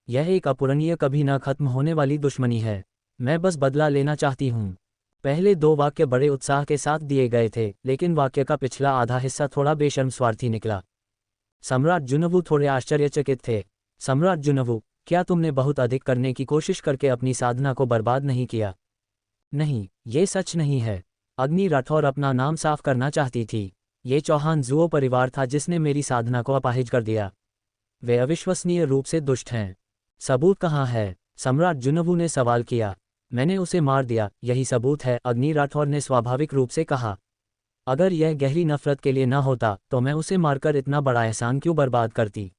Speaker 1: यह एक अपूरणीय, कभी न खत्म होने वाली दुश्मनी है। मैं बस बदला लेना चाहती हूँ। पहले 2 वाक्य बड़े उत्साह के साथ दिए गए थे, लेकिन वाक्य का पिछला आधा हिस्सा थोड़ा बेशर्म स्वार्थी निकला। सम्राट जुनवू थोड़े आश्चर्यचकित थे। सम्राट जुनवू, क्या तुमने बहुत अधिक करने की कोशिश करके अपनी साधना को बर्बाद नहीं किया? नहीं, ये सच नहीं है। अग्नि राठौर अपना नाम साफ करना चाहती थी। ये चौहान जुओ परिवार था जिसने मेरी साधना को अपाहिज कर दिया। वे अविश्वसनीय रूप से दुष्ट हैं। सबूत कहाँ है? सम्राट जुनवू ने सवाल किया। मैंने उसे मार दिया, यही सबूत है, अग्नि राठौर ने स्वाभाविक रूप से कहा। अगर यह गहरी नफरत के लिए न होता तो मैं उसे मारकर इतना बड़ा एहसान क्यों बर्बाद करती?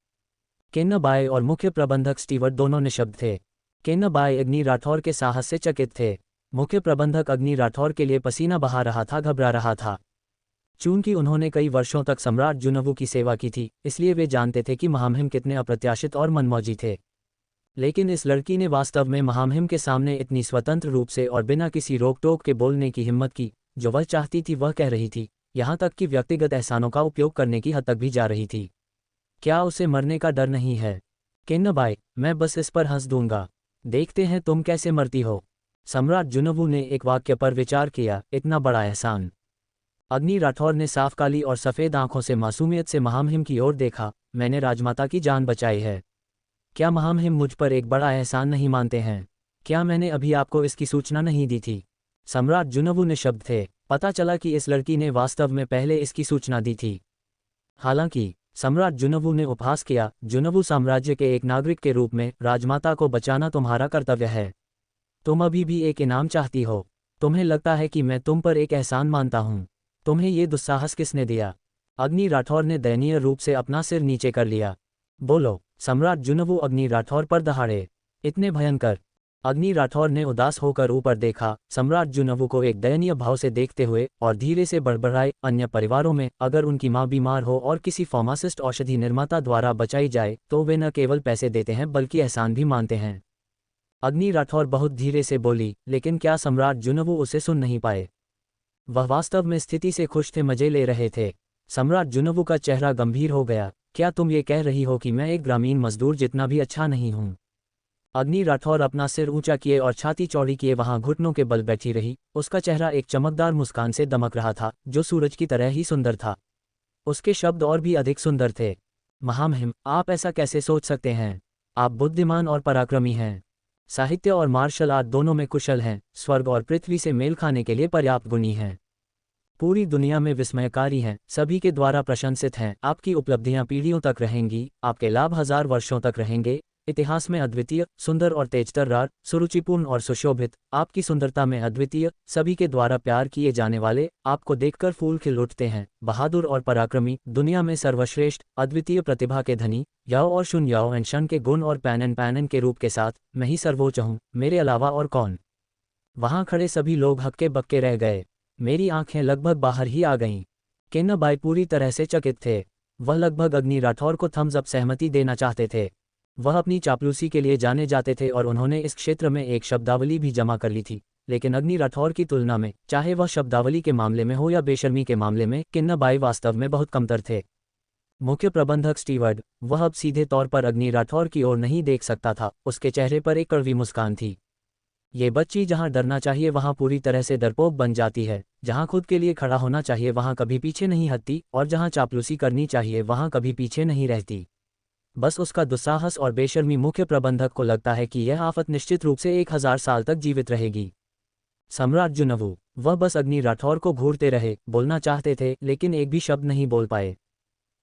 Speaker 1: किन्ना बाई और मुख्य प्रबंधक स्टीवर्ट दोनों निशब्द थे। किन्ना बाई अग्नि राठौर के साहस से चकित थे। मुख्य प्रबंधक अग्नि राठौर के लिए पसीना बहा रहा था, घबरा रहा था। चूंकि उन्होंने कई वर्षों तक सम्राट जुनवू की सेवा की थी, इसलिए वे जानते थे कि महामहिम कितने अप्रत्याशित और मनमौजी थे। लेकिन इस लड़की ने वास्तव में महामहिम के सामने इतनी स्वतंत्र रूप से और बिना किसी रोक टोक के बोलने की हिम्मत की। जो वह चाहती थी वह कह रही थी, यहाँ तक कि व्यक्तिगत एहसानों का उपयोग करने की हद तक भी जा रही थी। क्या उसे मरने का डर नहीं है? किन्ना बाई, मैं बस इस पर हंस दूंगा। देखते हैं तुम कैसे मरती हो। सम्राट जुनवू ने एक वाक्य पर विचार किया, इतना बड़ा एहसान। अग्नि राठौर ने साफ काली और सफ़ेद आंखों से मासूमियत से महामहिम की ओर देखा। मैंने राजमाता की जान बचाई है। क्या महामहिम मुझ पर एक बड़ा एहसान नहीं मानते हैं? क्या मैंने अभी आपको इसकी सूचना नहीं दी थी? सम्राट जुनवू निशब्द थे। पता चला कि इस लड़की ने वास्तव में पहले इसकी सूचना दी थी। हालांकि सम्राट जुनवू ने उपहास किया, जुनवू साम्राज्य के एक नागरिक के रूप में राजमाता को बचाना तुम्हारा कर्तव्य है। तुम अभी भी एक इनाम चाहती हो। तुम्हें लगता है कि मैं तुम पर एक एहसान मानता हूँ। तुम्हें ये दुस्साहस किसने दिया? अग्नि राठौर ने दयनीय रूप से अपना सिर नीचे कर लिया। बोलो। सम्राट जुनवू अग्नि राठौर पर दहाड़े। इतने भयंकर? अग्नि राठौर ने उदास होकर ऊपर देखा, सम्राट जुनवू को एक दयनीय भाव से देखते हुए, और धीरे से बड़बड़ाए, अन्य परिवारों में अगर उनकी माँ बीमार हो और किसी फार्मासिस्ट औषधि निर्माता द्वारा बचाई जाए तो वे न केवल पैसे देते हैं बल्कि एहसान भी मानते हैं। अग्नि राठौर बहुत धीरे से बोली, लेकिन क्या सम्राट जुनवू उसे सुन नहीं पाए? वह वास्तव में स्थिति से खुश थे, मजे ले रहे थे। सम्राट जुनवू का चेहरा गंभीर हो गया। क्या तुम ये कह रही हो कि मैं एक ग्रामीण मजदूर जितना भी अच्छा नहीं हूँ? अग्नि राठौर अपना सिर ऊंचा किए और छाती चौड़ी किए वहां घुटनों के बल बैठी रही। उसका चेहरा एक चमकदार मुस्कान से दमक रहा था, जो सूरज की तरह ही सुंदर था। उसके शब्द और भी अधिक सुंदर थे। महामहिम, आप ऐसा कैसे सोच सकते हैं? आप बुद्धिमान और पराक्रमी हैं। साहित्य और मार्शल आर्ट दोनों में कुशल हैं, स्वर्ग और पृथ्वी से मेल खाने के लिए पर्याप्त गुणी हैं। पूरी दुनिया में विस्मयकारी हैं, सभी के द्वारा प्रशंसित हैं। आपकी उपलब्धियां पीढ़ियों तक रहेंगी, आपके लाभ 1000 वर्षों तक रहेंगे। इतिहास में अद्वितीय, सुंदर और तेजतर्रार, सुरुचिपूर्ण और सुशोभित, आपकी सुंदरता में अद्वितीय, सभी के द्वारा प्यार किए जाने वाले, आपको देखकर फूल खिल उठते हैं। बहादुर और पराक्रमी, दुनिया में सर्वश्रेष्ठ, अद्वितीय प्रतिभा के धनी, याओ और शुन याओ एंड शन के गुण और पैन एंड पैनन के रूप के साथ, मैं ही सर्वोच्च हूँ, मेरे अलावा और कौन? वहां खड़े सभी लोग हक्के बक्के रह गए। मेरी आंखें लगभग बाहर ही आ गईं। किन्ना बाई पूरी तरह से चकित थे। वह लगभग अग्नि राठौर को थम्स अप सहमति देना चाहते थे। वह अपनी चापलूसी के लिए जाने जाते थे और उन्होंने इस क्षेत्र में एक शब्दावली भी जमा कर ली थी, लेकिन अग्नि राठौर की तुलना में, चाहे वह शब्दावली के मामले में हो या बेशर्मी के मामले में, किन्ना बाई वास्तव में बहुत कमतर थे। मुख्य प्रबंधक स्टीवर्ड, वह अब सीधे तौर पर अग्नि राठौर की ओर नहीं देख सकता था। उसके चेहरे पर एक कड़वी मुस्कान थी। ये बच्ची जहां डरना चाहिए वहां पूरी तरह से डरपोक बन जाती है, जहां खुद के लिए खड़ा होना चाहिए वहां कभी पीछे नहीं हटती, और जहां चापलूसी करनी चाहिए वहां कभी पीछे नहीं रहती। बस उसका दुस्साहस और बेशर्मी मुख्य प्रबंधक को लगता है कि यह आफत निश्चित रूप से 1000 साल तक जीवित रहेगी। सम्राट जुनवू, वह बस अग्नि राठौर को घूरते रहे, बोलना चाहते थे लेकिन एक भी शब्द नहीं बोल पाए।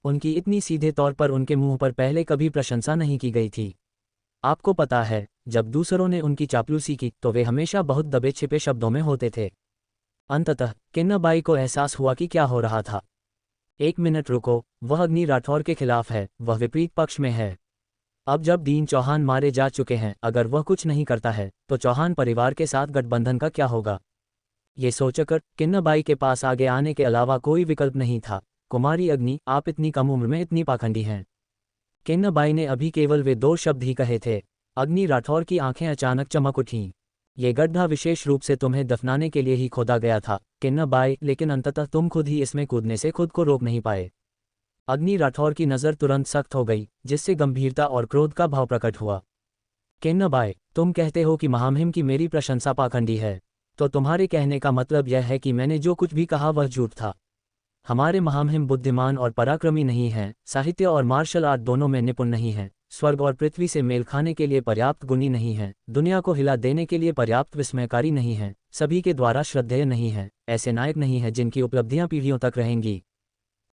Speaker 1: उनकी इतनी सीधे तौर पर उनके मुंह पर पहले कभी प्रशंसा नहीं की गई थी। आपको पता है, जब दूसरों ने उनकी चापलूसी की तो वे हमेशा बहुत दबे छिपे शब्दों में होते थे। अंततः किन्नाबाई को एहसास हुआ कि क्या हो रहा था। 1 मिनट रुको, वह अग्नि राठौर के खिलाफ है, वह विपरीत पक्ष में है। अब जब दीन चौहान मारे जा चुके हैं, अगर वह कुछ नहीं करता है तो चौहान परिवार के साथ गठबंधन का क्या होगा। ये सोचकर किन्नाबाई के पास आगे आने के अलावा कोई विकल्प नहीं था। कुमारी अग्नि, आप इतनी कम उम्र में इतनी पाखंडी हैं। किन्नाबाई ने अभी केवल वे 2 शब्द ही कहे थे। अग्नि राठौर की आंखें अचानक चमक उठीं। ये गड्ढा विशेष रूप से तुम्हें दफनाने के लिए ही खोदा गया था किन्नाबाई, लेकिन अंततः तुम खुद ही इसमें कूदने से खुद को रोक नहीं पाए। अग्नि राठौर की नज़र तुरंत सख्त हो गई, जिससे गंभीरता और क्रोध का भाव प्रकट हुआ। किन्नाबाई, तुम कहते हो कि महामहिम की मेरी प्रशंसा पाखंडी है, तो तुम्हारे कहने का मतलब यह है कि मैंने जो कुछ भी कहा वह झूठ था। हमारे महामहिम बुद्धिमान और पराक्रमी नहीं हैं, साहित्य और मार्शल आर्ट दोनों में निपुण नहीं हैं, स्वर्ग और पृथ्वी से मेल खाने के लिए पर्याप्त गुणी नहीं हैं, दुनिया को हिला देने के लिए पर्याप्त विस्मयकारी नहीं हैं, सभी के द्वारा श्रद्धेय नहीं हैं, ऐसे नायक नहीं हैं जिनकी उपलब्धियां पीढ़ियों तक रहेंगी।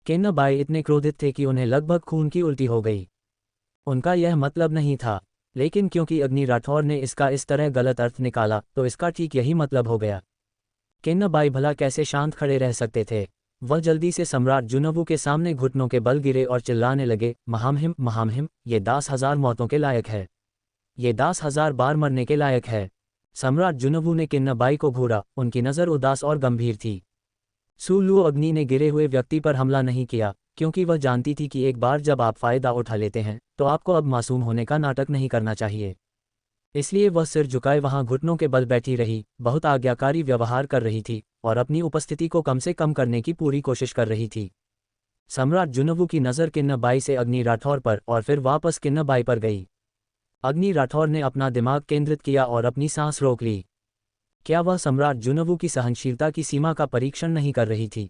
Speaker 1: किन्नाबाई इतने क्रोधित थे कि उन्हें लगभग खून की उल्टी हो गई। उनका यह मतलब नहीं था, लेकिन क्योंकि अग्नि राठौर ने इसका इस तरह गलत अर्थ निकाला तो इसका ठीक यही मतलब हो गया। किन्नाबाई भला कैसे शांत खड़े रह सकते थे। वह जल्दी से सम्राट जुनवू के सामने घुटनों के बल गिरे और चिल्लाने लगे, महामहिम, महामहिम, ये दास 1000 मौतों के लायक है, ये दास 1000 बार मरने के लायक है। सम्राट जुनवू ने किन्नाबाई को घूरा, उनकी नज़र उदास और गंभीर थी। सुलू अग्नि ने गिरे हुए व्यक्ति पर हमला नहीं किया, क्योंकि वह जानती थी कि एक बार जब आप फायदा उठा लेते हैं तो आपको अब मासूम होने का नाटक नहीं करना चाहिए। इसलिए वह सिर झुकाए वहां घुटनों के बल बैठी रही, बहुत आज्ञाकारी व्यवहार कर रही थी और अपनी उपस्थिति को कम से कम करने की पूरी कोशिश कर रही थी। सम्राट जुनवू की नज़र किन्नाबाई से अग्नि राठौर पर और फिर वापस किन्नाबाई पर गई। अग्नि राठौर ने अपना दिमाग केंद्रित किया और अपनी सांस रोक ली। क्या वह सम्राट जुनवू की सहनशीलता की सीमा का परीक्षण नहीं कर रही थी?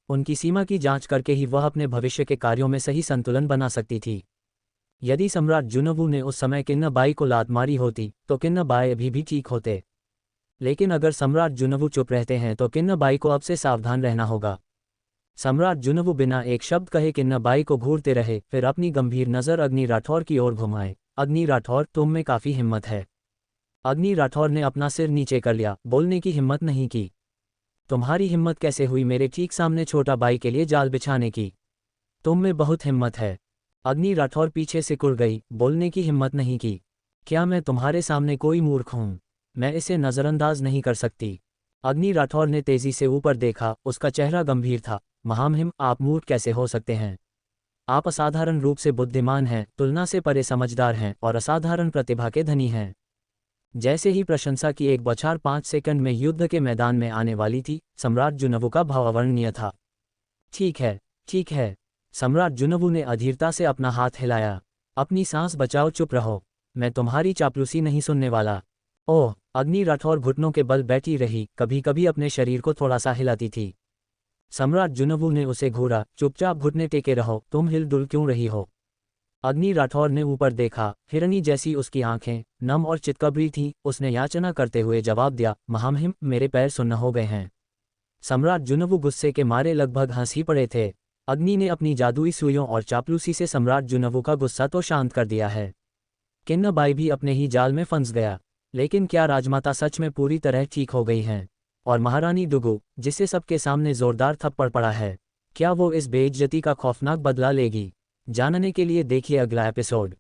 Speaker 1: उनकी सीमा की जांच करके ही वह अपने भविष्य के कार्यों में सही संतुलन बना सकती थी। यदि सम्राट जुनवू ने उस समय किन्नाबाई को लात मारी होती तो किन्नाबाई अभी भी ठीक होते, लेकिन अगर सम्राट जुनवू चुप रहते हैं तो किन्नाबाई को अब से सावधान रहना होगा। सम्राट जुनवू बिना एक शब्द कहे किन्नाबाई को घूरते रहे, फिर अपनी गंभीर नज़र अग्नि राठौर की ओर घुमाए। अग्नि राठौर, तुम में काफ़ी हिम्मत है। अग्नि राठौर ने अपना सिर नीचे कर लिया, बोलने की हिम्मत नहीं की। तुम्हारी हिम्मत कैसे हुई मेरे ठीक सामने छोटा बाई के लिए जाल बिछाने की? तुम में बहुत हिम्मत है। अग्नि राठौर पीछे से कुड़ गई, बोलने की हिम्मत नहीं की। क्या मैं तुम्हारे सामने कोई मूर्ख हूँ? मैं इसे नज़रअंदाज नहीं कर सकती। अग्नि राठौर ने तेजी से ऊपर देखा, उसका चेहरा गंभीर था। महामहिम, आप मूर्ख कैसे हो सकते हैं? आप असाधारण रूप से बुद्धिमान हैं, तुलना से परे समझदार हैं और असाधारण प्रतिभा के धनी हैं। जैसे ही प्रशंसा की एक बौछार 5 सेकंड में युद्ध के मैदान में आने वाली थी, सम्राट जुनवू का भाव अवर्णनीय था। ठीक है, ठीक है। सम्राट जुनवू ने अधीरता से अपना हाथ हिलाया। अपनी सांस बचाओ, चुप रहो, मैं तुम्हारी चापलूसी नहीं सुनने वाला। ओह, अग्नि राठौर घुटनों के बल बैठी रही, कभी कभी अपने शरीर को थोड़ा सा हिलाती थी। सम्राट जुनवू ने उसे घूरा, चुपचाप घुटने टेके रहो, तुम हिल-डुल क्यों रही हो? अग्नि राठौर ने ऊपर देखा, हिरनी जैसी उसकी आंखें नम और चितकबरी थीं। उसने याचना करते हुए जवाब दिया, महामहिम, मेरे पैर सुन्न हो गए हैं। सम्राट जुनवू गुस्से के मारे लगभग हंस ही पड़े थे। अग्नि ने अपनी जादुई सुइयों और चापलूसी से सम्राट जुनवू का गुस्सा तो शांत कर दिया है। किन्नाबाई भी अपने ही जाल में फंस गया। लेकिन क्या राजमाता सच में पूरी तरह ठीक हो गई हैं? और महारानी डुगू, जिसे सबके सामने जोरदार थप्पड़ पड़ा है, क्या वो इस बेइज्जती का खौफनाक बदला लेगी? जानने के लिए देखिए अगला एपिसोड।